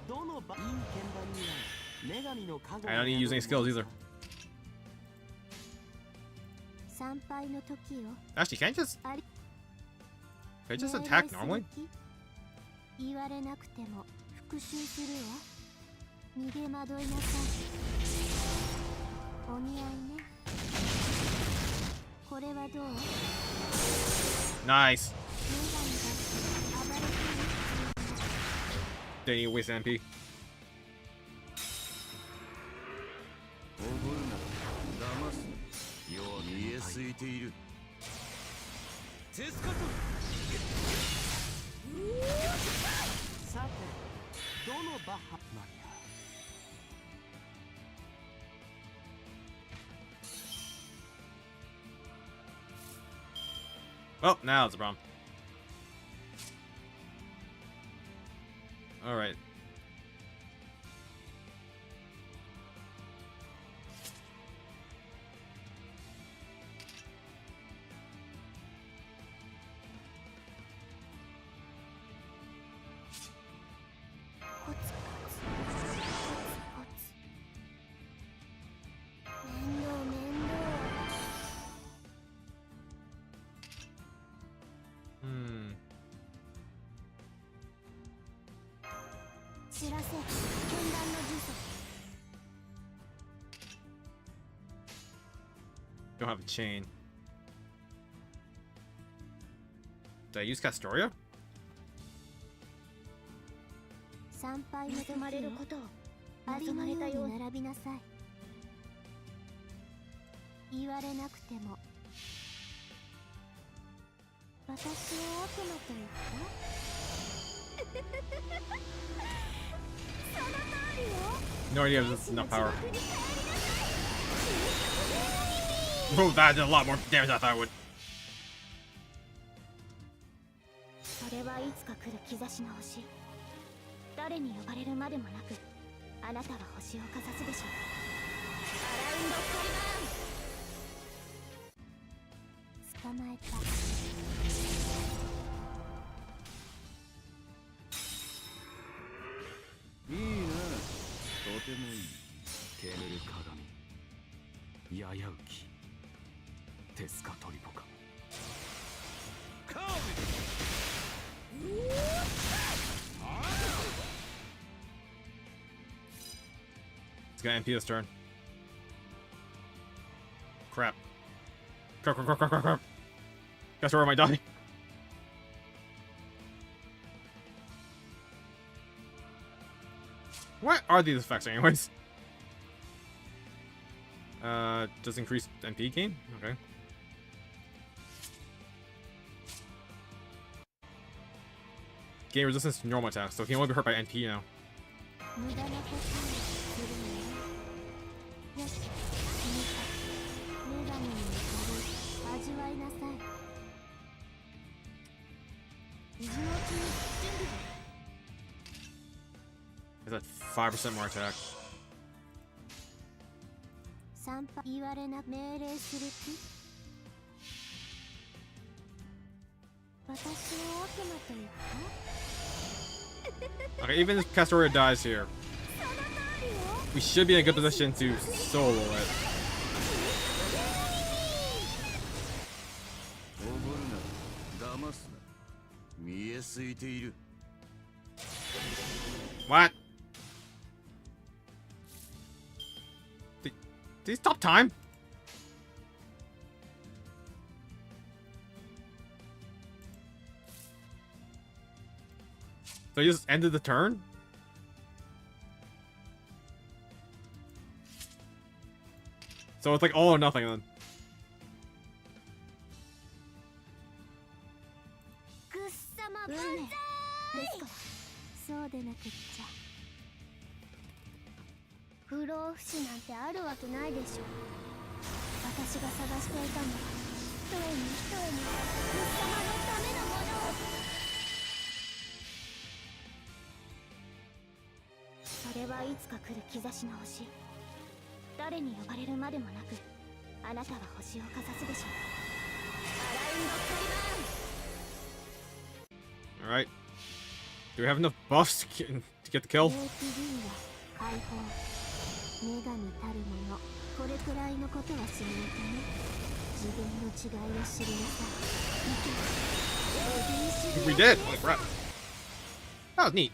Speaker 7: どのいい鍵盤には女神の加護が
Speaker 1: I don't need using skills either.
Speaker 5: 参拝の時よ。
Speaker 1: Actually, can I just attack normally?
Speaker 5: 言われなくても復讐するわ。逃げ惑いなさい。お似合いね。これはどう？
Speaker 1: Nice.
Speaker 5: 女神が暴れている。
Speaker 1: Didn't you waste MP?
Speaker 6: おごるな騙す世は見えすいているテスカト
Speaker 7: さて、どのバッハマリ
Speaker 1: Well, now it's a problem. Alright. Hmm.
Speaker 5: 知らせ、剣断の呪詛。
Speaker 1: Don't have a chain. Did I use Castoria?
Speaker 5: 参拝の望まれることを望まれたように並びなさい。言われなくても。私を悪魔と言った？その通りよ。
Speaker 1: No idea if this is enough power. Oh, that did a lot more damage than I thought it would.
Speaker 5: それはいつか来る兆しの星。誰に呼ばれるまでもなく、あなたは星をかざすでしょう。アラウンドカリバーン。捕まえた。
Speaker 6: いいなとてもいい煙る鏡ややうきテスカトリポカ
Speaker 1: It's gonna MP this turn. Crap. Crap, crap, crap, crap, crap, crap. Guess where am I dying? What are these effects anyways? Does increase MP gain? Okay. Gain resistance to normal attacks, so he can only be hurt by NP now.
Speaker 5: 無駄なことをするのよ。よし、君たち、女神に怒り、味わいなさい。異常中準備だ。
Speaker 1: Is that 5% more attack?
Speaker 5: 参拝言われな命令する気？私を悪魔と言った？
Speaker 1: Okay, even if Castoria dies here,
Speaker 5: その通りよ。
Speaker 1: we should be in a good position to solo it.
Speaker 6: おごるな騙すな見えすいている
Speaker 1: What? Did he stop time? So he just ended the turn? So it's like all or nothing then.
Speaker 5: ぐっさま万歳ですからそうでなくっちゃ不老不死なんてあるわけないでしょ私が探していたのは一重に一重にぐっさまのためのものれはいつか来る兆しの星。誰に呼ばれるまでもなく、あなたは星をかざすでしょう。アラインド・カリバーン。
Speaker 1: Alright. Do we have enough buffs to get the kill?
Speaker 5: 解放。女神たるもの、これくらいのことはしないとね。次元の違いを知りなさい。
Speaker 1: We did! Holy crap. That was neat.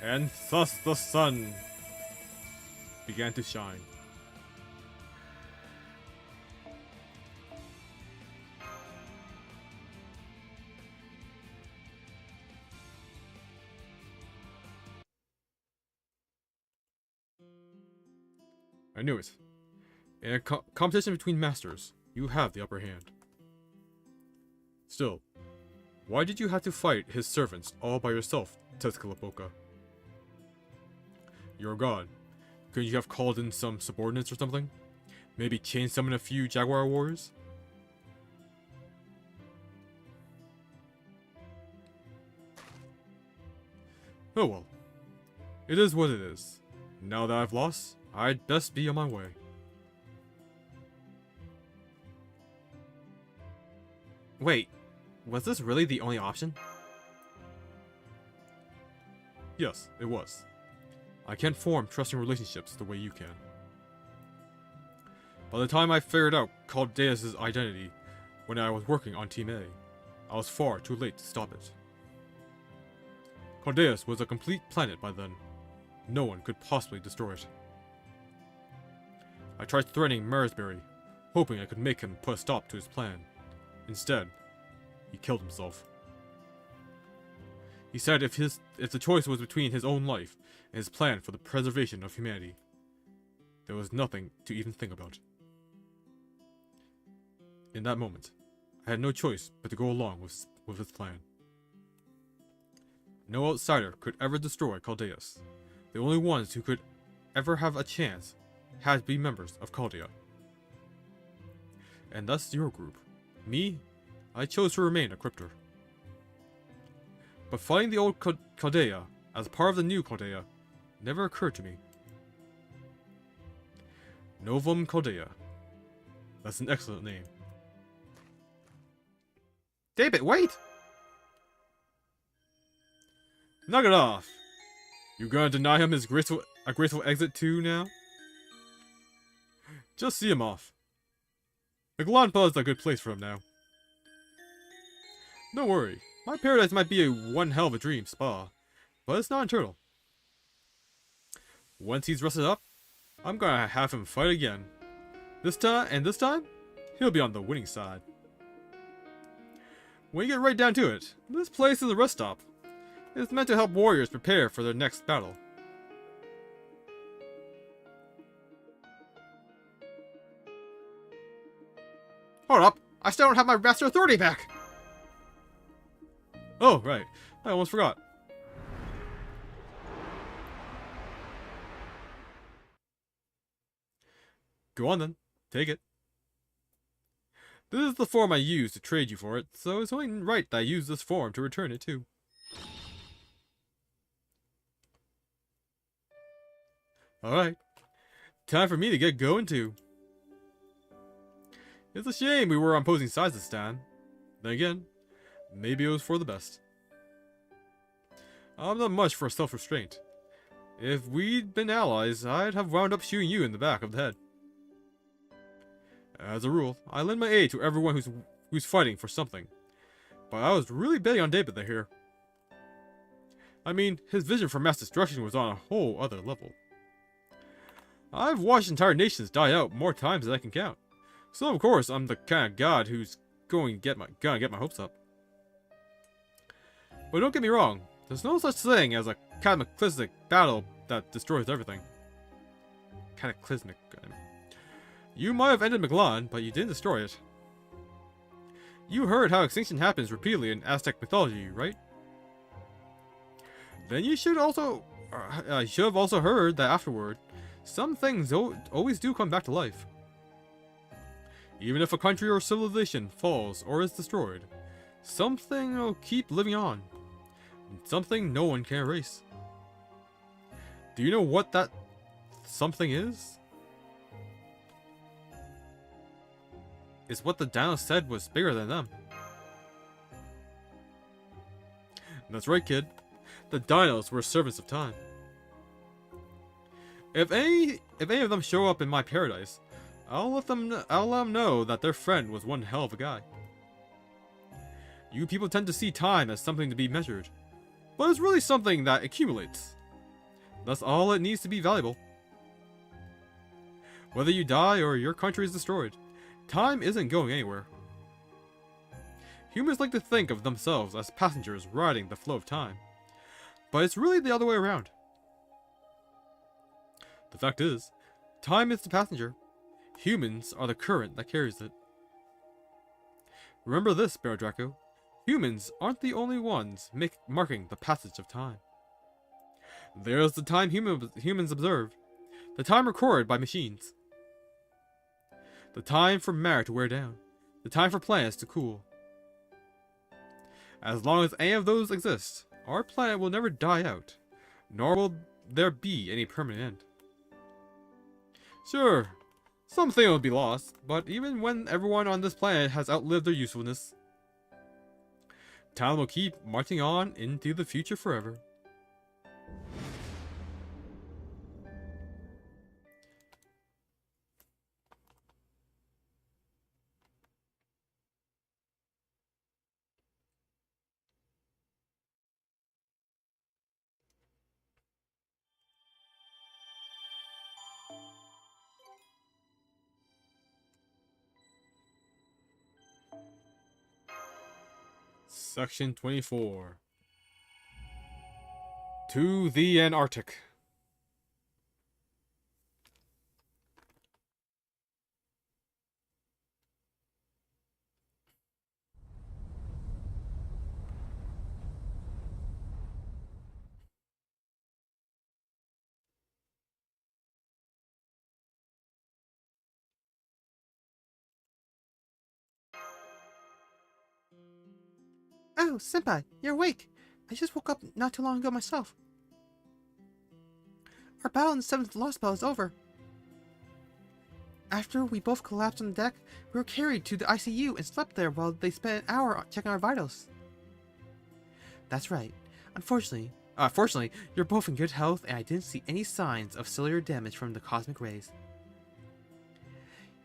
Speaker 1: And thus the sun began to shine. I knew it. In a competition between masters, you have the upper hand. Still, why did you have to fight his servants all by yourself, Tezcatlipoca? You're a god. Couldn't you have called in some subordinates or something? Maybe chain summon a few Jaguar warriors? Oh well. It is what it is. Now that I've lost, I'd best be on my way.
Speaker 2: Wait, was this really the only option?
Speaker 1: Yes, it was. I can't form trusting relationships the way you can. By the time I figured out Caldeus' identity when I was working on Team A, I was far too late to stop it. Caldeus was a complete planet by then. No one could possibly destroy it. I tried threatening Maresbury, hoping I could make him put a stop to his plan. Instead, he killed himself. He said if the choice was between his own life and his plan for the preservation of humanity, there was nothing to even think about. In that moment, I had no choice but to go along with his plan. No outsider could ever destroy Caldeus. The only ones who could ever have a chance had to be members of Chaldea. And that's your group. Me, I chose to remain a cryptor. But fighting the old Chaldea as part of the new Chaldea never occurred to me. Novum Chaldea. That's an excellent name.
Speaker 2: David, wait!
Speaker 1: Knock it off! You gonna deny him his graceful exit too now? Just see him off. Meglanpa is a good place for him now. Don't worry, my paradise might be one hell of a dream spa, but it's not eternal. Once he's rested up, I'm gonna have him fight again. This time, he'll be on the winning side. When you get right down to it, this place is a rest stop. It's meant to help warriors prepare for their next battle.
Speaker 2: Hold up! I still don't have my Master Authority back!
Speaker 1: Oh, right. I almost forgot. Go on then. Take it. This is the form I used to trade you for it, so it's only right that I use this form to return it too. Alright. Time for me to get going too. It's a shame we were on opposing sides this time. Then again, maybe it was for the best. I'm not much for self-restraint. If we'd been allies, I'd have wound up shooting you in the back of the head. As a rule, I lend my aid to everyone who's fighting for something. But I was really betting on David here. I mean, his vision for mass destruction was on a whole other level. I've watched entire nations die out more times than I can count. So of course, I'm the kind of god who's gonna get my hopes up. But don't get me wrong, there's no such thing as a cataclysmic battle that destroys everything. Cataclysmic. You might have ended Maglan, but you didn't destroy it. You heard how extinction happens repeatedly in Aztec mythology, right? Then you should have also heard that afterward, some things always do come back to life. Even if a country or civilization falls or is destroyed, something will keep living on. Something no one can erase. Do you know what that something is? It's what the Dinos said was bigger than them. That's right, kid. The Dinos were servants of time. If any of them show up in my paradise, I'll let them know that their friend was one hell of a guy. You people tend to see time as something to be measured, but it's really something that accumulates. That's all it needs to be valuable. Whether you die or your country is destroyed, time isn't going anywhere. Humans like to think of themselves as passengers riding the flow of time, but it's really the other way around. The fact is, time is the passenger. Humans are the current that carries it. Remember this, Bear Draco. Humans aren't the only ones marking the passage of time. There's the time humans observe, the time recorded by machines, the time for matter to wear down, the time for planets to cool. As long as any of those exist, our planet will never die out, nor will there be any permanent end. Sure, something will be lost, but even when everyone on this planet has outlived their usefulness, time will keep marching on into the future forever. Section 24. To the Antarctic.
Speaker 2: Oh, Senpai, you're awake. I just woke up not too long ago myself. Our battle in the 7th Lost Spell is over. After we both collapsed on the deck, we were carried to the ICU and slept there while they spent an hour checking our vitals. That's right. Fortunately, you're both in good health and I didn't see any signs of cellular damage from the cosmic rays.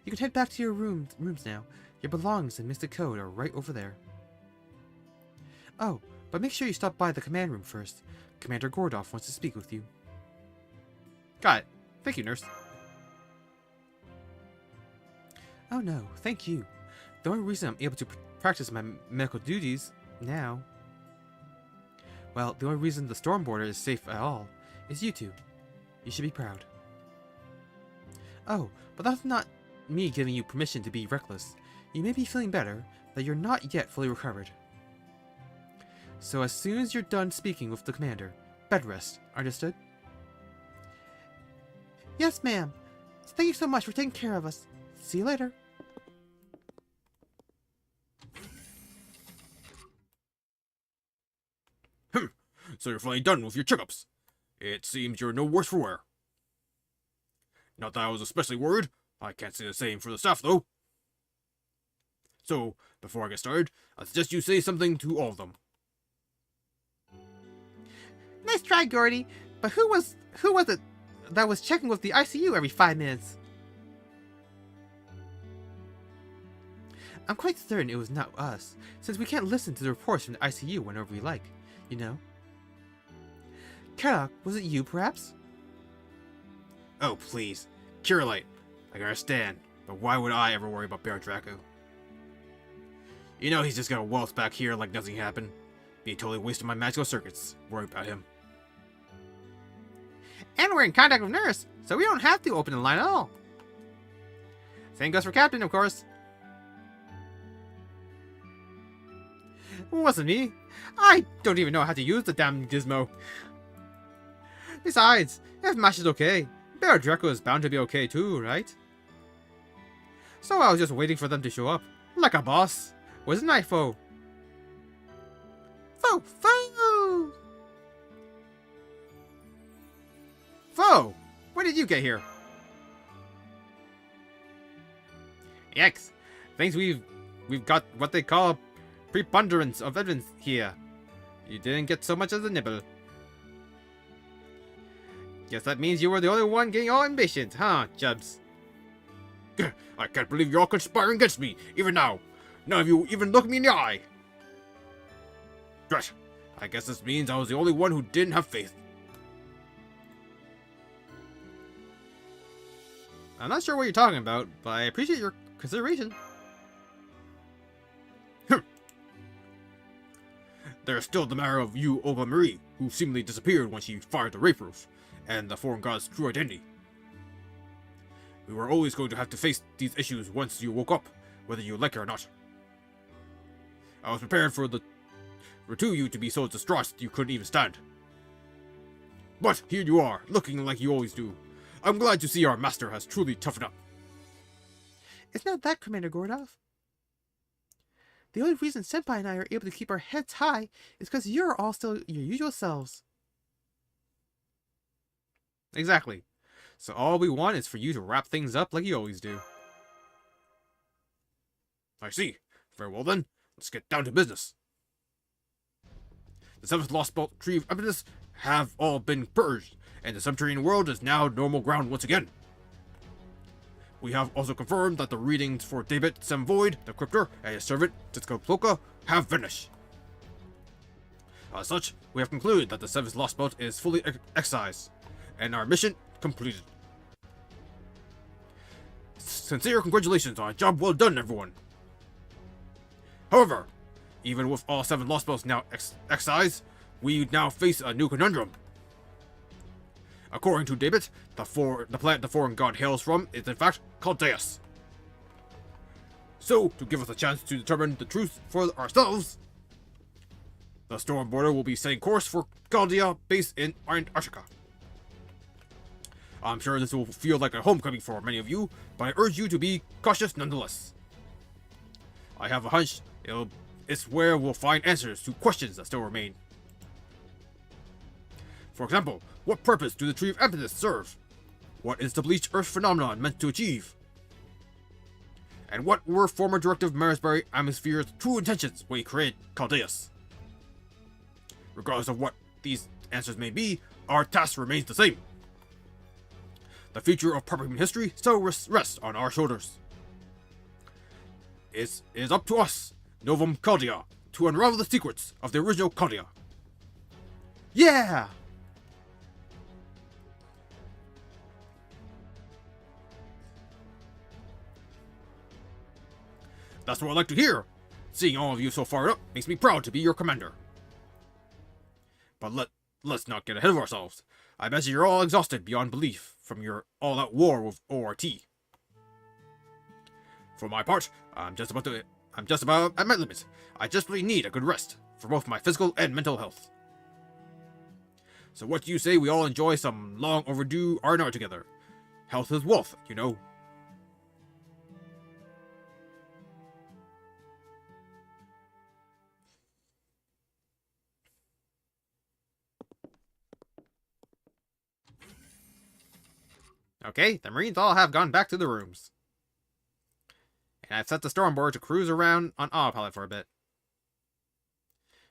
Speaker 2: You can head back to your rooms now. Your belongings and Mystic Code are right over there. Oh, but make sure you stop by the command room first. Commander Gordolf wants to speak with you.
Speaker 1: Got it. Thank you, nurse.
Speaker 2: Oh no, thank you. The only reason I'm able to practice my medical duties now... Well, the only reason the storm border is safe at all is you two. You should be proud. Oh, but that's not me giving you permission to be reckless. You may be feeling better, but you're not yet fully recovered. So as soon as you're done speaking with the commander, bed rest, understood? Yes, ma'am. Thank you so much for taking care of us. See you later.
Speaker 1: So you're finally done with your checkups. It seems you're no worse for wear. Not that I was especially worried. I can't say the same for the staff, though. So, before I get started, I suggest you say something to all of them.
Speaker 2: Nice try, Gordy. But who was it that was checking with the ICU every 5 minutes? I'm quite certain it was not us, since we can't listen to the reports from the ICU whenever we like, you know? Karok, was it you, perhaps?
Speaker 1: Oh, please. Curelite. I can understand, but why would I ever worry about Bear Draco? You know he's just gonna waltz back here like nothing happened. Be totally wasting my magical circuits. Worry about him.
Speaker 2: And we're in contact with Nurse, so we don't have to open the line at all. Same goes for Captain, of course. It wasn't me. I don't even know how to use the damn gizmo. Besides, if Mash is okay, Bear Draco is bound to be okay too, right? So I was just waiting for them to show up. Like a boss. Wasn't I, foe? Foe! did you get here? Yikes. Thinks we've got what they call preponderance of evidence here. You didn't get so much as a nibble. Guess that means you were the only one getting all ambitions, huh, Jubs?
Speaker 1: I can't believe you're all conspiring against me, even now. None of you even look me in the eye. Drat. I guess this means I was the only one who didn't have faith.
Speaker 2: I'm not sure what you're talking about, but I appreciate your consideration.
Speaker 1: There's still the matter of you, Olga Marie, who seemingly disappeared when she fired the rape roof, and the foreign god's true identity. We were always going to have to face these issues once you woke up, whether you like it or not. I was prepared for two of you to be so distraught you couldn't even stand. But here you are, looking like you always do. I'm glad to see our master has truly toughened up.
Speaker 4: It's not that, Commander Gordov. The only reason Senpai and I are able to keep our heads high is because you're all still your usual selves.
Speaker 2: Exactly. So all we want is for you to wrap things up like you always do.
Speaker 1: I see. Very well then, let's get down to business. The 7th Lost Belt Tree of Evidence have all been purged, and the subterranean world is now normal ground once again. We have also confirmed that the readings for David Semvoid, the Cryptor, and his servant, Titsko Ploka, have vanished. As such, we have concluded that the 7th Lost Belt is fully excised, and our mission completed. Sincere congratulations on a job well done, everyone. However, even with all 7 Lost Belts now excised, we now face a new conundrum. According to David, the planet the foreign god hails from is in fact Caldeus. So, to give us a chance to determine the truth for ourselves, the Storm Border will be setting course for Chaldea, based in Antarctica. I'm sure this will feel like a homecoming for many of you, but I urge you to be cautious nonetheless. I have a hunch it's where we'll find answers to questions that still remain. For example, what purpose do the Tree of Emptiness serve? What is the bleached Earth phenomenon meant to achieve? And what were former Directive Marisbury Atmosphere's true intentions when he created Caldeus? Regardless of what these answers may be, our task remains the same. The future of proper human history still rests on our shoulders. It is up to us, Novum Chaldea, to unravel the secrets of the original Chaldea.
Speaker 2: Yeah!
Speaker 1: That's what I like to hear. Seeing all of you so fired up makes me proud to be your commander. But let's not get ahead of ourselves. I bet you're all exhausted beyond belief from your all-out war with ORT. For my part, I'm just about at my limit. I just really need a good rest for both my physical and mental health. So what do you say we all enjoy some long overdue R&R together? Health is wealth, you know.
Speaker 2: Okay, the Marines all have gone back to the rooms. And I've set the Stormboard to cruise around on autopilot for a bit.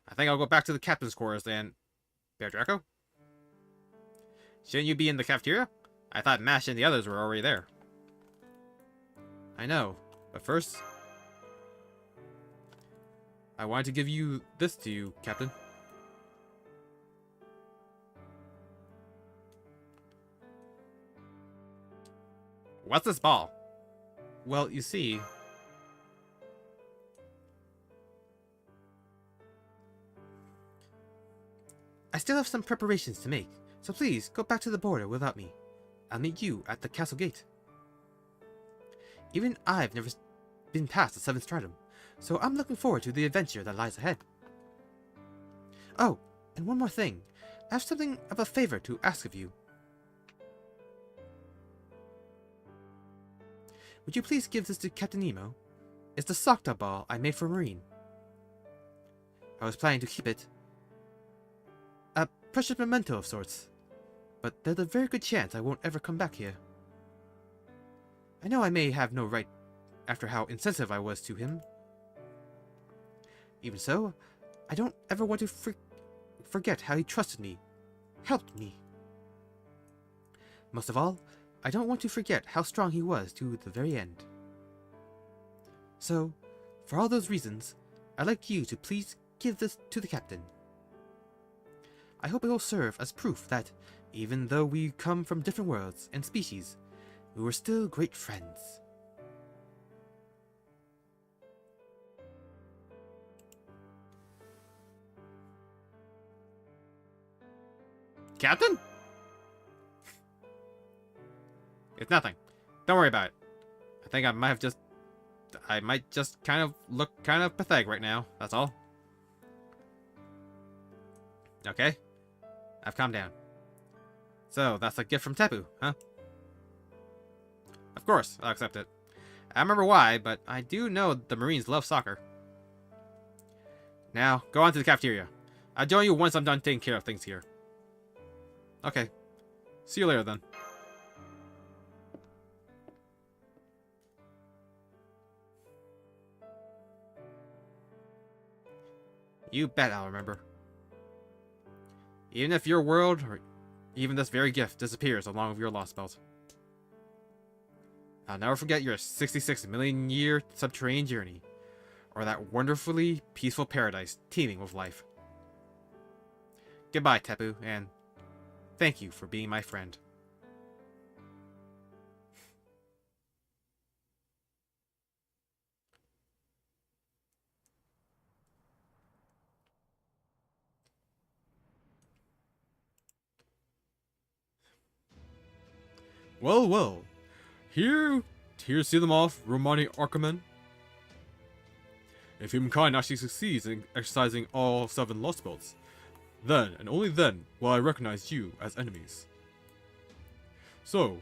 Speaker 2: I think I'll go back to the captain's quarters then. Bear Draco? Shouldn't you be in the cafeteria? I thought Mash and the others were already there. I know, but first, I wanted to give you this to you, Captain. What's this ball? Well, you see, I still have some preparations to make, so please go back to the border without me. I'll meet you at the castle gate. Even I've never been past the 7th stratum, so I'm looking forward to the adventure that lies ahead. Oh, and one more thing. I have something of a favor to ask of you. Would you please give this to Captain Nemo? It's the Socta ball I made for Marine. I was planning to keep it. A precious memento of sorts. but there's a very good chance I won't ever come back here. I know I may have no right after how insensitive I was to him. Even so, I don't ever want to forget how he trusted me, helped me. Most of all, I don't want to forget how strong he was to the very end. So, for all those reasons, I'd like you to please give this to the captain. I hope it will serve as proof that, even though we come from different worlds and species, we were still great friends.
Speaker 1: Captain? It's nothing. Don't worry about it. I think I might just kind of look kind of pathetic right now. That's all. Okay. I've calmed down. So, that's a gift from Tepu, huh? Of course, I'll accept it. I don't remember why, but I do know the Marines love soccer. Now, go on to the cafeteria. I'll join you once I'm done taking care of things here. Okay. See you later, then. You bet I'll remember. Even if your world, or even this very gift, disappears along with your lost belt. I'll never forget your 66 million year subterranean journey, or that wonderfully peaceful paradise teeming with life. Goodbye, Tepu, and thank you for being my friend. Well, well. Here see them off, Romani Archimen. If humankind actually succeeds in exercising all 7 lost belts, then, and only then, will I recognize you as enemies. So,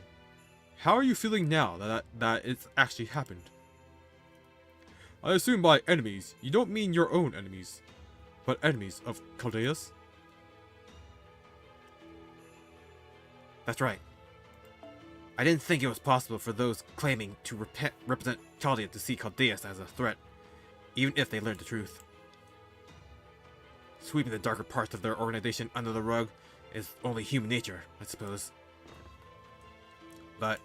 Speaker 1: how are you feeling now that it's actually happened? I assume by enemies, you don't mean your own enemies, but enemies of Chaldeus? That's right. I didn't think it was possible for those claiming to represent Chaldea to see Chaldeus as a threat, even if they learned the truth. Sweeping the darker parts of their organization under the rug is only human nature, I suppose. But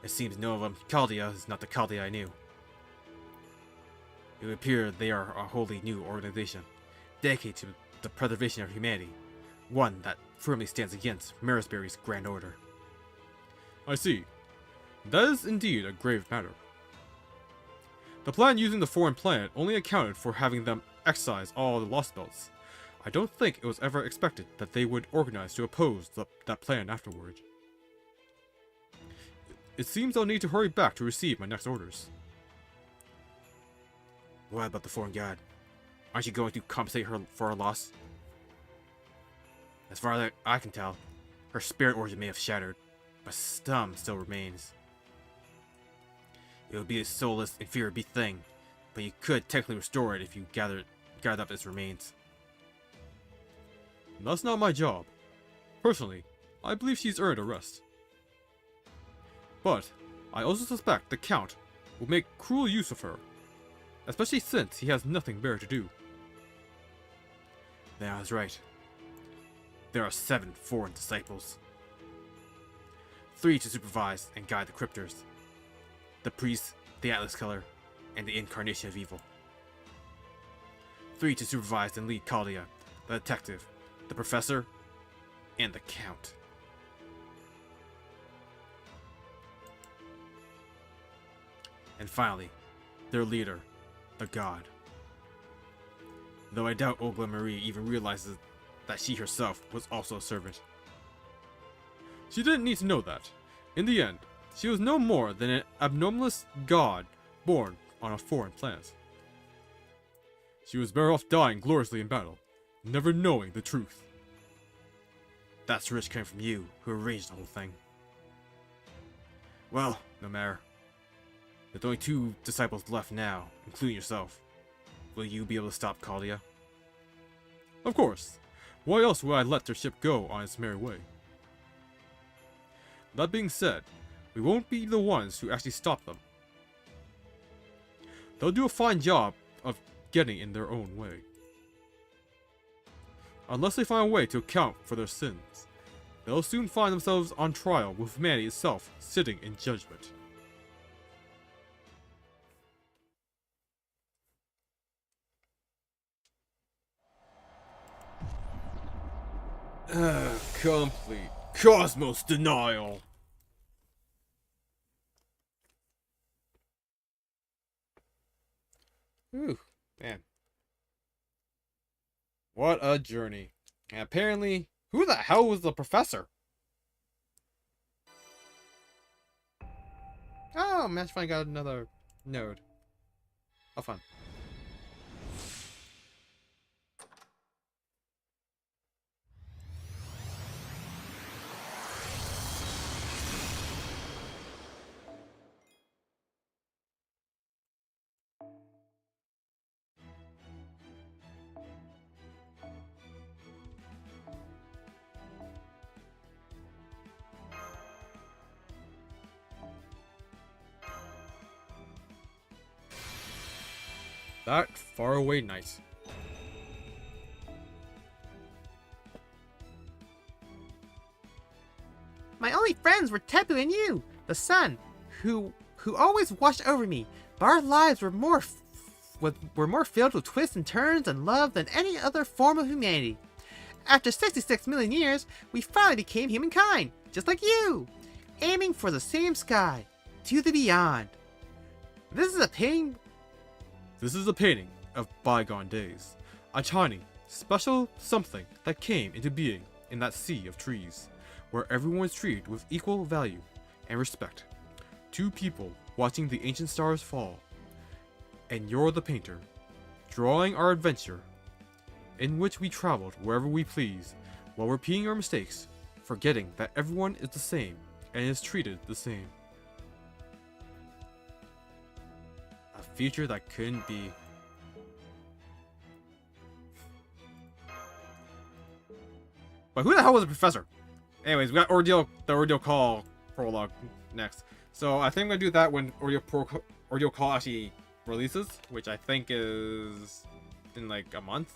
Speaker 1: it seems none of them, Chaldea, is not the Chaldea I knew. It would appear they are a wholly new organization, dedicated to the preservation of humanity, one that firmly stands against Marisbury's Grand Order. I see. That is indeed a grave matter. The plan using the foreign planet only accounted for having them excise all the lost belts. I don't think it was ever expected that they would organize to oppose that plan afterward. It seems I'll need to hurry back to receive my next orders. What about the foreign god? Aren't you going to compensate her for her loss? As far as I can tell, her spirit origin may have shattered, but some still remains. It would be a soulless, inferior thing, but you could technically restore it if you gathered up its remains. That's not my job. Personally, I believe she's earned a rest. But I also suspect the Count will make cruel use of her, especially since he has nothing better to do. Then I was right. There are 7 foreign disciples. 3 to supervise and guide the cryptors. The priest, the Atlas Color, and the Incarnation of Evil. 3 to supervise and lead Chaldea, the detective, the professor, and the Count. And finally, their leader, the God. Though I doubt Ogla Marie even realizes that she herself was also a servant. She didn't need to know that. In the end, she was no more than an abnormalist god born on a foreign planet. She was better off dying gloriously in battle, never knowing the truth. That's rich coming from you, who arranged the whole thing. Well, no matter. There's only 2 disciples left now, including yourself. Will you be able to stop Chaldea? Of course. Why else would I let their ship go on its merry way? That being said, we won't be the ones who actually stop them. They'll do a fine job of getting in their own way. Unless they find a way to account for their sins, they'll soon find themselves on trial with humanity itself sitting in judgment. Complete cosmos denial. Ooh, man. What a journey. And apparently, who the hell was the professor? Oh, Match finally got another node. How fun. That faraway night.
Speaker 2: My only friends were Tepu and you, the sun, who always watched over me. But our lives were more filled with twists and turns and love than any other form of humanity. After 66 million years, we finally became humankind, just like you, aiming for the same sky, to the beyond. This is a painting
Speaker 1: of bygone days. A tiny, special something that came into being in that sea of trees, where everyone is treated with equal value and respect. Two people watching the ancient stars fall, and you're the painter, drawing our adventure, in which we traveled wherever we please, while repeating our mistakes, forgetting that everyone is the same and is treated the same. A future that couldn't be. But who the hell was the professor? Anyways, we got the Ordeal Call prologue next. So I think I'm gonna do that when Ordeal Call actually releases, which I think is in like a month.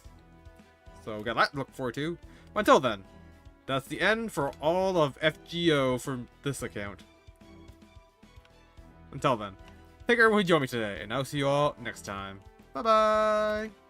Speaker 1: So we got that to look forward to. But until then, that's the end for all of FGO from this account. Until then, thank everyone who joined me today, and I'll see you all next time. Bye bye!